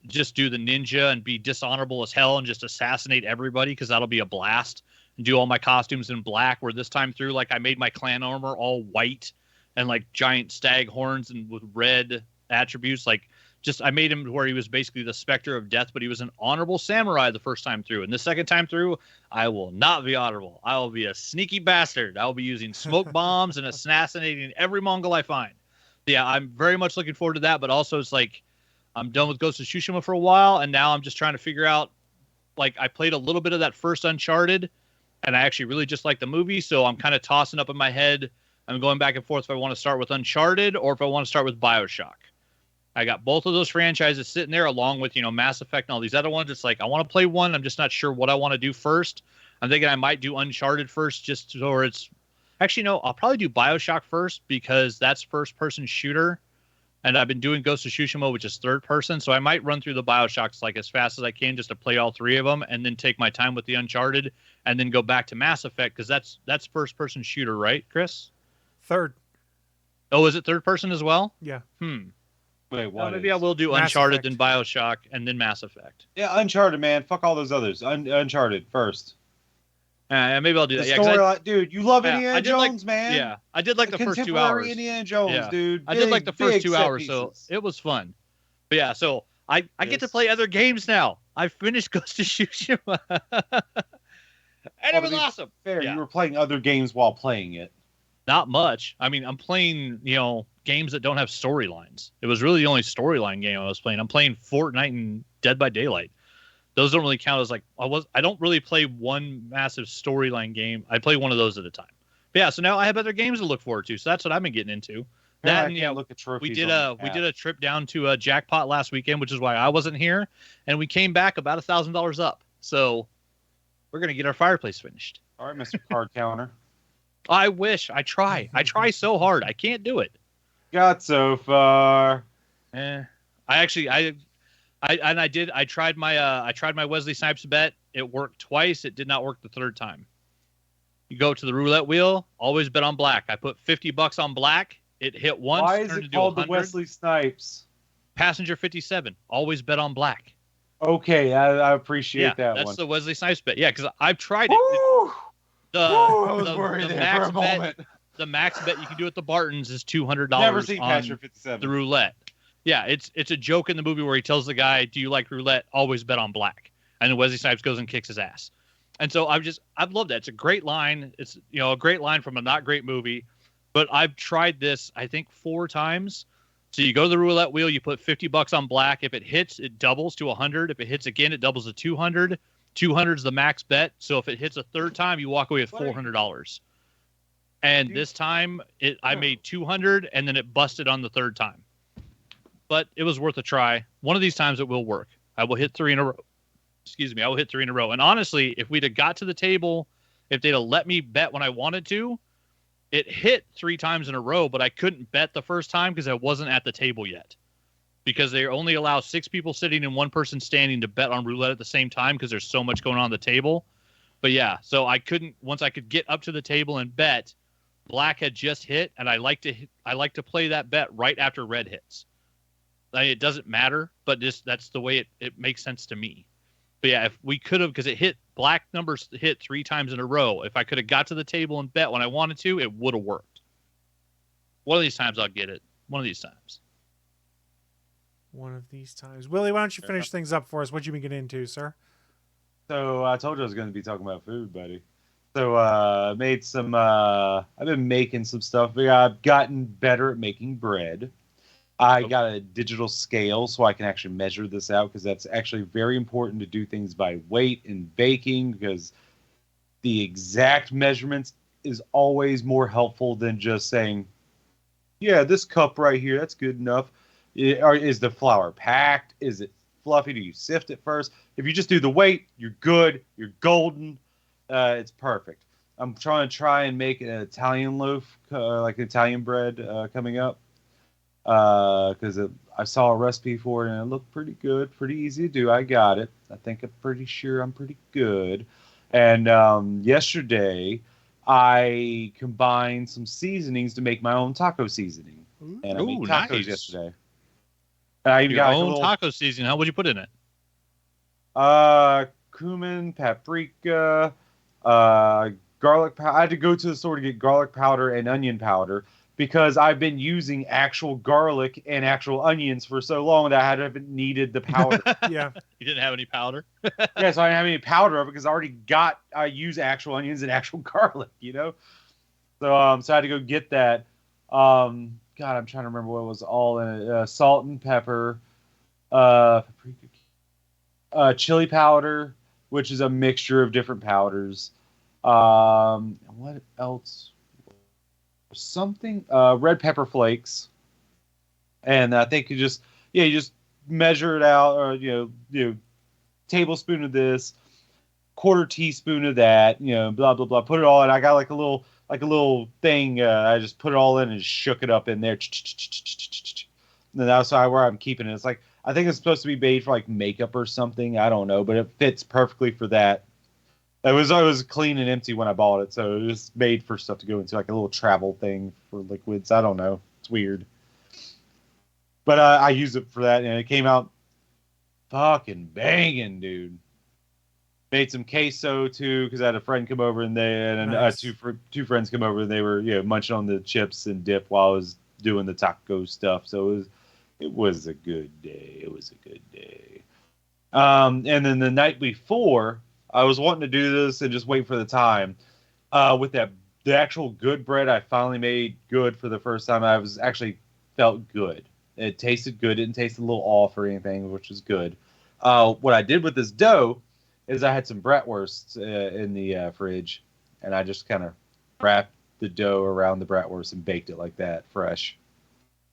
just do the ninja and be dishonorable as hell and just assassinate everybody because that'll be a blast. And do all my costumes in black, where this time through, like I made my clan armor all white and like giant stag horns and with red attributes. Like just I made him where he was basically the specter of death, but he was an honorable samurai the first time through. And the second time through, I will not be honorable. I will be a sneaky bastard. I will be using smoke bombs and assassinating every Mongol I find. Yeah, I'm very much looking forward to that, but also it's like I'm done with Ghost of Tsushima for a while, and now I'm just trying to figure out, like, I played a little bit of that first Uncharted, and I actually really just like the movie, so I'm kind of tossing up in my head. I'm going back and forth if I want to start with Uncharted or if I want to start with BioShock. I got both of those franchises sitting there along with, Mass Effect and all these other ones. It's like, I want to play one. I'm just not sure what I want to do first. I'm thinking I might do Uncharted first just so it's... Actually, no, I'll probably do BioShock first because that's first-person shooter. And I've been doing Ghost of Tsushima, which is third person. So I might run through the BioShocks like as fast as I can just to play all three of them and then take my time with the Uncharted and then go back to Mass Effect because that's first-person shooter, right, Chris? Third. Oh, is it third person as well? Yeah. Wait, what? Well, maybe I will do Mass Uncharted, Effect. then BioShock, and then Mass Effect. Yeah, Uncharted, man. Fuck all those others. Uncharted first. Maybe I'll do The that. Yeah, 'cause story, dude, you love Yeah, Indiana I did like- Jones, man. yeah, I did like the first 2 contemporary hours. Indiana Jones, Yeah. dude. I did like the first big 2 set hours, so pieces. it was fun. But yeah, so I get to Yes. play other games now. I finished Ghost of Tsushima, and it Well, was to be awesome. Fair, Yeah. you were playing other games while playing it. Not much. I mean, I'm playing, games that don't have storylines. It was really the only storyline game I was playing. I'm playing Fortnite and Dead by Daylight. Those don't really count as like I don't really play one massive storyline game. I play one of those at a time. But yeah, so now I have other games to look forward to. So that's what I've been getting into. That I and can't look at trophies. we did on the we app. did a trip down to Jackpot last weekend, which is why I wasn't here, and we came back about $1,000 up. So we're gonna get our fireplace finished. All right, Mr. Card Counter. I wish. I try so hard. I can't do it. Got so far. I tried my Wesley Snipes bet. It worked twice. It did not work the third time. You go to the roulette wheel. Always bet on black. I put $50 on black. It hit once. Why is turned it into called the 100. Wesley Snipes? Passenger 57. Always bet on black. Okay, I appreciate that that's one. the Wesley Snipes bet. Yeah, because I've tried it. Woo! The, I was the- worried the there max for a bet- moment. The max bet you can do at the Bartons is $200 Never seen on Passenger 57. the roulette. Yeah, it's a joke in the movie where he tells the guy, "Do you like roulette? Always bet on black." And then Wesley Snipes goes and kicks his ass. And so I've loved that. It's a great line. It's a great line from a not great movie. But I've tried this I think 4 times. So you go to the roulette wheel, you put $50 on black. If it hits, it doubles to 100. If it hits again, it doubles to 200. 200 is the max bet. So if it hits a third time, you walk away with $400. And this time I made 200 and then it busted on the third time. But it was worth a try. One of these times it will work. I will hit 3 in a row. Excuse me, I will hit 3 in a row. And honestly, if we'd have got to the table, if they'd have let me bet when I wanted to, it hit 3 times in a row, but I couldn't bet the first time because I wasn't at the table yet. Because they only allow 6 people sitting and 1 person standing to bet on roulette at the same time because there's so much going on the table. But yeah, so I couldn't, once I could get up to the table and bet, black had just hit, and I like to play that bet right after red hits. Like, it doesn't matter, but just that's the way it makes sense to me. But yeah, if we could have, because black numbers hit 3 times in a row. If I could have got to the table and bet when I wanted to, it would have worked. One of these times I'll get it. One of these times. One of these times. Willie, why don't you finish things up for us? What you been getting into, sir? So I told you I was going to be talking about food, buddy. So I've been making some stuff. I've gotten better at making bread. I got a digital scale so I can actually measure this out, because that's actually very important to do things by weight in baking, because the exact measurements is always more helpful than just saying, yeah, this cup right here, that's good enough. Is the flour packed? Is it fluffy? Do you sift it first? If you just do the weight, you're good. You're golden. It's perfect. I'm trying and make an Italian loaf, like Italian bread, coming up. Because I saw a recipe for it and it looked pretty good, pretty easy to do. I got it. I think I'm pretty sure I'm pretty good. And yesterday, I combined some seasonings to make my own taco seasoning. And I made tacos nice. Yesterday. And I even Your got own taco seasoning. How would you put in it? Cumin, paprika, garlic powder. I had to go to the store to get garlic powder and onion powder, because I've been using actual garlic and actual onions for so long that I haven't needed the powder. Yeah. You didn't have any powder? Yeah, so I didn't have any powder of it, because I use actual onions and actual garlic, you know? So I had to go get that. God, I'm trying to remember what was all in it. Salt and pepper, paprika, chili powder, which is a mixture of different powders. What else? Something, red pepper flakes. And I think you just measure it out, or, tablespoon of this, quarter teaspoon of that, blah, blah, blah. Put it all in. I got like a little thing. I just put it all in and shook it up in there. And that's where I'm keeping it. It's like, I think it's supposed to be made for like makeup or something. I don't know, but it fits perfectly for that. I was clean and empty when I bought it, so it was made for stuff to go into, like a little travel thing for liquids. I don't know. It's weird. But I used it for that, and it came out fucking banging, dude. Made some queso too, because I had a friend come over and Nice. two friends come over and they were munching on the chips and dip while I was doing the taco stuff. So it was a good day. It was a good day. And then the night before, I was wanting to do this and just wait for the time. With the actual good bread I finally made good for the first time. I was actually felt good. It tasted good. It didn't taste a little off or anything, which was good. What I did with this dough is I had some bratwursts in the fridge, and I just kind of wrapped the dough around the bratwurst and baked it like that, fresh.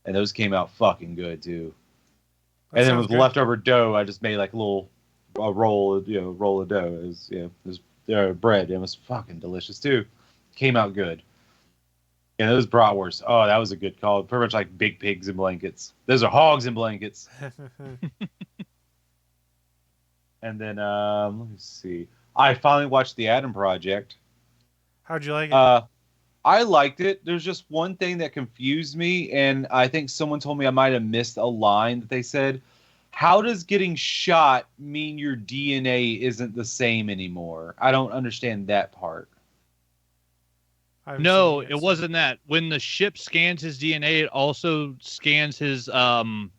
And those came out fucking good too. That And then sounds with good. leftover dough, I just made like a roll of dough. It was bread. It was fucking delicious too. Came out good. Yeah, those bratwursts. Oh, that was a good call. Pretty much like big pigs in blankets. Those are hogs in blankets. And then let me see. I finally watched The Adam Project. How'd you like it? I liked it. There's just one thing that confused me, and I think someone told me I might have missed a line that they said. How does getting shot mean your DNA isn't the same anymore? I don't understand that part. I haven't No, seen it wasn't that. When the ship scans his DNA, it also scans his physical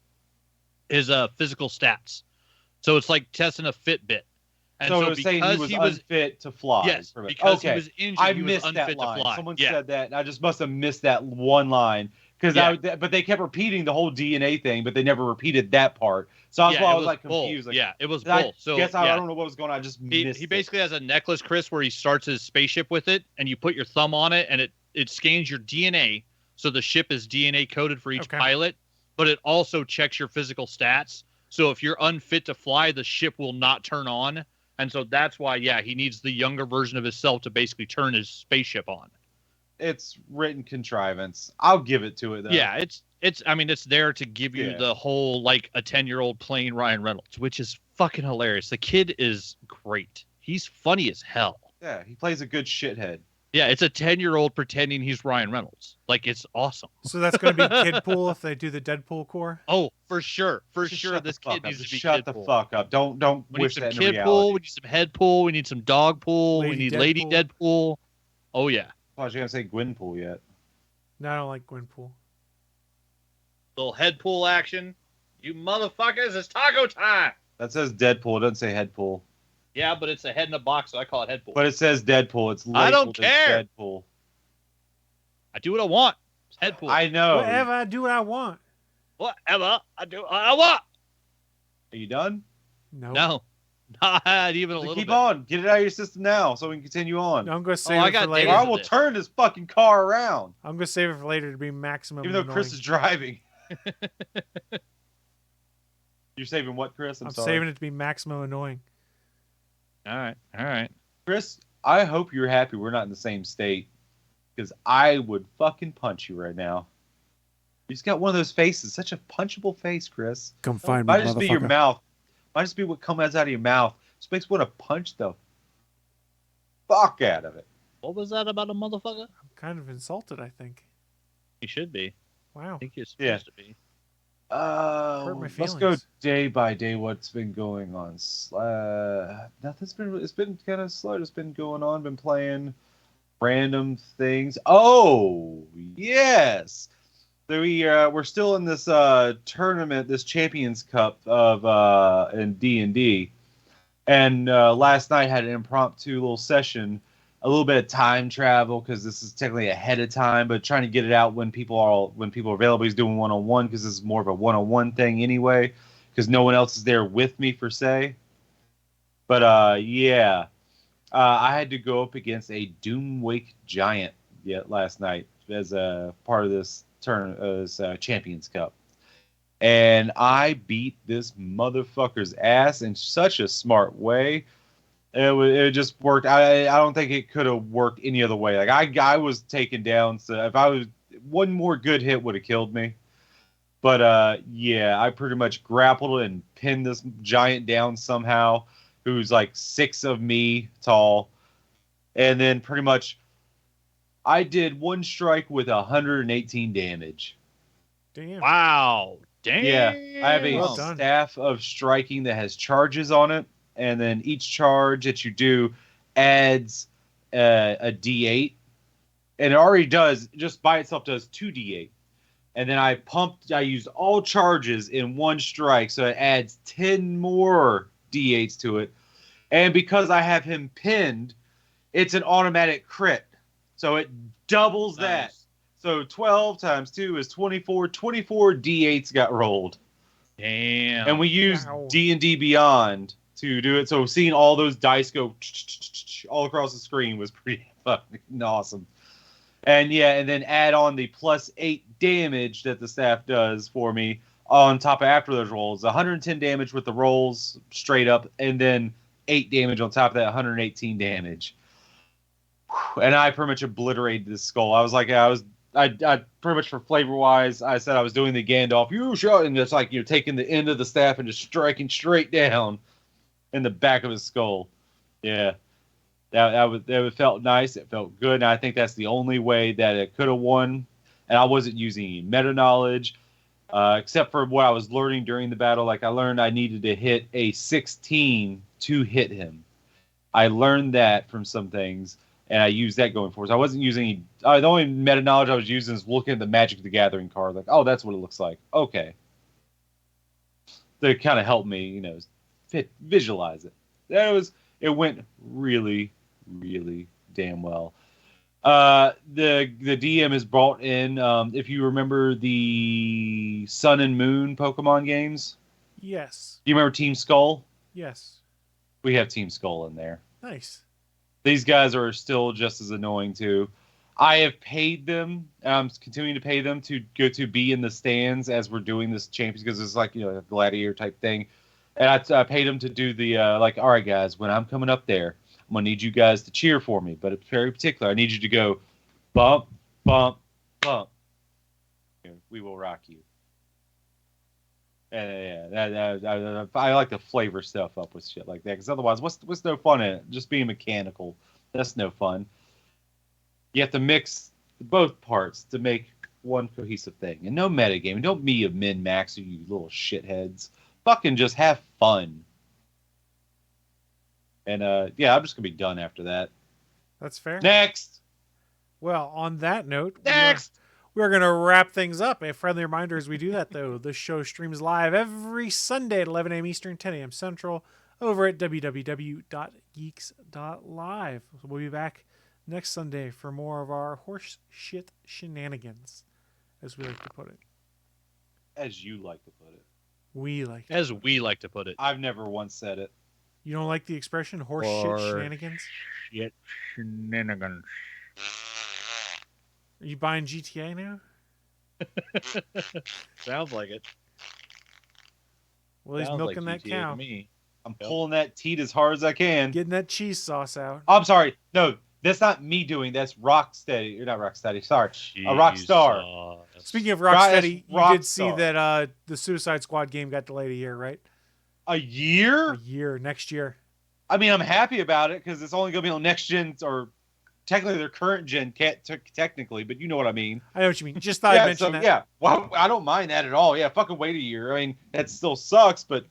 stats. So it's like testing a Fitbit. And So it was saying he was unfit to fly. Yes, pretty much. because Okay. he was injured, I he was missed unfit that line. to fly. Someone Yeah. said that, and I just must have missed that one line. But they kept repeating the whole DNA thing, but they never repeated that part. So that's why I was like confused. Both. Yeah, it was I both. So guess I yeah. don't know what was going on. I just missed He it. basically has a necklace, Chris, where he starts his spaceship with it, and you put your thumb on it, and it scans your DNA. So the ship is DNA coded for each pilot, but it also checks your physical stats. So if you're unfit to fly, the ship will not turn on. And so that's why, he needs the younger version of himself to basically turn his spaceship on. It's written contrivance. I'll give it to it though. Yeah, it's there to give you the whole like a 10-year-old playing Ryan Reynolds, which is fucking hilarious. The kid is great. He's funny as hell. Yeah, he plays a good shithead. Yeah, it's a 10-year-old pretending he's Ryan Reynolds. Like, it's awesome. So that's going to be Kidpool if they do the Deadpool core. Oh, for sure. For Just sure, shut this the fuck kid up. needs to Just be shut kid the pool. fuck up. Don't We need wish some that in kid reality. pool. We need some head pool. We need some dog pool. We Lady need Lady Deadpool. Deadpool. Oh, yeah. I thought you were gonna say Gwenpool yet. No, I don't like Gwenpool. Little head pool action. You motherfuckers, it's taco time. That says Deadpool. It doesn't say Headpool. Yeah, but it's a head in a box, so I call it head pool. But it says Deadpool. It's labeled I don't care. as Deadpool. I do what I want. It's head pool. I know. Whatever, I do what I want. Whatever I do what I want. Are you done? No. No. Not even a So little keep bit. on. Get it out of your system now so we can continue on. No, I'm going to save I it for got later. Or I days. will it. turn this fucking car around. I'm going to save it for later to be maximum Even though annoying. Chris is driving. You're saving what, Chris? I'm sorry. saving it to be maximum annoying. All right. Chris, I hope you're happy we're not in the same state. Because I would fucking punch you right now. You just got one of those faces. Such a punchable face, Chris. Come find me, Might just be your motherfucker. mouth. Might just be what comes out of your mouth. Just makes me want to punch the fuck out of it. What was that about a motherfucker? I'm kind of insulted, I think. You should be. Wow. I think you're supposed Yeah. to be. Hurt my Let's go feelings. day by day. What's been going on? Nothing's been. It's been kind of slow. It's been going on. Been playing random things. Oh yes, so we're still in this tournament, this Champions Cup of in D&D, and last night had an impromptu little session. A little bit of time travel because this is technically ahead of time, but trying to get it out when people are available. He's doing one-on-one because this is more of a one-on-one thing anyway, because no one else is there with me per se. But yeah, I had to go up against a Doomwake giant last night as a part of this Champions Cup, and I beat this motherfucker's ass in such a smart way. It just worked. I don't think it could have worked any other way. Like I was taken down. So if I was one more good hit would have killed me. But yeah, I pretty much grappled and pinned this giant down somehow, who's like 6 of me tall, and then pretty much I did one strike with 118 damage. Damn. Wow. Damn. Yeah, I have a Well done. staff of striking that has charges on it, and then each charge that you do adds a D8, and it already does, just by itself does 2D8. And then I used all charges in one strike, so it adds 10 more D8s to it. And because I have him pinned, it's an automatic crit. So it doubles that. Nice. So 12 times 2 is 24. 24 D8s got rolled. Damn. And we used Wow. D&D Beyond to do it. So seeing all those dice go all across the screen was pretty fucking awesome. And yeah, and then add on the +8 damage that the staff does for me on top of after those rolls. 110 damage with the rolls straight up, and then 8 damage on top of that, 118 damage. And I pretty much obliterated this skull. I was like, I pretty much for flavor wise, I said I was doing the Gandalf, you shot, and it's like you're taking the end of the staff and just striking straight down in the back of his skull. Yeah, that felt nice. It felt good, and I think that's the only way that it could have won. And I wasn't using any meta knowledge, except for what I was learning during the battle. Like I learned I needed to hit a 16 to hit him. I learned that from some things, and I used that going forward. So I wasn't using any, the only meta knowledge I was using is looking at the Magic the Gathering card. Like, oh, that's what it looks like. Okay. That kind of helped me, visualize it. It went really, really damn well. The DM is brought in. If you remember the Sun and Moon Pokemon games, Yes. do you remember Team Skull? Yes. We have Team Skull in there. Nice. These guys are still just as annoying too. I have paid them, and I'm continuing to pay them to go to be in the stands as we're doing this champions, because it's like a gladiator type thing. And I paid them to do the all right, guys, when I'm coming up there, I'm gonna need you guys to cheer for me, but it's very particular. I need you to go bump, bump, bump. We will rock you. And yeah, I like to flavor stuff up with shit like that, because otherwise, what's no fun in it? Just being mechanical, that's no fun. You have to mix both parts to make one cohesive thing. And no metagaming. Don't be a min-max, you little shitheads. Fucking just have fun. And yeah, I'm just gonna be done after that. That's fair. Next. Well, on that note, Next. we're going to wrap things up. A friendly reminder as we do that, though, the show streams live every Sunday at 11 a.m. Eastern, 10 a.m. Central, over at www.geeks.live. So we'll be back next Sunday for more of our horse shit shenanigans, as we like to put it. As you like to put it. We like As we like to put it. I've never once said it. You don't like the expression horse shit shenanigans? Shit shenanigans. Are you buying GTA now? Sounds like it. Well, he's Sounds milking like that GTA cow. to me. I'm pulling that teat as hard as I can. Getting that cheese sauce out. I'm sorry. No, that's not me doing. That's Rocksteady. You're not Rocksteady. Sorry, a Rockstar. Speaking of Right, Rocksteady, you Rockstar. did see that the Suicide Squad game got delayed a year, right? A year? A year, next year. I mean, I'm happy about it because it's only going to be on next gen, or technically their current gen, technically, but you know what I mean. I know what you mean. Just thought I'd mention that. Yeah, well, I don't mind that at all. Yeah, fucking wait a year. I mean, that still sucks, but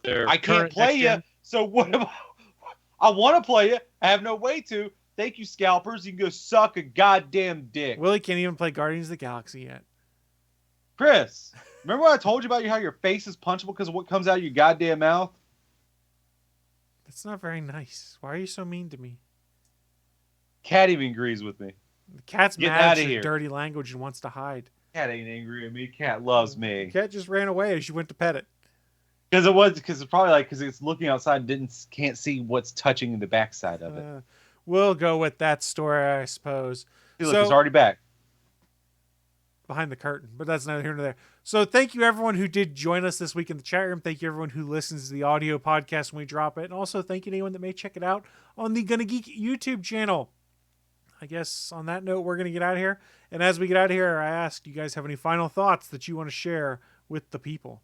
I can't play you. So what am I want to play you. I have no way to. Thank you, scalpers. You can go suck a goddamn dick. Willie can't even play Guardians of the Galaxy yet. Chris, remember what I told you about how your face is punchable because of what comes out of your goddamn mouth? That's not very nice. Why are you so mean to me? Cat even agrees with me. The cat's Get mad outta at your here. dirty language and wants to hide. Cat ain't angry at me. Cat loves The me. cat just ran away as you went to pet it. Because it's probably because it's looking outside and can't see what's touching the backside of it. We'll go with that story, I suppose. See, look, it's already back. Behind the curtain, but that's neither here nor there. So thank you everyone who did join us this week in the chat room. Thank you everyone who listens to the audio podcast when we drop it. And also thank you to anyone that may check it out on the Gonna Geek YouTube channel. I guess on that note, we're going to get out of here. And as we get out of here, I ask, do you guys have any final thoughts that you want to share with the people?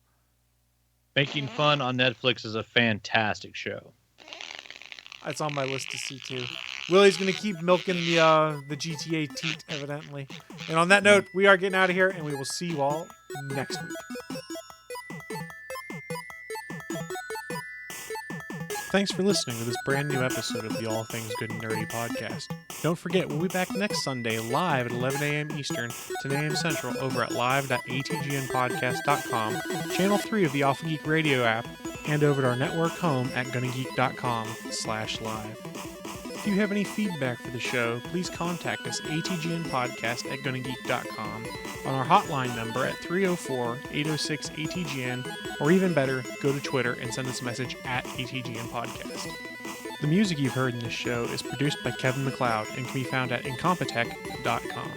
Making Fun on Netflix is a fantastic show. That's on my list to see too. Willie's going to keep milking the GTA teat, evidently. And on that note, we are getting out of here, and we will see you all next week. Thanks for listening to this brand new episode of the All Things Good and Nerdy podcast. Don't forget, we'll be back next Sunday live at 11 a.m. Eastern, 10 a.m. Central over at live.atgnpodcast.com, channel 3 of the Alpha Geek Radio app, and over at our network home at gonnageek.com/live. If you have any feedback for the show, please contact us atgnpodcast@gonnageek.com, on our hotline number at 304-806-ATGN, or even better, go to Twitter and send us a message at ATGN Podcast. The music you've heard in this show is produced by Kevin MacLeod and can be found at incompetech.com.